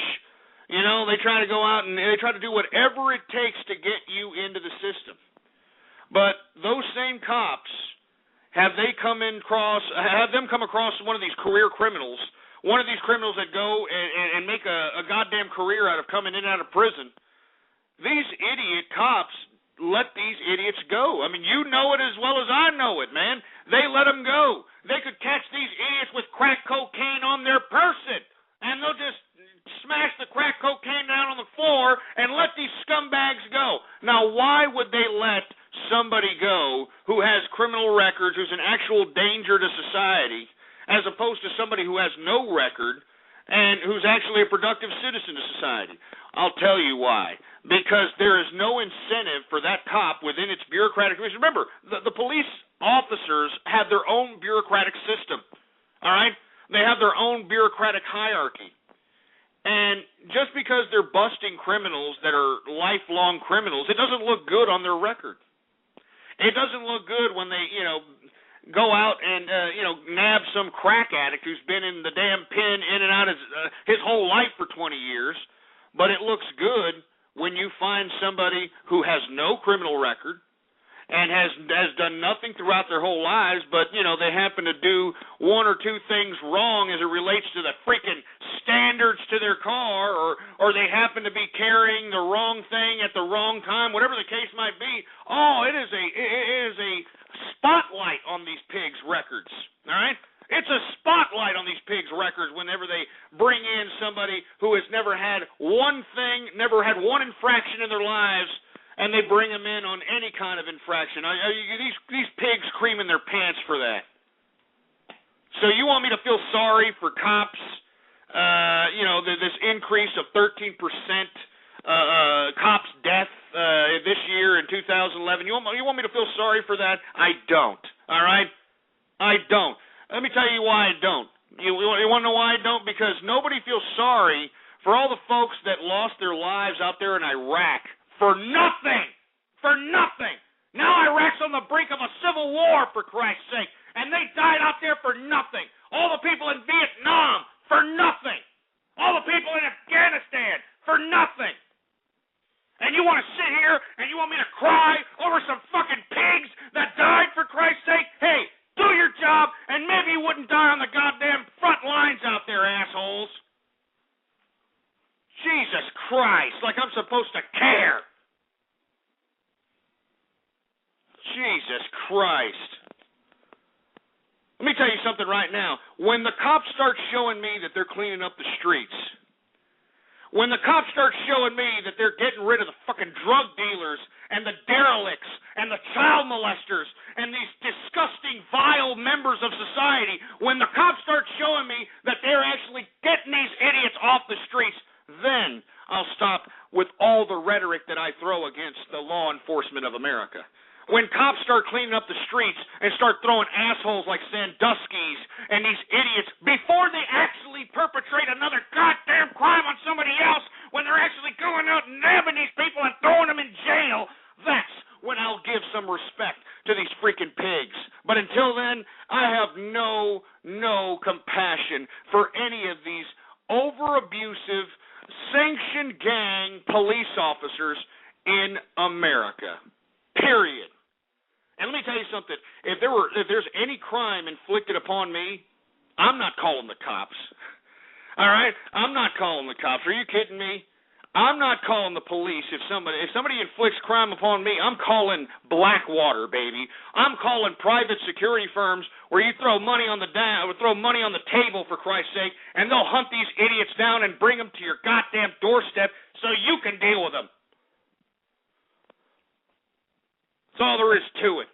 They try to go out and they try to do whatever it takes to get you into the system. But those same cops, have them come across one of these career criminals, one of these criminals that go and make a goddamn career out of coming in and out of prison. These idiot cops let these idiots go. I mean, you know it as well as I know it, man. They let them go. They could catch these idiots with crack cocaine on their person, and they'll just smash the crack cocaine down on the floor and let these scumbags go. Now, why would they let somebody go who has criminal records, who's an actual danger to society, as opposed to somebody who has no record and who's actually a productive citizen to society? I'll tell you why. Because there is no incentive for that cop within its bureaucratic reason. Remember, the police officers have their own bureaucratic system, all right? They have their own bureaucratic hierarchy. And just because they're busting criminals that are lifelong criminals, it doesn't look good on their record. It doesn't look good when they, go out and, nab some crack addict who's been in the damn pen in and out his whole life for 20 years. But it looks good when you find somebody who has no criminal record and has done nothing throughout their whole lives, but, you know, they happen to do one or two things wrong as it relates to the freaking standards to their car, or they happen to be carrying the wrong thing at the wrong time, whatever the case might be. Oh, it is a spotlight on these pigs' records, all right? It's a spotlight on these pigs' records whenever they bring in somebody who has never had one infraction in their lives, and they bring them in on any kind of infraction. These pigs cream in their pants for that. So you want me to feel sorry for cops? You know, this increase of 13% cops' death this year in 2011. You want me to feel sorry for that? I don't. All right? I don't. Let me tell you why I don't. You want to know why I don't? Because nobody feels sorry for all the folks that lost their lives out there in Iraq for nothing. For nothing. Now Iraq's on the brink of a civil war, for Christ's sake, and they died out there for nothing. All the people in Vietnam for nothing. All the people in Afghanistan for nothing. And you want to sit here and you want me to cry over some fucking pigs that died, for Christ's sake? Hey, do your job, and maybe you wouldn't die on the goddamn front lines out there, assholes. Jesus Christ, like I'm supposed to care. Jesus Christ. Let me tell you something right now. When the cops start showing me that they're cleaning up the streets, when the cops start showing me that they're getting rid of the fucking drug dealers and the derelicts and the child molesters and these disgusting, vile members of society, when the cops start showing me that they're actually getting these idiots off the streets, then I'll stop with all the rhetoric that I throw against the law enforcement of America. When cops start cleaning up the streets and start throwing assholes like Sandusky's and these idiots before they actually perpetrate another goddamn crime on somebody else, when they're actually going out and nabbing these people and throwing them in jail, that's when I'll give some respect to these freaking pigs. But until then, I have no compassion for any of these over-abusive, sanctioned gang police officers in America. Period. And let me tell you something. If there's any crime inflicted upon me, I'm not calling the cops. All right? I'm not calling the cops. Are you kidding me? I'm not calling the police. If somebody inflicts crime upon me, I'm calling Blackwater, baby. I'm calling private security firms where you throw money on the table, for Christ's sake, and they'll hunt these idiots down and bring them to your goddamn doorstep so you can deal with them. That's all there is to it.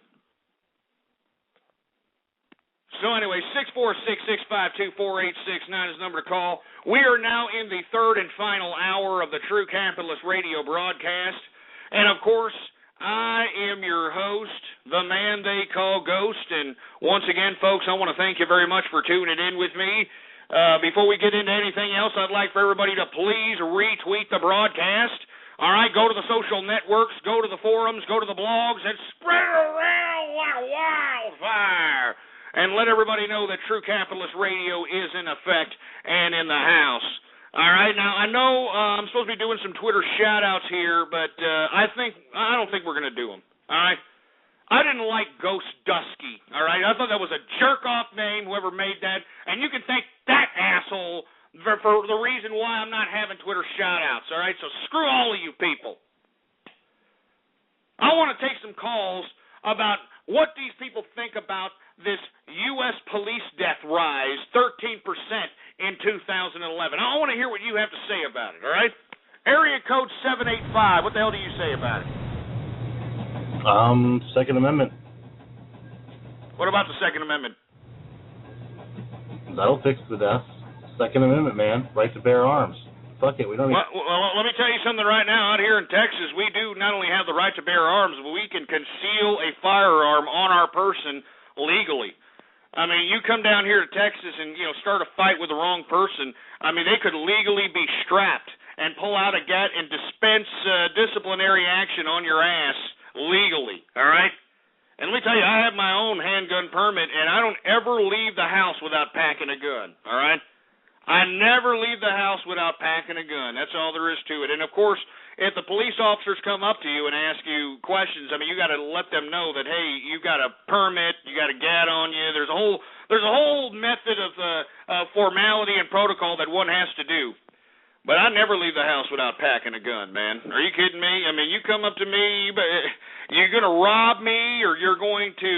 So anyway, 646-652-4869 is the number to call. We are now in the third and final hour of the True Capitalist Radio broadcast. And, of course, I am your host, the man they call Ghost. And once again, folks, I want to thank you very much for tuning in with me. Before we get into anything else, I'd like for everybody to please retweet the broadcast. All right, go to the social networks, go to the forums, go to the blogs, and spread it around like wildfire. And let everybody know that True Capitalist Radio is in effect and in the house. All right, now I know I'm supposed to be doing some Twitter shout-outs here, but I don't think we're going to do them. All right, I didn't like Ghost Dusky. All right, I thought that was a jerk-off name, whoever made that, and you can thank that asshole for the reason why I'm not having Twitter shout-outs, all right? So screw all of you people. I want to take some calls about what these people think about this U.S. police death rise, 13% in 2011. I want to hear what you have to say about it, all right? Area code 785, what the hell do you say about it? Second Amendment. What about the Second Amendment? That'll fix the death. Second Amendment, man. Right to bear arms. Fuck it. We don't. Well, let me tell you something right now. Out here in Texas, we do not only have the right to bear arms, but we can conceal a firearm on our person legally. I mean, you come down here to Texas and start a fight with the wrong person. I mean, they could legally be strapped and pull out a gat and dispense disciplinary action on your ass legally. All right. And let me tell you, I have my own handgun permit, and I don't ever leave the house without packing a gun. All right. I never leave the house without packing a gun. That's all there is to it. And, of course, if the police officers come up to you and ask you questions, I mean, you got to let them know that, hey, you got a permit, you got a GAT on you. There's a whole method of formality and protocol that one has to do. But I never leave the house without packing a gun, man. Are you kidding me? I mean, you come up to me, you're going to rob me, or you're going to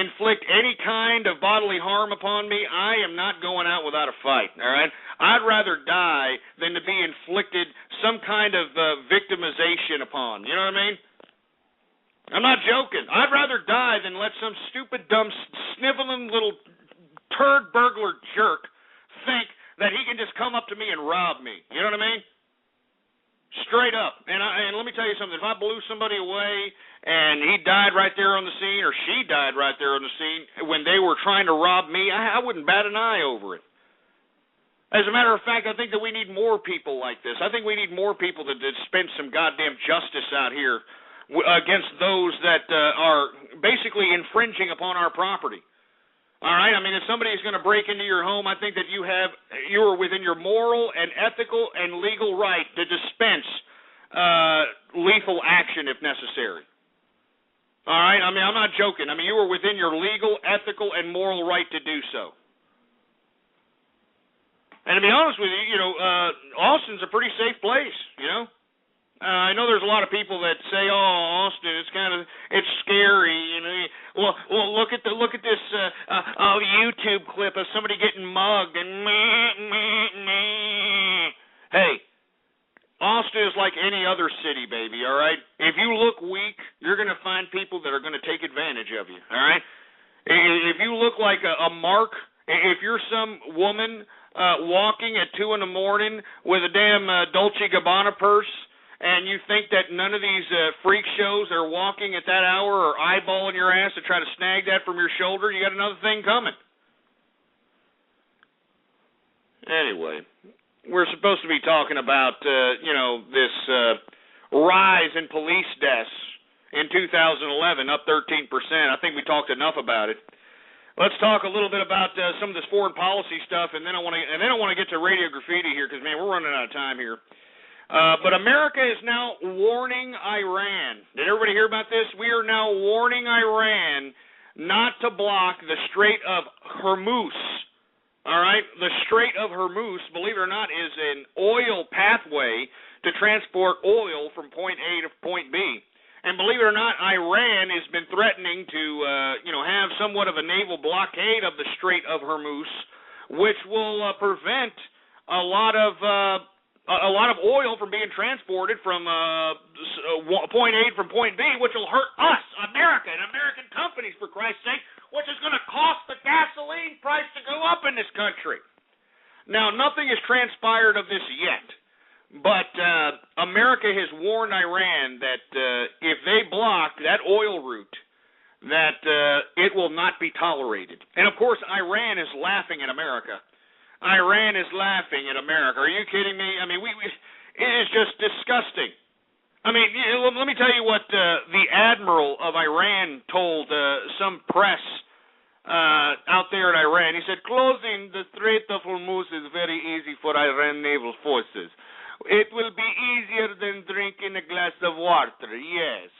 inflict any kind of bodily harm upon me, I am not going out without a fight, all right? I'd rather die than to be inflicted some kind of victimization upon. You know what I mean? I'm not joking. I'd rather die than let some stupid, dumb, sniveling little turd burglar jerk think that he can just come up to me and rob me. You know what I mean? Straight up. And let me tell you something. If I blew somebody away and he died right there on the scene, or she died right there on the scene when they were trying to rob me, I wouldn't bat an eye over it. As a matter of fact, I think that we need more people like this. I think we need more people that dispense some goddamn justice out here against those that are basically infringing upon our property. All right, I mean, if somebody is going to break into your home, I think that you are within your moral and ethical and legal right to dispense lethal action if necessary. All right, I mean, I'm not joking. I mean, you are within your legal, ethical, and moral right to do so. And to be honest with you, Austin's a pretty safe place, you know. I know there's a lot of people that say, "Oh, Austin, it's scary." You know, well, look at this YouTube clip of somebody getting mugged and Hey, Austin is like any other city, baby. All right. If you look weak, you're going to find people that are going to take advantage of you. All right. If you look like a mark, if you're some woman walking at 2 a.m. with a damn Dolce & Gabbana purse, and you think that none of these freak shows that are walking at that hour are eyeballing your ass to try to snag that from your shoulder, you got another thing coming. Anyway, we're supposed to be talking about, this rise in police deaths in 2011, up 13%. I think we talked enough about it. Let's talk a little bit about some of this foreign policy stuff, and then I want to get to Radio Graffiti here, because, man, we're running out of time here. But America is now warning Iran. Did everybody hear about this? We are now warning Iran not to block the Strait of Hormuz. All right? The Strait of Hormuz, believe it or not, is an oil pathway to transport oil from point A to point B. And believe it or not, Iran has been threatening to, have somewhat of a naval blockade of the Strait of Hormuz, which will prevent a lot of oil from being transported from point A from point B, which will hurt us, America, and American companies, for Christ's sake, which is going to cost the gasoline price to go up in this country. Now, nothing has transpired of this yet, but America has warned Iran that if they block that oil route, that it will not be tolerated. And, of course, Iran is laughing at America. Iran is laughing at America. Are you kidding me? I mean, it is just disgusting. I mean, let me tell you what the admiral of Iran told some press out there in Iran. He said, "Closing the Strait of Hormuz is very easy for Iran naval forces. It will be easier than drinking a glass of water." Yes.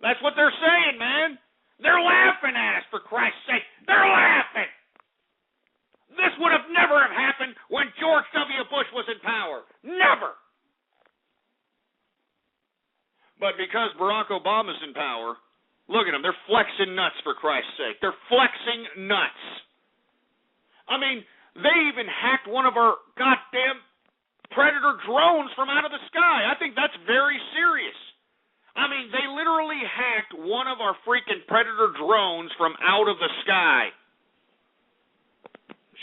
That's what they're saying, man. They're laughing at us, for Christ's sake. They're laughing. This would have never have happened when George W. Bush was in power. Never. But because Barack Obama's in power, look at them. They're flexing nuts, for Christ's sake. They're flexing nuts. I mean, they even hacked one of our goddamn Predator drones from out of the sky. I think that's very serious. I mean, they literally hacked one of our freaking Predator drones from out of the sky.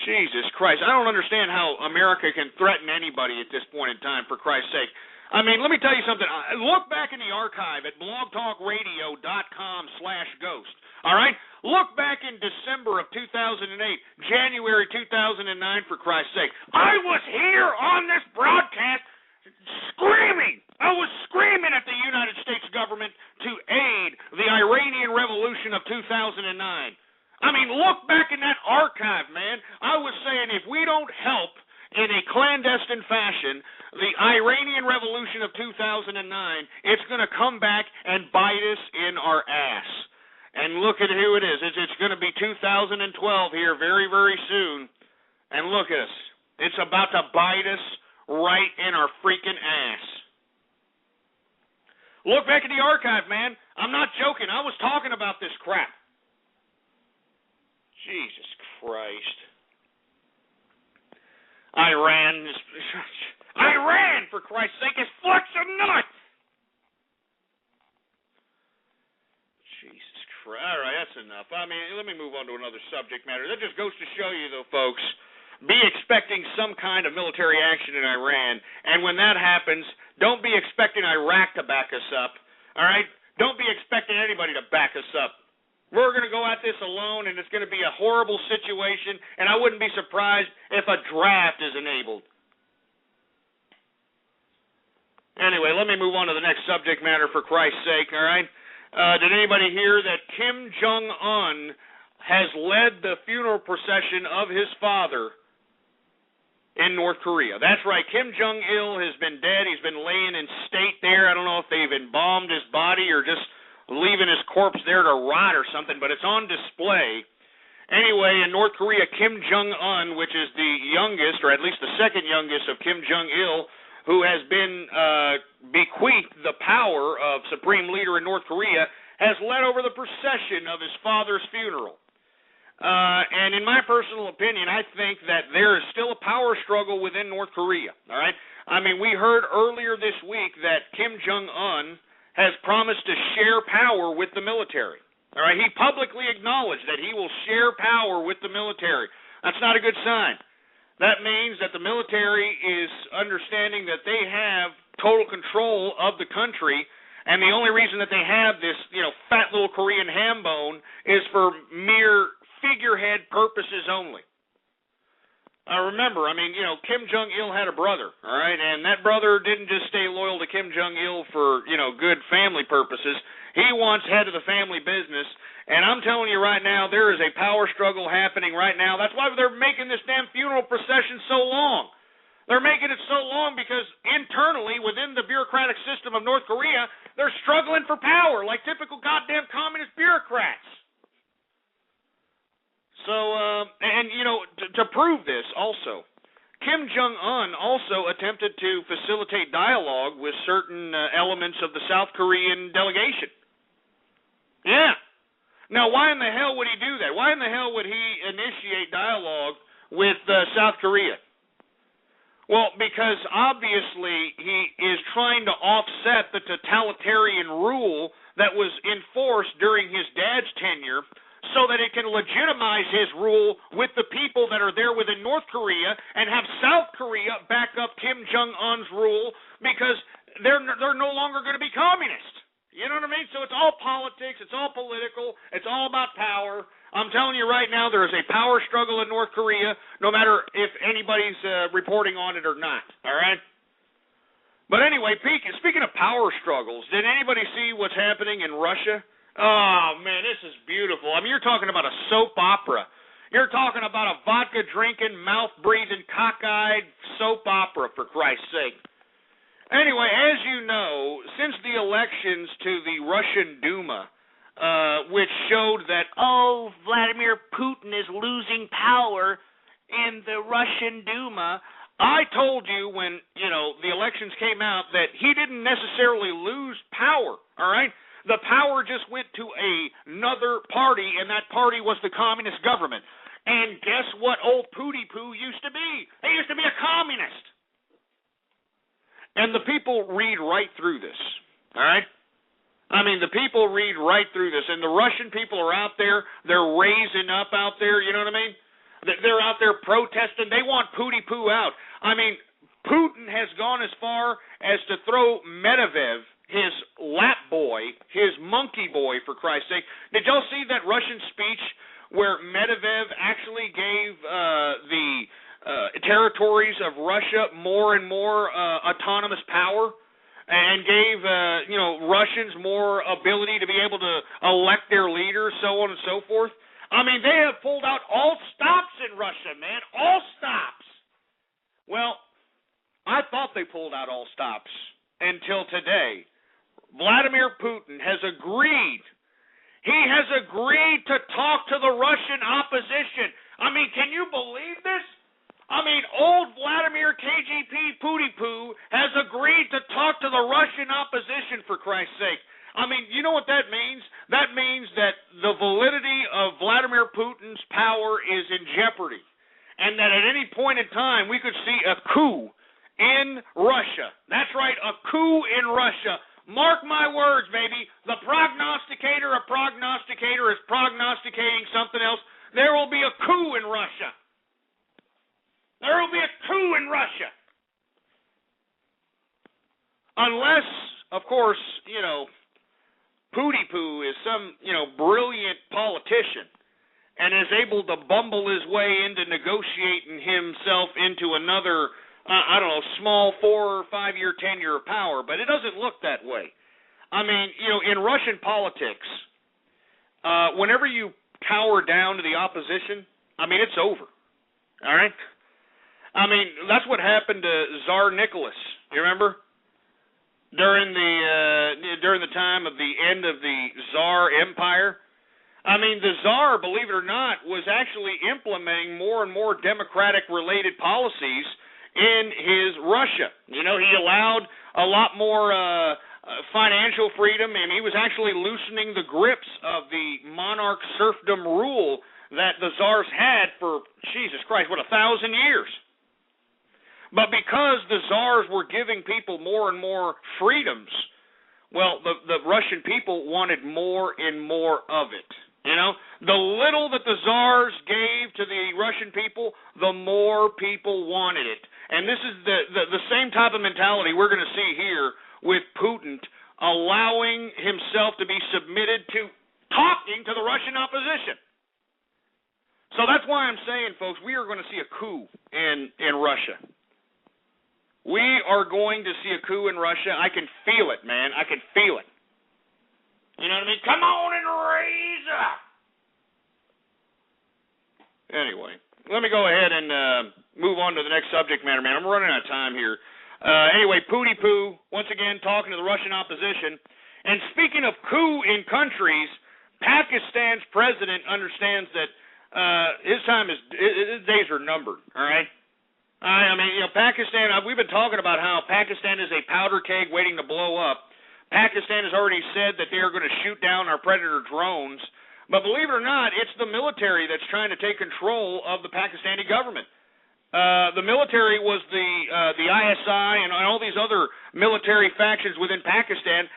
Jesus Christ. I don't understand how America can threaten anybody at this point in time, for Christ's sake. I mean, let me tell you something. Look back in the archive at blogtalkradio.com/ghost. All right? Look back in December of 2008, January 2009, for Christ's sake. I was here on this broadcast screaming. I was screaming at the United States government to aid the Iranian Revolution of 2009. I mean, look back in that archive, man. I was saying if we don't help in a clandestine fashion, the Iranian Revolution of 2009, it's going to come back and bite us in our ass. And look at who it is. It's going to be 2012 here very, very soon. And look at us. It's about to bite us right in our freaking ass. Look back at the archive, man. I'm not joking. I was talking about this crap. Jesus Christ. Iran, for Christ's sake, is flexing nuts. Jesus Christ. All right, that's enough. I mean, let me move on to another subject matter. That just goes to show you, though, folks, be expecting some kind of military action in Iran, and when that happens, don't be expecting Iraq to back us up, all right? Don't be expecting anybody to back us up. We're going to go at this alone, and it's going to be a horrible situation, and I wouldn't be surprised if a draft is enabled. Anyway, let me move on to the next subject matter, for Christ's sake, all right? Did anybody hear that Kim Jong-un has led the funeral procession of his father in North Korea? That's right, Kim Jong-il has been dead. He's been laying in state there. I don't know if they've embalmed his body or just leaving his corpse there to rot or something, but it's on display. Anyway, in North Korea, Kim Jong-un, which is the youngest, or at least the second youngest of Kim Jong-il, who has been bequeathed the power of supreme leader in North Korea, has led over the procession of his father's funeral. And in my personal opinion, I think that there is still a power struggle within North Korea, all right? I mean, we heard earlier this week that Kim Jong-un has promised to share power with the military. All right, he publicly acknowledged that he will share power with the military. That's not a good sign. That means that the military is understanding that they have total control of the country, and the only reason that they have this, fat little Korean ham bone is for mere figurehead purposes only. Remember, Kim Jong-il had a brother, all right, and that brother didn't just stay loyal to Kim Jong-il for, good family purposes. He wants head of the family business, and I'm telling you right now, there is a power struggle happening right now. That's why they're making this damn funeral procession so long. They're making it so long because internally, within the bureaucratic system of North Korea, they're struggling for power like typical goddamn communist bureaucrats. So, to prove this also, Kim Jong-un also attempted to facilitate dialogue with certain elements of the South Korean delegation. Yeah. Now, why in the hell would he do that? Why in the hell would he initiate dialogue with South Korea? Well, because obviously he is trying to offset the totalitarian rule that was enforced during his dad's tenure, so that it can legitimize his rule with the people that are there within North Korea and have South Korea back up Kim Jong-un's rule because they're no longer going to be communist. You know what I mean? So it's all politics, it's all political, it's all about power. I'm telling you right now, there is a power struggle in North Korea, no matter if anybody's reporting on it or not, all right? But anyway, speaking of power struggles, did anybody see what's happening in Russia? Oh, man, this is beautiful. I mean, you're talking about a soap opera. You're talking about a vodka-drinking, mouth-breathing, cockeyed soap opera, for Christ's sake. Anyway, as you know, since the elections to the Russian Duma, which showed that, Vladimir Putin is losing power in the Russian Duma, I told you when, the elections came out that he didn't necessarily lose power, all right? The power just went to another party, and that party was the communist government. And guess what old Pootie Poo used to be? He used to be a communist. And the people read right through this, all right? I mean, the people read right through this, and the Russian people are out there. They're raising up out there, you know what I mean? They're out there protesting. They want Pootie Poo out. I mean, Putin has gone as far as to throw Medvedev, his lap boy, his monkey boy, for Christ's sake. Did y'all see that Russian speech where Medvedev actually gave the territories of Russia more and more autonomous power and gave, Russians more ability to be able to elect their leaders, so on and so forth? I mean, they have pulled out all stops in Russia, man. All stops. Well, I thought they pulled out all stops until today. Vladimir Putin has agreed. He has agreed to talk to the Russian opposition. I mean, can you believe this? I mean, old Vladimir KGP Pooty-Poo has agreed to talk to the Russian opposition, for Christ's sake. I mean, you know what that means? That means that the validity of Vladimir Putin's power is in jeopardy, and that at any point in time we could see a coup in Russia. That's right, a coup in Russia. Mark my words, baby. The prognosticator of prognosticator is prognosticating something else. There will be a coup in Russia. There will be a coup in Russia. Unless, of course, Pooty-Poo is some, brilliant politician and is able to bumble his way into negotiating himself into another, small 4 or 5 year tenure of power. But it doesn't look that way. I mean, in Russian politics, whenever you cower down to the opposition, I mean, it's over. All right? I mean, that's what happened to Tsar Nicholas. You remember? During the time of the end of the Tsar Empire. I mean, the Tsar, believe it or not, was actually implementing more and more democratic-related policies in his Russia. He allowed a lot more financial freedom, and he was actually loosening the grips of the monarch serfdom rule that the Tsars had for, Jesus Christ, 1,000 years. But because the Tsars were giving people more and more freedoms, well, the Russian people wanted more and more of it. The little that the Tsars gave to the Russian people, the more people wanted it. And this is the same type of mentality we're going to see here with Putin allowing himself to be submitted to talking to the Russian opposition. So that's why I'm saying, folks, we are going to see a coup in Russia. We are going to see a coup in Russia. I can feel it, man. I can feel it. You know what I mean? Come on and raise up. Anyway, let me go ahead and move on to the next subject matter, man. I'm running out of time here. Anyway, Pooty-Poo, once again, talking to the Russian opposition. And speaking of coup in countries, Pakistan's president understands that his days are numbered, all right? I mean, Pakistan, we've been talking about how Pakistan is a powder keg waiting to blow up. Pakistan has already said that they are going to shoot down our Predator drones. But believe it or not, it's the military that's trying to take control of the Pakistani government. The military was the ISI and all these other military factions within Pakistan.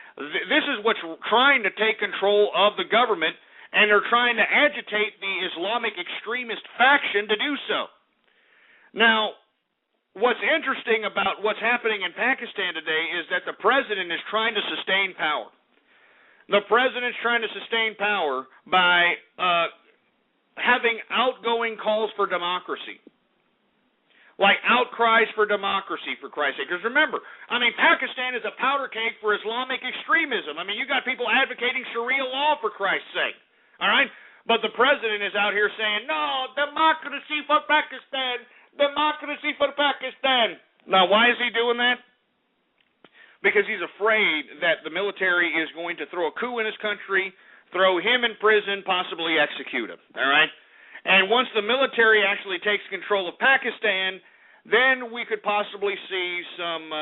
This is what's trying to take control of the government, and they're trying to agitate the Islamic extremist faction to do so. Now, what's interesting about what's happening in Pakistan today is that the president is trying to sustain power. The president's trying to sustain power by having outgoing calls for democracy. Like outcries for democracy, for Christ's sake. Because remember, I mean, Pakistan is a powder keg for Islamic extremism. I mean, you got people advocating Sharia law, for Christ's sake. All right? But the president is out here saying, no, democracy for Pakistan. Democracy for Pakistan. Now, why is he doing that? Because he's afraid that the military is going to throw a coup in his country, throw him in prison, possibly execute him. All right? And once the military actually takes control of Pakistan, then we could possibly see some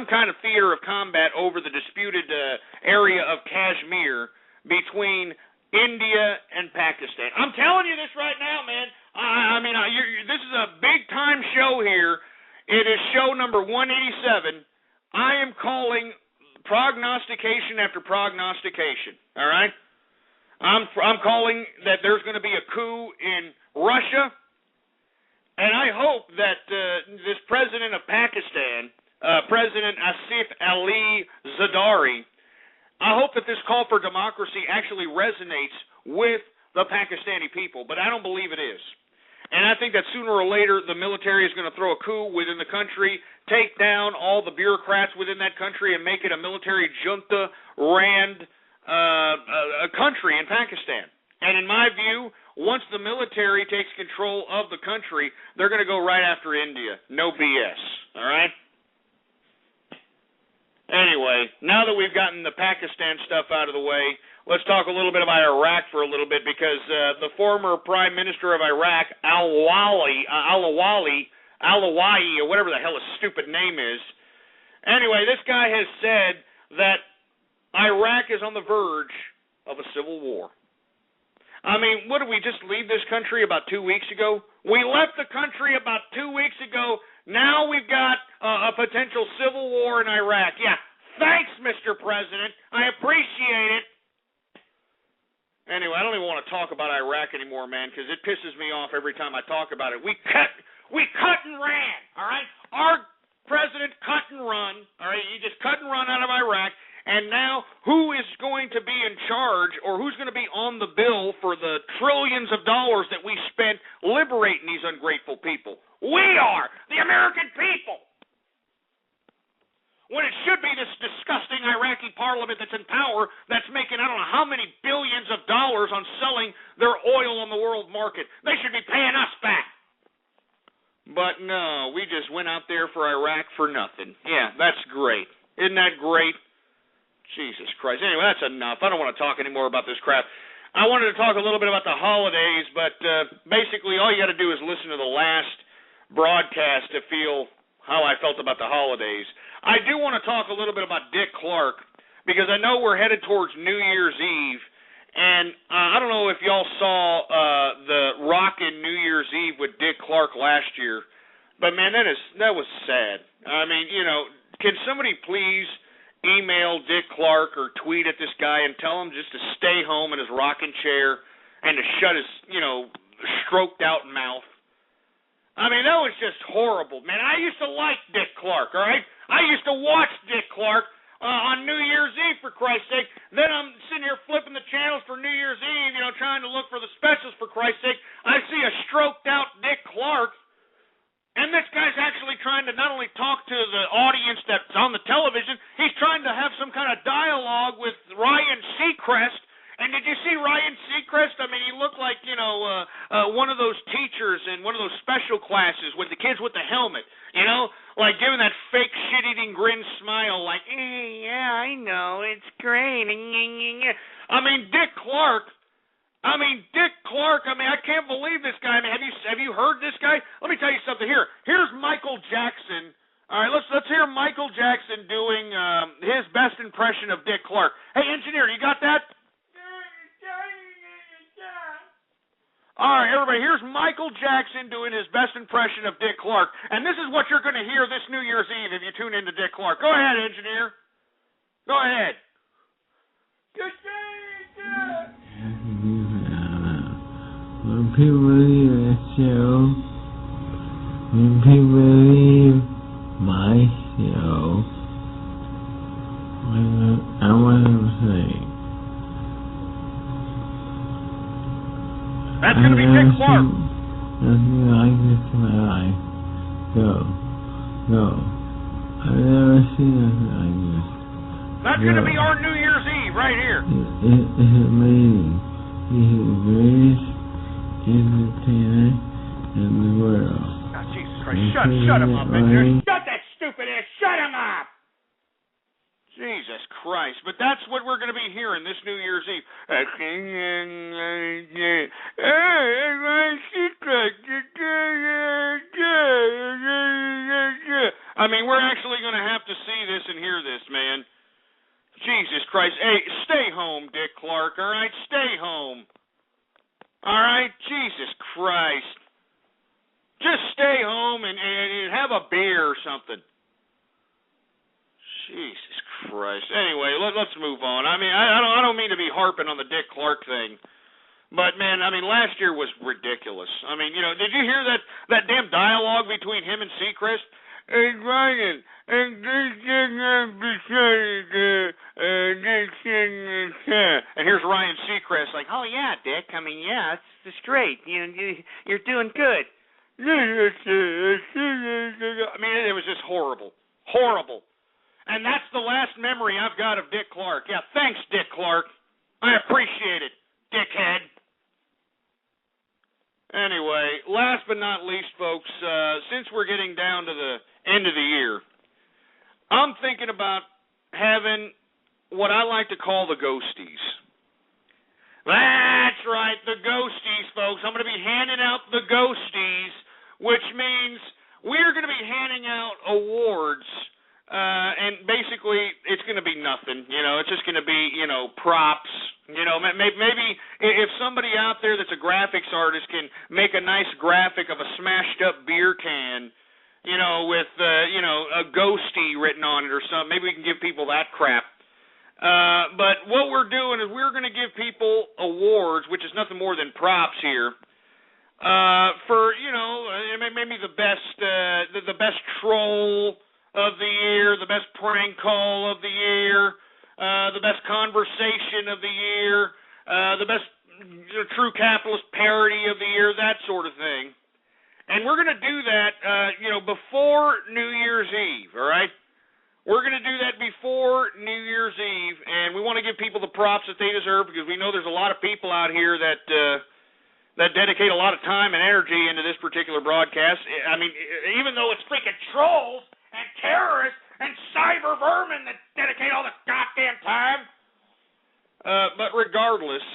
kind of theater of combat over the disputed area of Kashmir between India and Pakistan. I'm telling you this right now, man. This is a big-time show here. It is show number 187. I am calling prognostication after prognostication, all right? I'm calling that there's going to be a coup in Russia, and I hope that this president of Pakistan, President Asif Ali Zardari, I hope that this call for democracy actually resonates with the Pakistani people, but I don't believe it is. And I think that sooner or later the military is going to throw a coup within the country, take down all the bureaucrats within that country, and make it a military junta-ran a country in Pakistan. And in my view, once the military takes control of the country, they're going to go right after India. No BS, all right? Anyway, now that we've gotten the Pakistan stuff out of the way, let's talk a little bit about Iraq for a little bit, because the former Prime Minister of Iraq, Al-Awali, or whatever the hell his stupid name is. Anyway, this guy has said that Iraq is on the verge of a civil war. I mean, what did we just leave this country about 2 weeks ago? We left the country about 2 weeks ago. Now we've got a potential civil war in Iraq. Yeah, thanks, Mr. President. I appreciate it. Anyway, I don't even want to talk about Iraq anymore, man, because it pisses me off every time I talk about it. We cut and ran, all right? Our president cut and run, all right? He just cut and run out of Iraq, and now who is going to be in charge, or who's going to be on the bill for the trillions of dollars that we spent liberating these ungrateful people? We are, the American people. When it should be this disgusting Iraqi parliament that's in power that's making I don't know how many billions of dollars on selling their oil on the world market. They should be paying us back. But no, we just went out there for Iraq for nothing. Yeah, that's great. Isn't that great? Jesus Christ. Anyway, that's enough. I don't want to talk anymore about this crap. I wanted to talk a little bit about the holidays, but basically all you got to do is listen to the last broadcast to feel how I felt about the holidays. I do want to talk a little bit about Dick Clark, because I know we're headed towards New Year's Eve, and I don't know if y'all saw the Rockin' New Year's Eve with Dick Clark last year, but man, that was sad. I mean, you know, can somebody please email Dick Clark or tweet at this guy and tell him just to stay home in his rocking chair and to shut his, you know, stroked out mouth? I mean, that was just horrible, man. I used to like Dick Clark, all right? I used to watch Dick Clark on New Year's Eve, for Christ's sake. Then I'm sitting here flipping the channels for New Year's Eve, you know, trying to look for the specials, for Christ's sake. I see a stroked-out Dick Clark, and this guy's actually trying to not only talk to the audience that's on the television, he's trying to have some kind of dialogue with Ryan Seacrest. And did you see Ryan Seacrest? I mean, he looked like, you know, one of those teachers in one of those special classes with the kids with the helmet, you know, like giving that fake shit-eating grin smile like, yeah, I know, it's great. I mean, Dick Clark, I can't believe this guy. I mean, have you heard this guy? Let me tell you something here. Here's Michael Jackson. All right, let's hear Michael Jackson doing his best impression of Dick Clark. Hey, engineer, you got that? All right, everybody, here's Michael Jackson doing his best impression of Dick Clark. And this is what you're going to hear this New Year's Eve if you tune into Dick Clark. Go ahead, engineer. Go ahead. When people leave the show, when people leave my show, I want to say, that's going to be Dick Clark. Nothing like this in my life. Go. I've never seen nothing like this. That's going to be our New Year's Eve right here. It's amazing. He's the greatest entertainer in the world. Oh, Jesus Christ. Shut him up, engineer. Shut that stupid ass. Shut him up. Jesus Christ. But that's what we're going to be hearing this New Year's Eve. I mean, we're actually going to have to see this and hear this, man. Jesus Christ. Hey, stay home, Dick Clark, all right? Stay home. All right? Jesus Christ. Just stay home and have a beer or something. Jesus Christ. Anyway, let's move on. I mean, I don't mean to be harping on the Dick Clark thing, but man, I mean, last year was ridiculous. I mean, you know, did you hear that damn dialogue between him and Seacrest? Hey, Ryan, and here's Ryan Seacrest like, oh yeah, Dick. I mean, yeah, it's great. You're doing good. I mean, it was just horrible. And that's the last memory I've got of Dick Clark. Yeah, thanks, Dick Clark. I appreciate it, dickhead. Anyway, last but not least, folks, since we're getting down to the end of the year, I'm thinking about having what I like to call the ghosties. That's right, the ghosties, folks. I'm going to be handing out the ghosties, which means we're going to be handing out awards, and basically it's going to be nothing. It's just going to be, props. Maybe if somebody out there that's a graphics artist can make a nice graphic of a smashed-up beer can, with, a ghostie written on it or something, maybe we can give people that crap. But what we're doing is we're going to give people awards, which is nothing more than props here, for maybe the best troll of the year, the best prank call of the year, the best conversation of the year, the best true capitalist parody of the year, that sort of thing. And we're going to do that, before New Year's Eve. All right. We're going to do that before New Year's Eve, and we want to give people the props that they deserve because we know there's a lot of people out here that dedicate a lot of time and energy into this particular broadcast. I mean, even though it's freaking trolls and terrorists and cyber vermin that dedicate all the goddamn time. But regardless,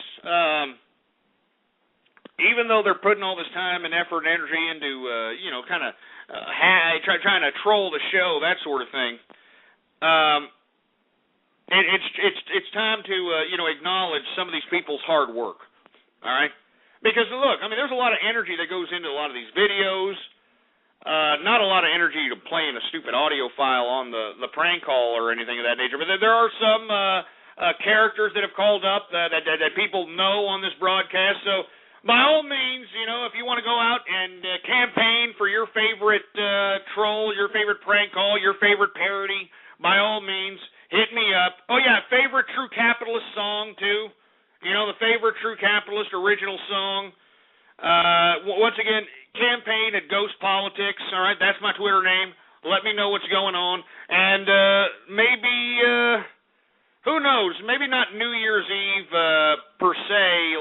even though they're putting all this time and effort and energy into, trying to troll the show, that sort of thing. It's time to acknowledge some of these people's hard work, all right? Because look, I mean, there's a lot of energy that goes into a lot of these videos. Not a lot of energy to playing a stupid audio file on the prank call or anything of that nature. But there are some characters that have called up that people know on this broadcast. So by all means, if you want to go out and campaign for your favorite troll, your favorite prank call, your favorite parody, by all means, hit me up. Oh, yeah, favorite True Capitalist song, too. The favorite True Capitalist original song. Once again, campaign at Ghost Politics. All right, that's my Twitter name. Let me know what's going on. And maybe, who knows, maybe not New Year's Eve per se,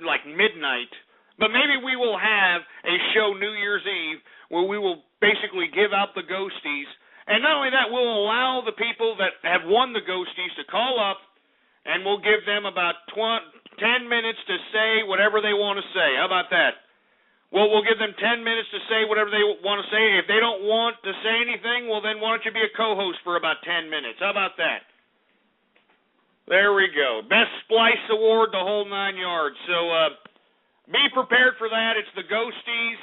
like midnight. But maybe we will have a show New Year's Eve where we will basically give out the ghosties. And not only that, we'll allow the people that have won the ghosties to call up, and we'll give them about 10 minutes to say whatever they want to say. How about that? Well, we'll give them 10 minutes to say whatever they want to say. If they don't want to say anything, well, then why don't you be a co-host for about 10 minutes? How about that? There we go. Best Splice Award, the whole 9 yards. So be prepared for that. It's the ghosties.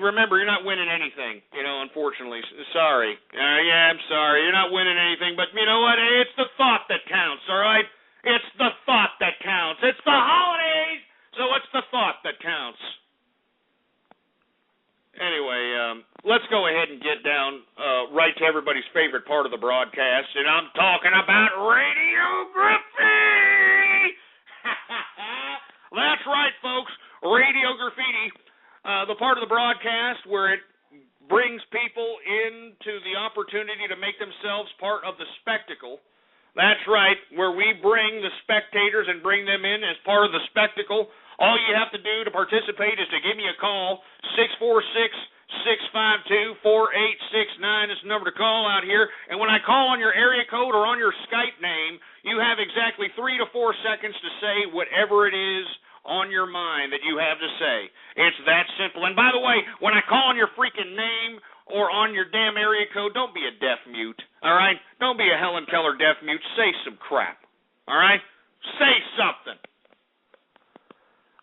Remember, you're not winning anything, unfortunately. Sorry. I'm sorry. You're not winning anything, but you know what? It's the thought that counts, all right? It's the thought that counts. It's the holidays, so it's the thought that counts. Anyway, let's go ahead and get down right to everybody's favorite part of the broadcast, and I'm talking about radiography! That's right, folks. Radio graffiti. The part of the broadcast where it brings people into the opportunity to make themselves part of the spectacle. That's right, where we bring the spectators and bring them in as part of the spectacle. All you have to do to participate is to give me a call, 646-652-4869. It's the number to call out here. And when I call on your area code or on your Skype name, you have exactly 3 to 4 seconds to say whatever it is on your mind that you have to say. It's that simple. And by the way, when I call on your freaking name or on your damn area code, don't be a deaf mute, all right? Don't be a Helen Keller deaf mute. Say some crap, all right? Say something.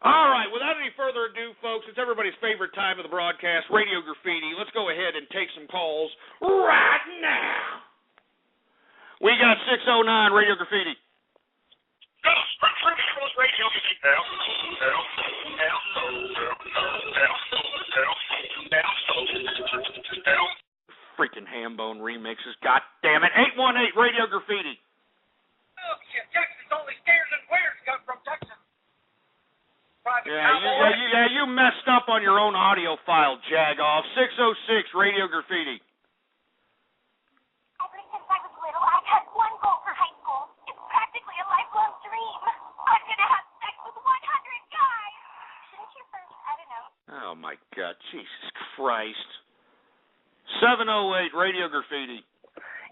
All right, without any further ado, folks, it's everybody's favorite time of the broadcast, Radio Graffiti. Let's go ahead and take some calls right now. We got 609 Radio Graffiti. Freaking Hambone remixes, god damn it. 818 Radio Graffiti. Oh shit, Texas only stairs and wares come from Texas. Yeah, you messed up on your own audio file, Jagoff. 606 Radio Graffiti. Ever since I was little, I've had one goal for high school. It's practically a lifelong dream. I'm gonna have sex with 100 guys. Shouldn't you Oh, my God. Jesus Christ. 708 Radio Graffiti.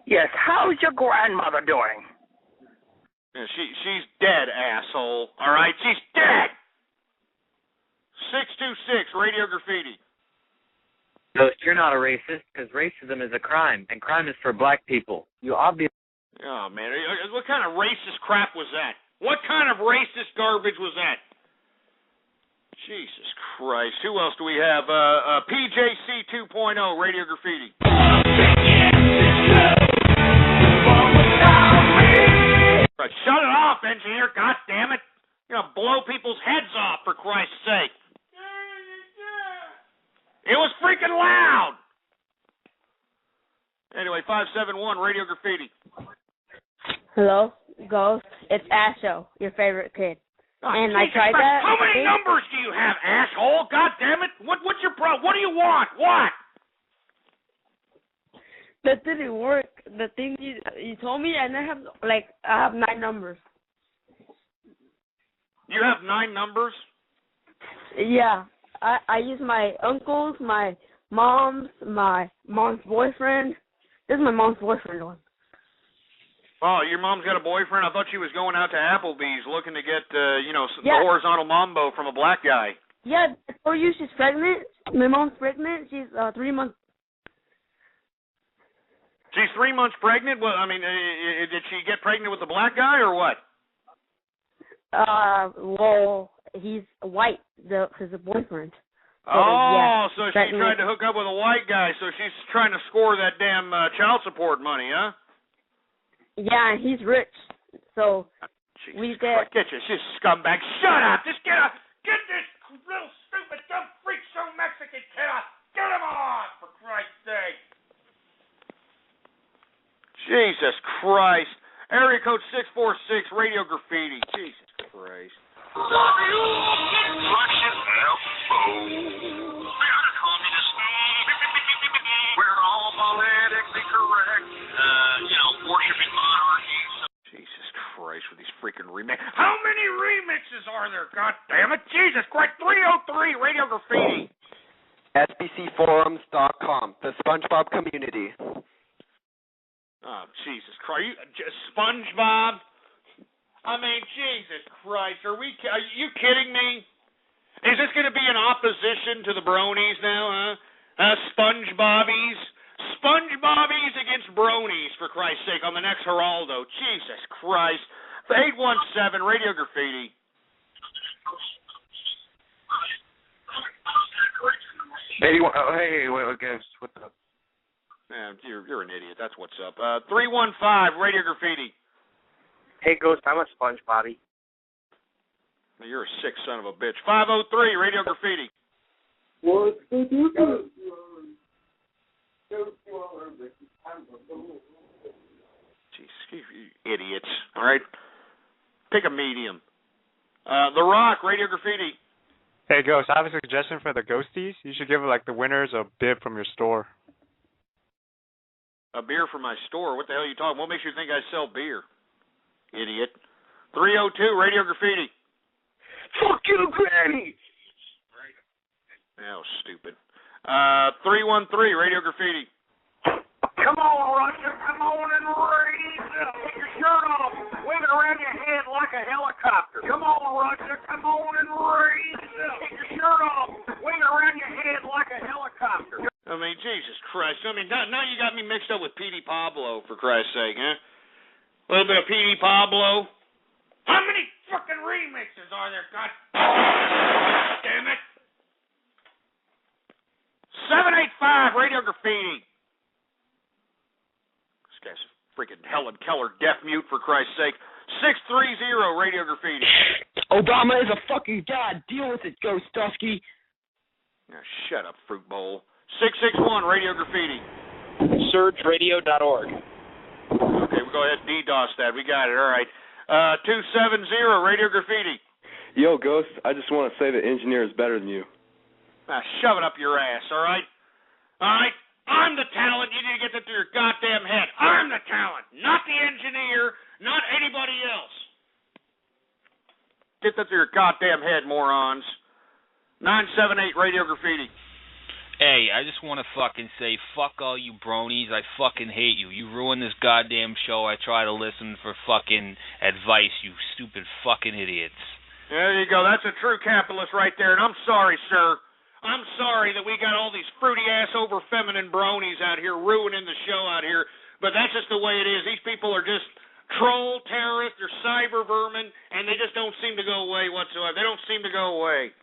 Yes, how's your grandmother doing? Yeah, she's dead, asshole. All right, she's dead. 626 Radio Graffiti. Ghost, you're not a racist, because racism is a crime, and crime is for black people. You obviously... Oh, man. What kind of racist crap was that? What kind of racist garbage was that? Jesus Christ. Who else do we have? PJC 2.0, Radio Graffiti. Right, shut it off, engineer. God damn it. You're going to blow people's heads off, for Christ's sake. It was freaking loud. Anyway, 571, Radio Graffiti. Hello, Ghost. It's Asho, your favorite kid. Oh, and Jesus I tried Christ. that. How many numbers do you have, asshole? God damn it. What's your problem? What do you want? What? That didn't work. The thing you told me, and I have 9 numbers. You have 9 numbers? Yeah. I use my uncle's, my mom's boyfriend. This is my mom's boyfriend one. Oh, your mom's got a boyfriend? I thought she was going out to Applebee's looking to get, the horizontal mambo from a black guy. Yeah, I told you she's pregnant. My mom's pregnant. She's 3 months. She's 3 months pregnant? Well, I mean, did she get pregnant with the black guy or what? Well, he's white, his boyfriend. So she tried to hook up with a white guy, so she's trying to score that damn child support money, huh? Yeah, he's rich, so we get... Get you, she's scumbag. Shut up! Just get this little stupid dumb freak show Mexican kid off. Get him off, for Christ's sake. Jesus Christ. Area code 646, Radio Graffiti. Jesus Christ. We're all politically correct. Worshiping monarchy. Jesus Christ, with these freaking remixes. How many remixes are there? God damn it. Jesus Christ. 303, Radio Graffiti. SBCforums.com, the SpongeBob community. Oh, Jesus Christ. SpongeBob? I mean, Jesus Christ. Are you kidding me? Is this going to be in opposition to the bronies now, huh? SpongeBobbies? SpongeBobbies against bronies, for Christ's sake, on the next Geraldo. Jesus Christ. 817, Radio Graffiti. Hey, wait, guys, what's up? Man, you're an idiot. That's what's up. 315, Radio Graffiti. Hey, Ghost, I'm a SpongeBobby. You're a sick son of a bitch. 503, Radio Graffiti. What's the difference? Jeez, you idiots. All right? Pick a medium. The Rock, Radio Graffiti. Hey, Ghost, I have a suggestion for the Ghosties. You should give, the winners a bib from your store. A beer from my store? What the hell are you talking about? What makes you think I sell beer? Idiot. 302, Radio Graffiti. Fuck you, Granny! Oh, stupid. 313, Radio Graffiti. Come on, Roger, come on and raise. Take your shirt off. Wave it around your head like a helicopter. Come on, Roger, come on and raise. Take your shirt off. Wave it around your head like a helicopter. I mean, Jesus Christ. I mean, now you got me mixed up with P.D. Pablo, for Christ's sake, huh? A little bit of P.D. Pablo. How many fucking remixes are there? God damn it. 785, Radio Graffiti. This guy's freaking Helen Keller deaf mute, for Christ's sake. 630, Radio Graffiti. Obama is a fucking god. Deal with it, Ghost Dusky. Now, shut up, fruit bowl. 661, Radio Graffiti. SurgeRadio.org. Okay, we'll go ahead and DDoS that. We got it. All right. 270, Radio Graffiti. Yo, Ghost, I just want to say the engineer is better than you. Now, shove it up your ass, all right? All right? I'm the talent. You need to get that through your goddamn head. I'm the talent, not the engineer, not anybody else. Get that through your goddamn head, morons. 978 Radio Graffiti. Hey, I just want to fucking say, fuck all you bronies. I fucking hate you. You ruined this goddamn show. I try to listen for fucking advice, you stupid fucking idiots. There you go. That's a true capitalist right there. And I'm sorry, sir. I'm sorry that we got all these fruity-ass, over-feminine bronies out here ruining the show out here. But that's just the way it is. These people are just troll terrorists. They're cyber vermin, and they just don't seem to go away whatsoever. They don't seem to go away.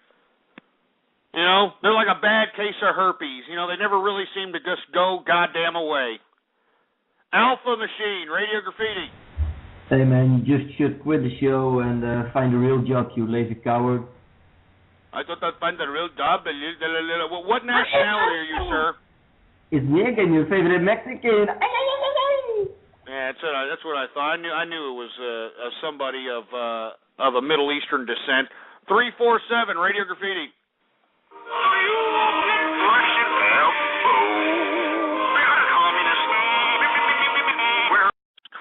You know, they're like a bad case of herpes. You know, they never really seem to just go goddamn away. Alpha Machine, Radio Graffiti. Hey man, you just should quit the show and find a real job, you lazy coward. I thought I'd find a real job. What nationality are you, sir? It's Diego, your favorite Mexican. Yeah, that's what I thought. I knew it was somebody of a Middle Eastern descent. 347, Radio Graffiti.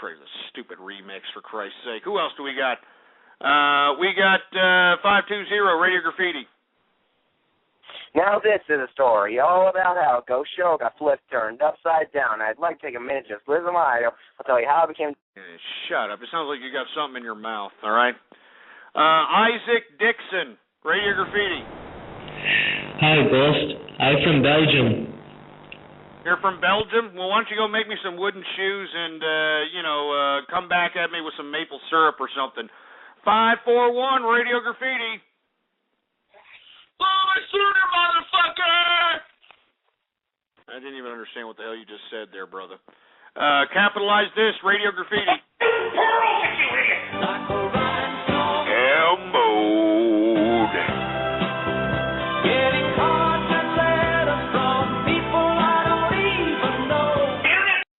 Crazy, stupid remix, for Christ's sake. Who else do we got? We got 520 Radio Graffiti. Now this is a story all about how Ghost Show got turned upside down. I'd like to take a minute just to listen to my audio. I'll tell you how it became... Shut up. It sounds like you got something in your mouth, all right? Isaac Dixon, Radio Graffiti. Hi, Ghost. I'm from Belgium. You're from Belgium? Well, why don't you go make me some wooden shoes and, come back at me with some maple syrup or something. 541, Radio Graffiti. Oh, shooter, motherfucker! I didn't even understand what the hell you just said there, brother. Capitalize this, Radio Graffiti. Hell mode. Getting contact letters from people I don't even know.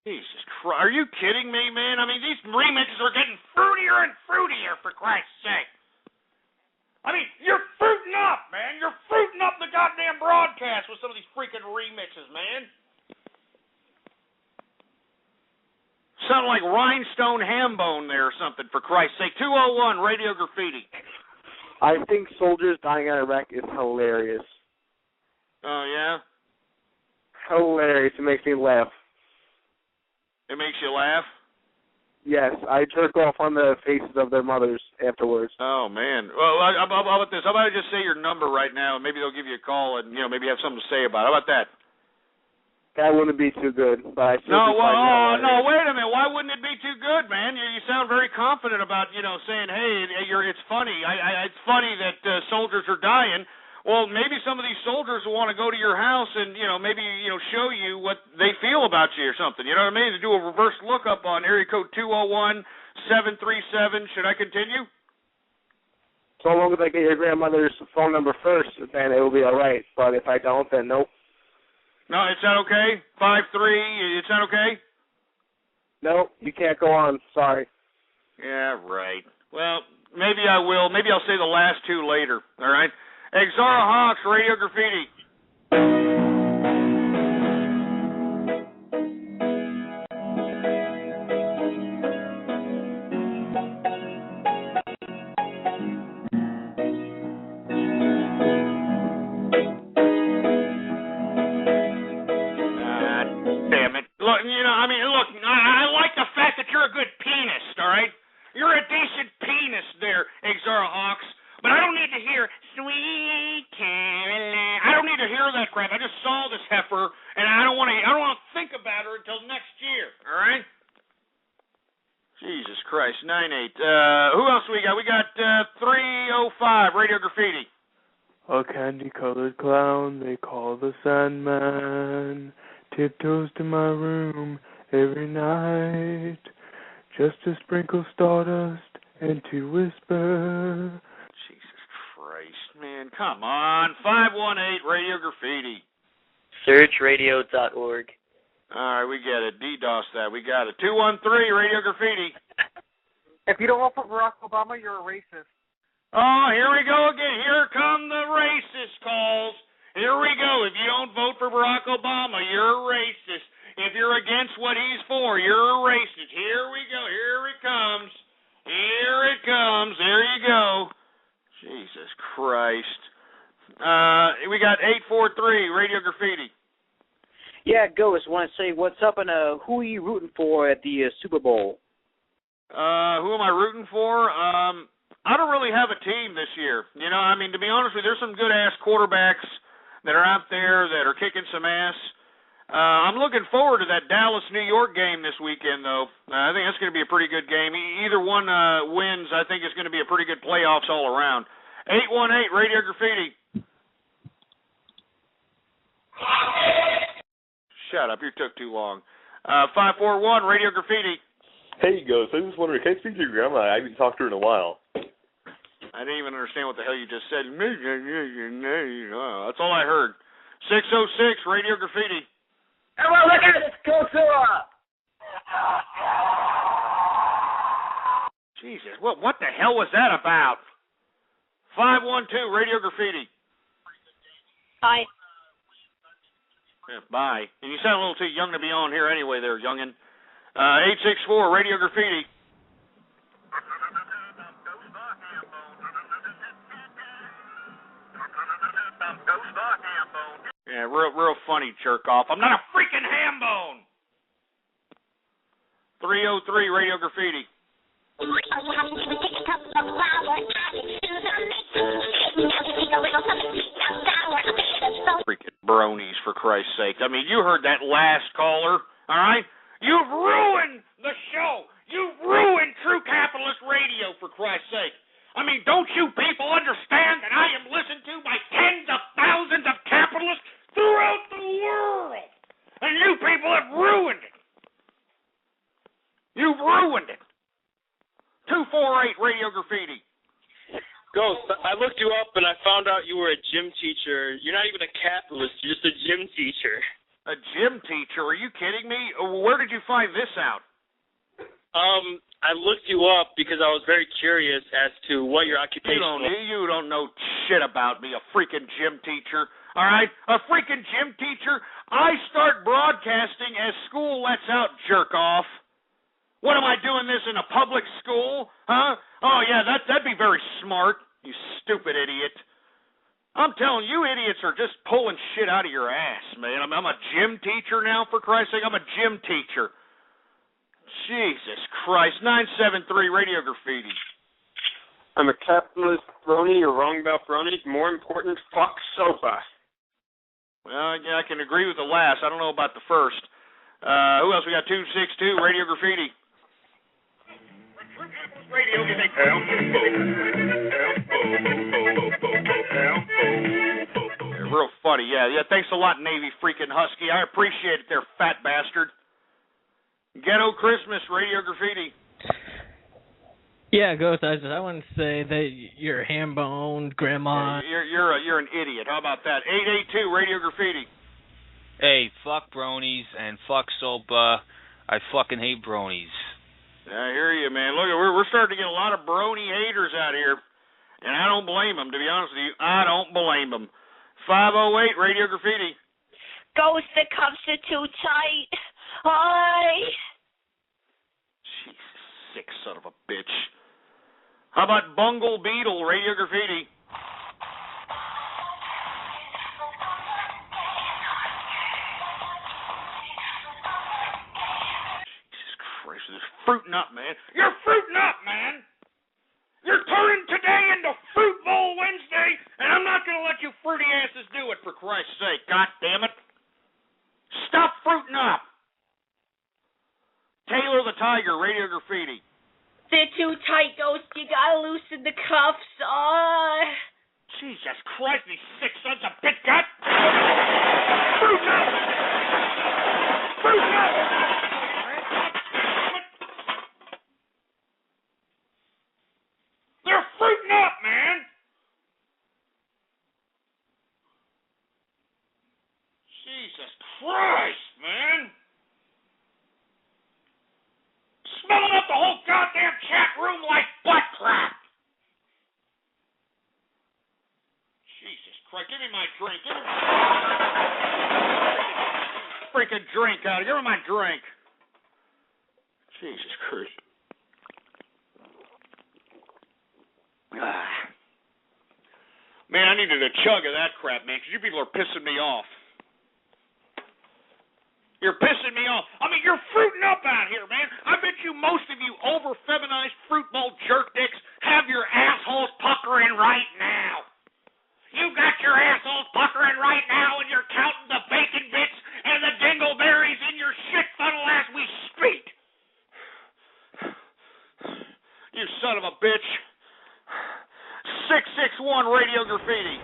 Jesus Christ, are you kidding me, man? I mean, these remixes are getting fruitier and fruitier, for Christ's sake. I mean, you're fruiting up, man. You're fruiting up the goddamn broadcast with some of these freaking remixes, man. Sound like Rhinestone Hambone there or something, for Christ's sake. 201, Radio Graffiti. I think soldiers dying in Iraq is hilarious. Oh, yeah? Hilarious. It makes me laugh. It makes you laugh? Yes, I jerk off on the faces of their mothers afterwards. Oh, man. Well, how about this? How about I just say your number right now, and maybe they'll give you a call and, maybe have something to say about it. How about that? That wouldn't be too good, but I still wait a minute. Why wouldn't it be too good, man? You sound very confident about, saying, hey, it's funny. It's funny that soldiers are dying. Well, maybe some of these soldiers will want to go to your house and, maybe, show you what they feel about you or something. You know what I mean? To do a reverse lookup on area code 201-737. Should I continue? So long as I get your grandmother's phone number first, then it will be all right. But if I don't, then nope. No, is that okay? 53, is that okay? No, you can't go on. Sorry. Yeah, right. Well, maybe I will. Maybe I'll say the last two later, all right? Exara Hawks, Radio Graffiti. Damn it. Look, I like the fact that you're a good pianist, all right? You're a decent pianist there, Exara Hawks. But I don't need to hear Sweet Caroline. I don't need to hear that crap. I just saw this heifer, and I don't want to think about her until next year. All right? Jesus Christ, 9-8. Who else we got? We got 305 Radio Graffiti. A candy-colored clown they call the Sandman tiptoes to my room every night just to sprinkle stardust and to whisper. Man, come on. 518 Radio Graffiti. Searchradio.org. All right, we get it. DDoS that. We got it. 213 Radio Graffiti. If you don't vote for Barack Obama, you're a racist. Oh, here we go again. Here come the racist calls. Here we go. If you don't vote for Barack Obama, you're a racist. If you're against what he's for, you're a racist. Here we go. Here it comes. Here it comes. There you go. Jesus Christ. We got 843 Radio Graffiti. Yeah, Ghost, want to say what's up and who are you rooting for at the Super Bowl? Who am I rooting for? I don't really have a team this year. You know, I mean, to be honest with you, there's some good-ass quarterbacks that are out there that are kicking some ass. I'm looking forward to that Dallas-New York game this weekend, though. I think that's going to be a pretty good game. Either one wins, I think it's going to be a pretty good playoffs all around. 818 Radio Graffiti. Shut up, you took too long. 541 Radio Graffiti. Hey, Ghost, I was just wondering, can I speak to your grandma? I haven't talked to her in a while. I didn't even understand what the hell you just said. That's all I heard. 606 Radio Graffiti. Everyone look at this Godzilla! Jesus, what the hell was that about? 512 Radio Graffiti. Hi. Yeah, bye. And you sound a little too young to be on here anyway there, youngin'. 864 Radio Graffiti. Yeah, real funny, jerk off. I'm not a freaking ham bone. 303 Radio Graffiti. Freaking bronies, for Christ's sake. I mean, you heard that last caller, all right? You've ruined the show. You've ruined True Capitalist Radio, for Christ's sake. I mean, don't you people understand that I am listened to by tens of thousands of capitalists throughout the world? And you people have ruined it. You've ruined it. 248 Radio Graffiti. Ghost, I looked you up and I found out you were a gym teacher. You're not even a capitalist, you're just a gym teacher. A gym teacher? Are you kidding me? Where did you find this out? I looked you up because I was very curious as to what your occupation was. You don't know shit about me, a freaking gym teacher. All right? A freaking gym teacher? I start broadcasting as school lets out, jerk off. What am I doing this in a public school? Huh? Oh, yeah, that'd be very smart, you stupid idiot. I'm telling you, idiots are just pulling shit out of your ass, man. I'm a gym teacher now, for Christ's sake. I'm a gym teacher. Jesus Christ. 973 Radio Graffiti. I'm a capitalist brony. You're wrong about bronies. More important, fuck sofa. Well, yeah, I can agree with the last. I don't know about the first. Who else? We got 262 Radio Graffiti. Radio is real funny, yeah. Thanks a lot, Navy freaking Husky. I appreciate it there, fat bastard. Ghetto Christmas, Radio Graffiti. Yeah, Ghost, I want to say that you're ham-boned, grandma. You're an idiot. How about that? 882, Radio Graffiti. Hey, fuck bronies and fuck sopa. I fucking hate bronies. I hear you, man. Look, we're starting to get a lot of brony haters out here, and I don't blame them, to be honest with you. I don't blame them. 508, Radio Graffiti. Ghost, the cuffs are too tight. Hi. Jesus, sick son of a bitch. How about Bungle Beetle, Radio Graffiti? Fruiting up, man. You're fruiting up, man. You're turning today into Fruit Bowl Wednesday, and I'm not going to let you fruity asses do it, for Christ's sake. God damn it. Stop fruiting up. Taylor the Tiger, Radio Graffiti. They're too tight, Ghost. You got to loosen the cuffs. Jesus Christ, these sick sons of bitch. God. Fruiting up. Fruiting up. They're fruiting up, man. Jesus Christ, man. Smelling up the whole goddamn chat room like butt crap. Jesus Christ, give me my drink. Give me my freaking drink out. Give me my drink. Jesus Christ. Man, I needed a chug of that crap, man, because you people are pissing me off. You're pissing me off. I mean, you're fruiting up out here, man. I bet you most of you over-feminized fruitball jerk dicks have your assholes puckering right now. You got your assholes puckering right now, and you're counting the bacon bits and the dingleberries in your shit funnel as we speak. You son of a bitch. 661 Radio Graffiti.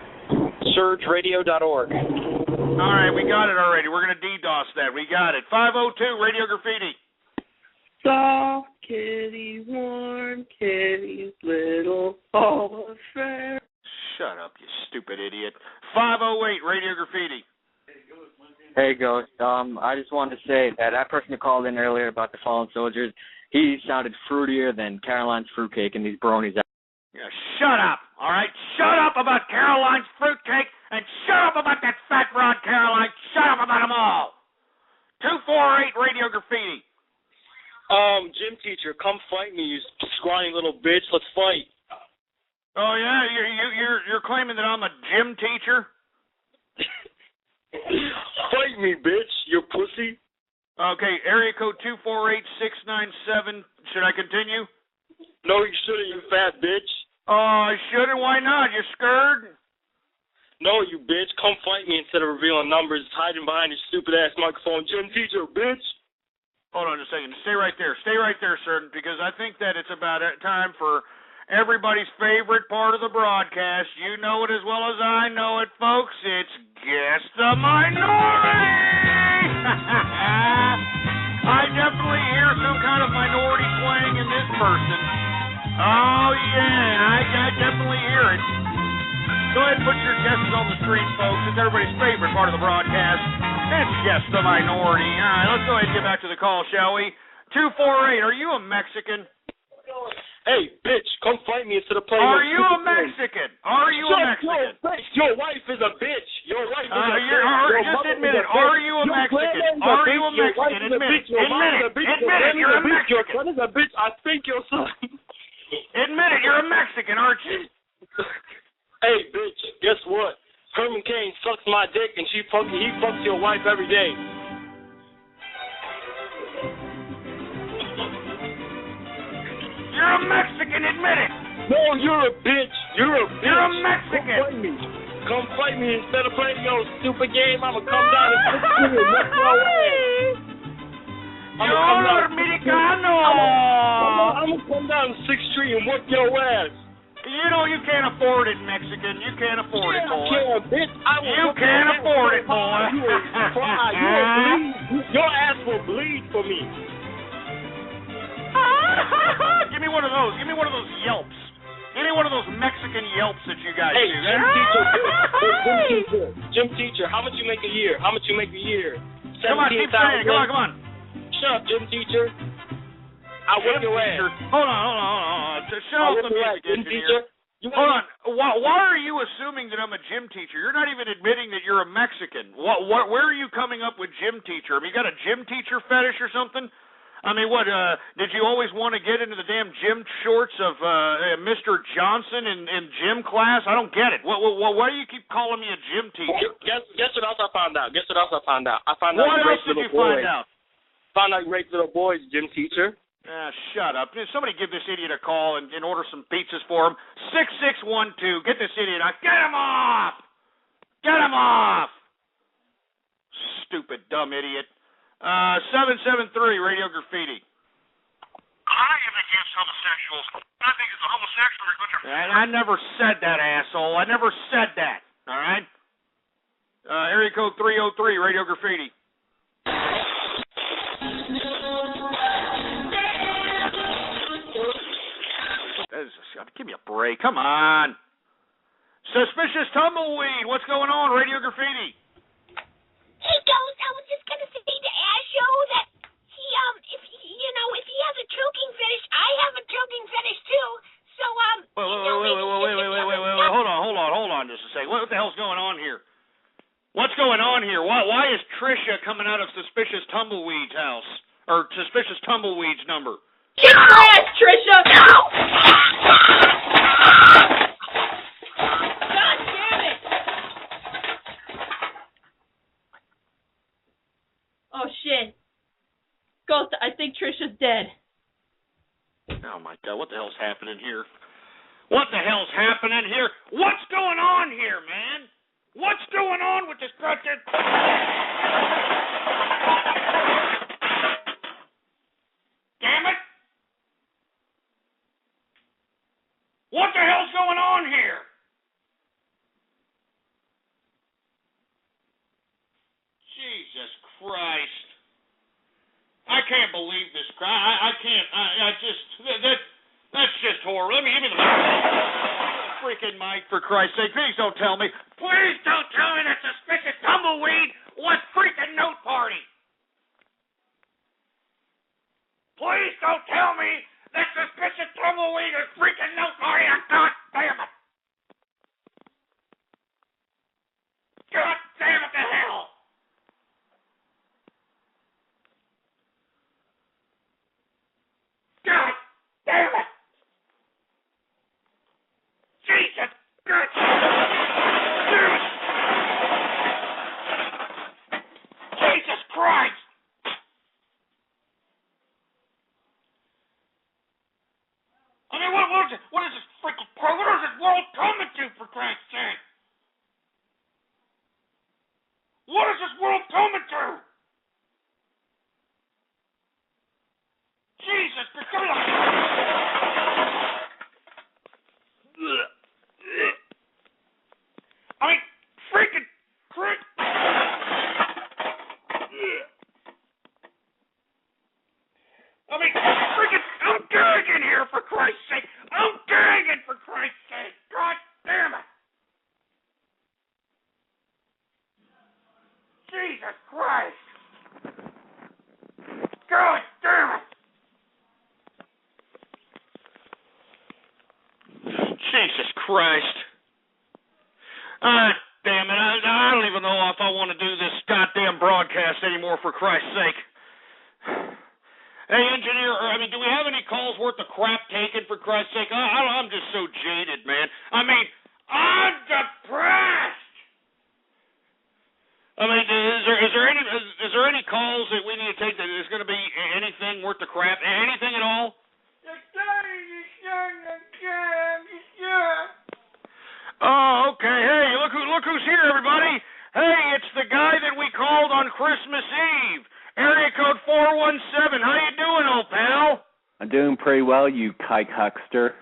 SurgeRadio.org. All right, we got it already. We're going to DDoS that. We got it. 502 Radio Graffiti. Soft kitty, warm kitties, little all affair. Shut up, you stupid idiot. 508 Radio Graffiti. Hey, Ghost. I just wanted to say that person who called in earlier about the fallen soldiers, he sounded fruitier than Caroline's fruitcake and these bronies. Yeah, shut up, all right? Shut up about Caroline's fruitcake, and shut up about that fat broad Caroline. Shut up about them all. 248 Radio Graffiti. Gym teacher, come fight me, you scrawny little bitch. Let's fight. Oh yeah, you're claiming that I'm a gym teacher? Fight me, bitch, you pussy. Okay, area code 248697. Should I continue? No, you shouldn't, you fat bitch. Oh, I shouldn't? Why not? You scared? No, you bitch. Come fight me instead of revealing numbers, hiding behind your stupid-ass microphone. Gym teacher, bitch. Hold on a second. Stay right there. Stay right there, sir, because I think that it's about time for everybody's favorite part of the broadcast. You know it as well as I know it, folks. It's Guess the Minority! I definitely hear some kind of minority twang in this person. Oh, yeah, I definitely hear it. Go ahead and put your guesses on the screen, folks. It's everybody's favorite part of the broadcast. It's Guess the Minority. All right, let's go ahead and get back to the call, shall we? 248, are you a Mexican? Hey, bitch, come fight me instead of playing. Are you a Mexican? Are you a Mexican? Your wife is a bitch. Your wife is a bitch. Just admit it. Are you a Mexican? Are you a Mexican? Admit it. Admit it. You're a Mexican. Your son is a bitch. I think your son. Admit it. You're a Mexican, aren't you? Hey, bitch, guess what? Herman Cain sucks my dick and he fucks your wife every day. You're a Mexican, admit it. No, you're a bitch. You're a bitch. You're a Mexican. Come fight me instead of playing your stupid game. I'ma come down and fix you and whoop your ass. You're Mexicano. I'm gonna come down 6th Street and whoop your ass. You know you can't afford it, Mexican. You can't afford it, boy. Yeah, bitch. You can't afford it, boy. Your ass will bleed for me. Give me one of those. Give me one of those yelps. Give me one of those Mexican yelps that you guys do. Hey, Gym teacher, how much you make a year? How much you make a year? Come on, keep saying it. Come on. Shut up, gym teacher. I'll whip your ass. Hold on. Shut up the music engineer. Hold on. Why are you assuming that I'm a gym teacher? You're not even admitting that you're a Mexican. Where are you coming up with gym teacher? I mean, you got a gym teacher fetish or something? I mean, what, did you always want to get into the damn gym shorts of Mr. Johnson in gym class? I don't get it. Why do you keep calling me a gym teacher? Guess what else I found out? I found out what else did you find out? Found out you raped little boys, gym teacher. Shut up. Somebody give this idiot a call and order some pizzas for him. 6612. Get this idiot out. Get him off! Get him off! Stupid, dumb idiot. 773 Radio Graffiti. I am against homosexuals. I think it's a homosexual or bunch of... I never said that, asshole. I never said that. All right? Area code 303 Radio Graffiti. Give me a break. Come on. Suspicious Tumbleweed. What's going on, Radio Graffiti? Hey, Ghost, I was just going to say to Asho that if he has a choking fetish, I have a choking fetish too. So, Wait. Hold on just a second. What the hell's going on here? What's going on here? Why is Trisha coming out of Suspicious Tumbleweed's house? Or Suspicious Tumbleweed's number? Kick your ass, Trisha! No! God damn shit. Ghost, I think Trisha's dead. Oh, my God. What the hell's happening here? What the hell's happening here? What's going on here, man? What's going on with this goddamn... Damn it! What the hell's going on here? Jesus Christ. I can't believe this. I can't. I just... That's just horrible. Let me give me the freaking mic, for Christ's sake. Please don't tell me. Please don't tell me that suspicious tumbleweed was freaking Note Party. Please don't tell me that suspicious tumbleweed is freaking Note Party. God damn it. God damn it to hell. God damn it. Jesus. God damn it. Jesus Christ. I mean, what is this freaking pro? What is this world coming to, for Christ's sake? What is this world coming to? Jesus, give me the... I mean, freaking Christ. I mean, freaking, I'm gagging here, for Christ's sake. I'm gagging, for Christ's sake. God damn it. Jesus Christ. God damn it. Jesus Christ. Damn it. I don't even know if I want to do this goddamn broadcast anymore, for Christ's sake. Hey, engineer, do we have any calls worth the crap taken, for Christ's sake? I'm just so jaded, man. I mean, I'm depressed. I mean, is there any calls that we need to take that is going to be anything worth the crap? Anything at all? Oh, okay. Hey, look who's here, everybody. Hey, it's the guy that we called on Christmas Eve. Area code 417. How you doing, old pal? I'm doing pretty well, you kike huckster.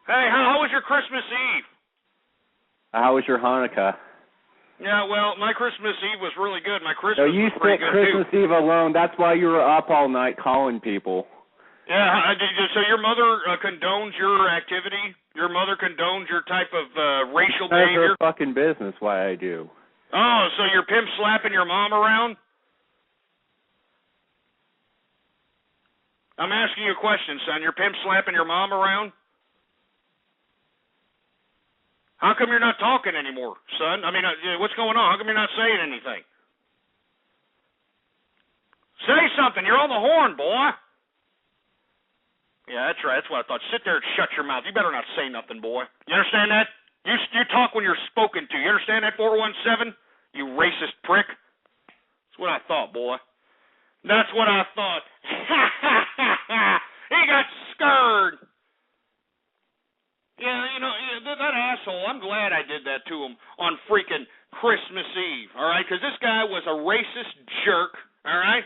Hey, how was your Christmas Eve? How was your Hanukkah? Yeah, well, my Christmas Eve was really good. My Christmas So you was pretty spent good, Christmas too. Eve alone. That's why you were up all night calling people. Yeah, so your mother condones your activity? Your mother condones your type of racial That's behavior? her fucking business why I do. Oh, so you're pimp slapping your mom around? I'm asking you a question, son. You're pimp slapping your mom around? How come you're not talking anymore, son? I mean, what's going on? How come you're not saying anything? Say something. You're on the horn, boy. Yeah, that's right. That's what I thought. Sit there and shut your mouth. You better not say nothing, boy. You understand that? You talk when you're spoken to. You understand that, 417? You racist prick. That's what I thought, boy. That's what I thought. He got scared. Yeah, that asshole, I'm glad I did that to him on freaking Christmas Eve, all right? Because this guy was a racist jerk, all right?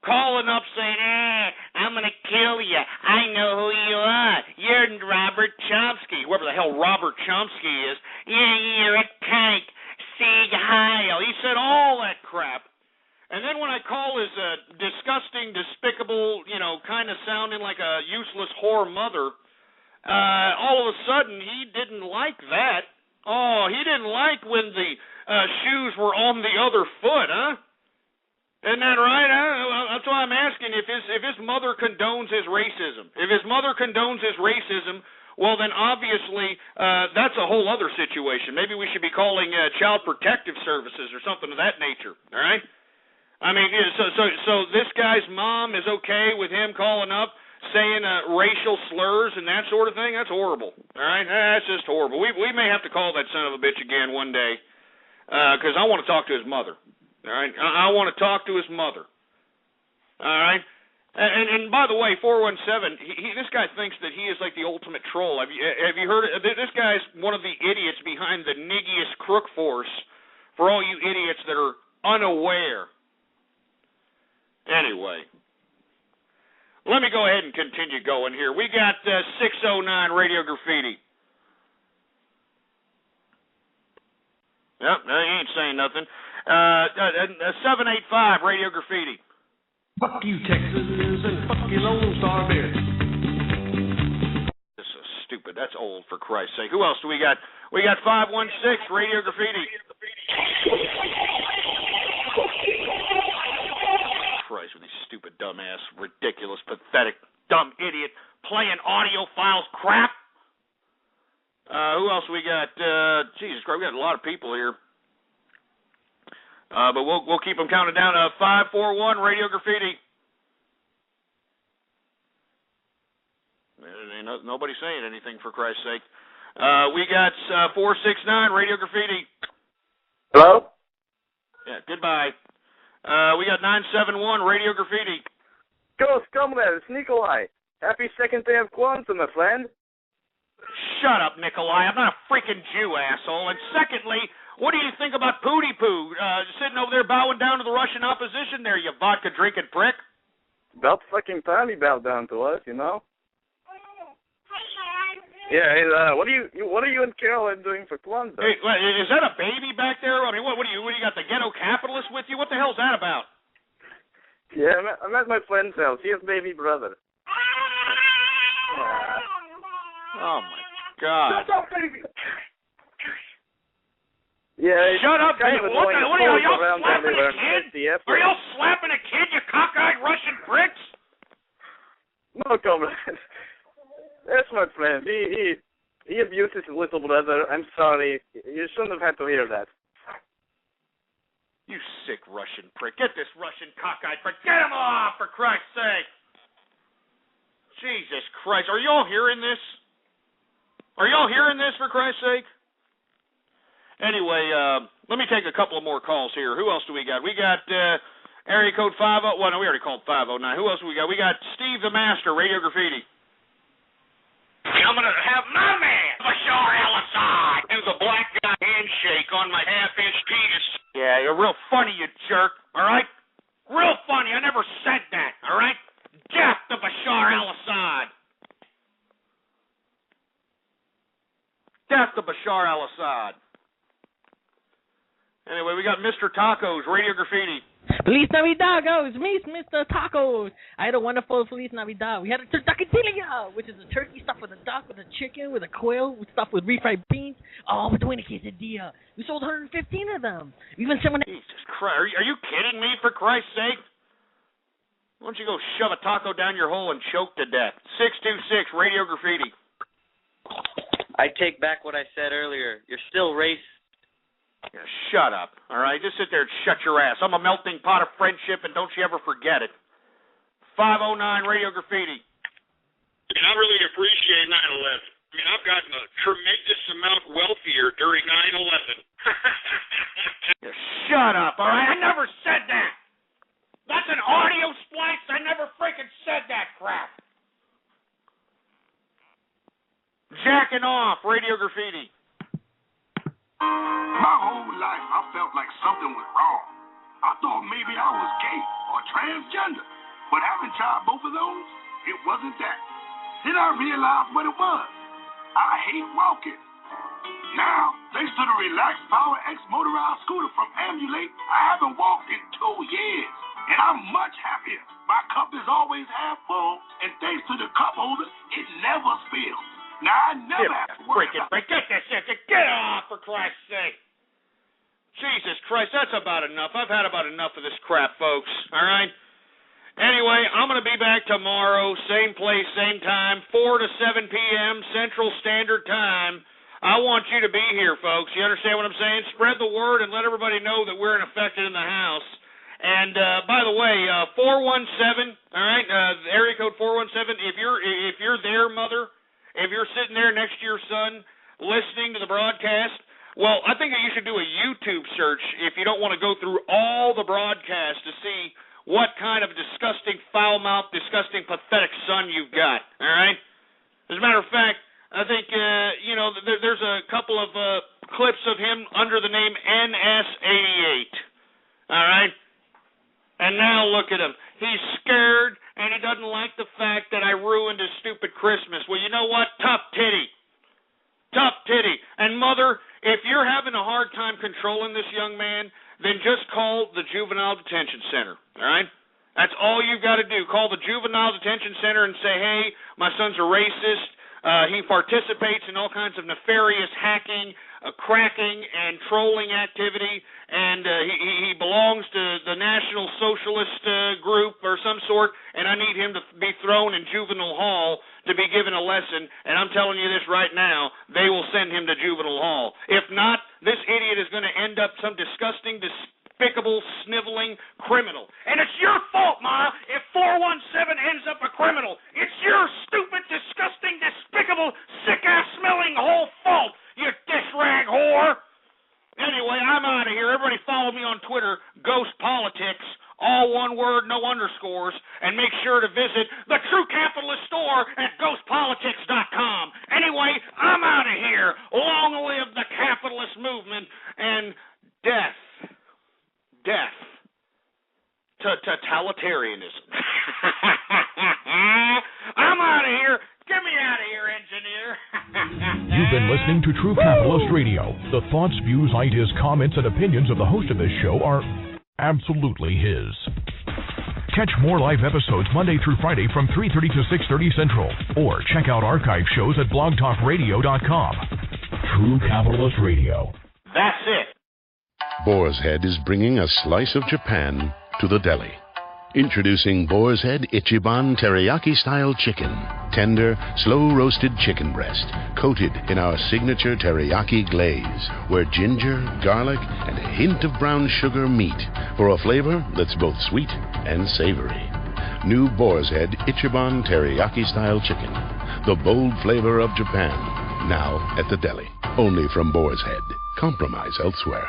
Calling up saying, I'm going to kill you. I know who you are. You're Robert Chomsky. Whoever the hell Robert Chomsky is. Yeah, you're a kike. Sieg Heil. He said all that crap. And then when I call his disgusting, despicable, kind of sounding like a useless whore mother, all of a sudden he didn't like that. Oh, he didn't like when the shoes were on the other foot, huh? Isn't that right? That's why I'm asking if his mother condones his racism. If his mother condones his racism, well, then obviously that's a whole other situation. Maybe we should be calling Child Protective Services or something of that nature, all right? I mean, so this guy's mom is okay with him calling up saying racial slurs and that sort of thing? That's horrible, all right? That's just horrible. We may have to call that son of a bitch again one day because I want to talk to his mother. All right, I want to talk to his mother. All right. And by the way, 417, this guy thinks that he is like the ultimate troll. Have you heard it? This guy's one of the idiots behind the niggiest crook force for all you idiots that are unaware. Anyway, let me go ahead and continue going here. We got 609 Radio Graffiti. Yep, he ain't saying nothing. 785 Radio Graffiti. Fuck you, Texas, and fuck you, Lone Star Beer. This is stupid. That's old, for Christ's sake. Who else do we got? We got 516 Radio Graffiti. Christ, with these stupid, dumbass, ridiculous, pathetic, dumb idiot playing audio files crap. Who else we got? Jesus Christ, we got a lot of people here. But we'll keep them counted down. 541 Radio Graffiti. Ain't nobody saying anything, for Christ's sake. We got 469 Radio Graffiti. Hello? Yeah, goodbye. We got 971 Radio Graffiti. Ghost, come there, it's Nikolai. Happy second day of Kwanzaa, my friend. Shut up, Nikolai. I'm not a freaking Jew, asshole. And secondly, what do you think about Pootie Poo sitting over there bowing down to the Russian opposition there, you vodka-drinking prick? About fucking time he bowed down to us, you know? Yeah, hey, what are you and Carolyn doing for Kwanzaa? Hey, is that a baby back there? I mean, what do you got, the ghetto capitalist with you? What the hell's that about? Yeah, I'm at my friend's house. He has baby brother. Oh, my God. Shut up, baby! Yeah, shut up, baby! What are y'all slapping a kid? Are y'all slapping a kid, you cockeyed Russian pricks? No, comrade. That's my friend. He abuses his little brother. I'm sorry. You shouldn't have had to hear that. You sick Russian prick. Get this Russian cockeyed prick. Get him off, for Christ's sake. Jesus Christ. Are y'all hearing this? Are y'all hearing this, for Christ's sake? Anyway, let me take a couple of more calls here. Who else do we got? We got area code 50. Well, no, we already called 509. Who else do we got? We got Steve the Master, Radio Graffiti. I'm going to have my man, Bashar al-Assad, do the black guy handshake on my half-inch penis. Yeah, you're real funny, you jerk, all right? Real funny. I never said that, all right? Death to Bashar al-Assad. Death to Bashar al-Assad. Anyway, we got Mr. Tacos, Radio Graffiti. Feliz Navidad, guys. Me, Mr. Tacos. I had a wonderful Feliz Navidad. We had a turduckadillia, which is a turkey stuffed with a duck, with a chicken, with a quail, stuffed with refried beans. Oh, we're doing a quesadilla. We sold 115 of them. We even sent one. Jesus Christ. Are you kidding me, for Christ's sake? Why don't you go shove a taco down your hole and choke to death? 626, Radio Graffiti. I take back what I said earlier. You're still racist. Yeah, shut up, all right? Just sit there and shut your ass. I'm a melting pot of friendship, and don't you ever forget it. 509 Radio Graffiti. And I really appreciate 9/11. I mean, I've gotten a tremendous amount wealthier during 9/11. Yeah, shut up, all right? I never said that. That's an audio splice. I never freaking said that crap. Jacking off, Radio Graffiti. My whole life, I felt like something was wrong. I thought maybe I was gay or transgender. But having tried both of those, it wasn't that. Then I realized what it was. I hate walking. Now, thanks to the Relaxed Power X motorized scooter from Ambulate, I haven't walked in 2 years. And I'm much happier. My cup is always half full, and thanks to the cup holder, it never spills. Now, I never have to worry about it. Get this shit. Get off, for Christ's sake. Jesus Christ, that's about enough. I've had about enough of this crap, folks. All right? Anyway, I'm going to be back tomorrow, same place, same time, 4 to 7 p.m. Central Standard Time. I want you to be here, folks. You understand what I'm saying? Spread the word and let everybody know that we're infected in the house. And, by the way, 417, all right, area code 417, if you're there, mother, if you're sitting there next to your son listening to the broadcast, well, I think that you should do a YouTube search if you don't want to go through all the broadcasts to see what kind of disgusting, foul-mouthed, disgusting, pathetic son you've got, all right? As a matter of fact, I think, there's a couple of clips of him under the name NS88, all right? And now look at him. He's scared, and he doesn't like the fact that I ruined his stupid Christmas. Well, you know what? Tough titty. Tough titty. And, Mother, if you're having a hard time controlling this young man, then just call the Juvenile Detention Center, all right? That's all you've got to do. Call the Juvenile Detention Center and say, hey, my son's a racist. He participates in all kinds of nefarious hacking, cracking, and trolling activity, and he belongs to the National Socialist group or some sort, and I need him to be thrown in juvenile hall to be given a lesson, and I'm telling you this right now, they will send him to juvenile hall. If not, this idiot is going to end up some disgusting, despicable, sniveling criminal. And it's your fault, Ma, if 417 ends up a criminal. It's your stupid, disgusting, despicable, sick-ass smelling whole fault, you dish rag whore. Anyway, I'm out of here. Everybody follow me on Twitter, Ghost Politics, all one word, no underscores, and make sure to visit the True Capitalist store at ghostpolitics.com. Anyway, I'm out of here. Long live the capitalist movement and death to totalitarianism. I'm out of here. Get me out of here, engineer. You've been listening to True Capitalist Radio. The thoughts, views, ideas, comments, and opinions of the host of this show are absolutely his. Catch more live episodes Monday through Friday from 3:30 to 6:30 Central, or check out archive shows at blogtalkradio.com. True Capitalist Radio. That's it. Boar's Head is bringing a slice of Japan to the deli. Introducing Boar's Head Ichiban Teriyaki-style chicken. Tender, slow-roasted chicken breast, coated in our signature teriyaki glaze, where ginger, garlic, and a hint of brown sugar meet for a flavor that's both sweet and savory. New Boar's Head Ichiban Teriyaki-style chicken. The bold flavor of Japan. Now at the deli. Only from Boar's Head. Compromise elsewhere.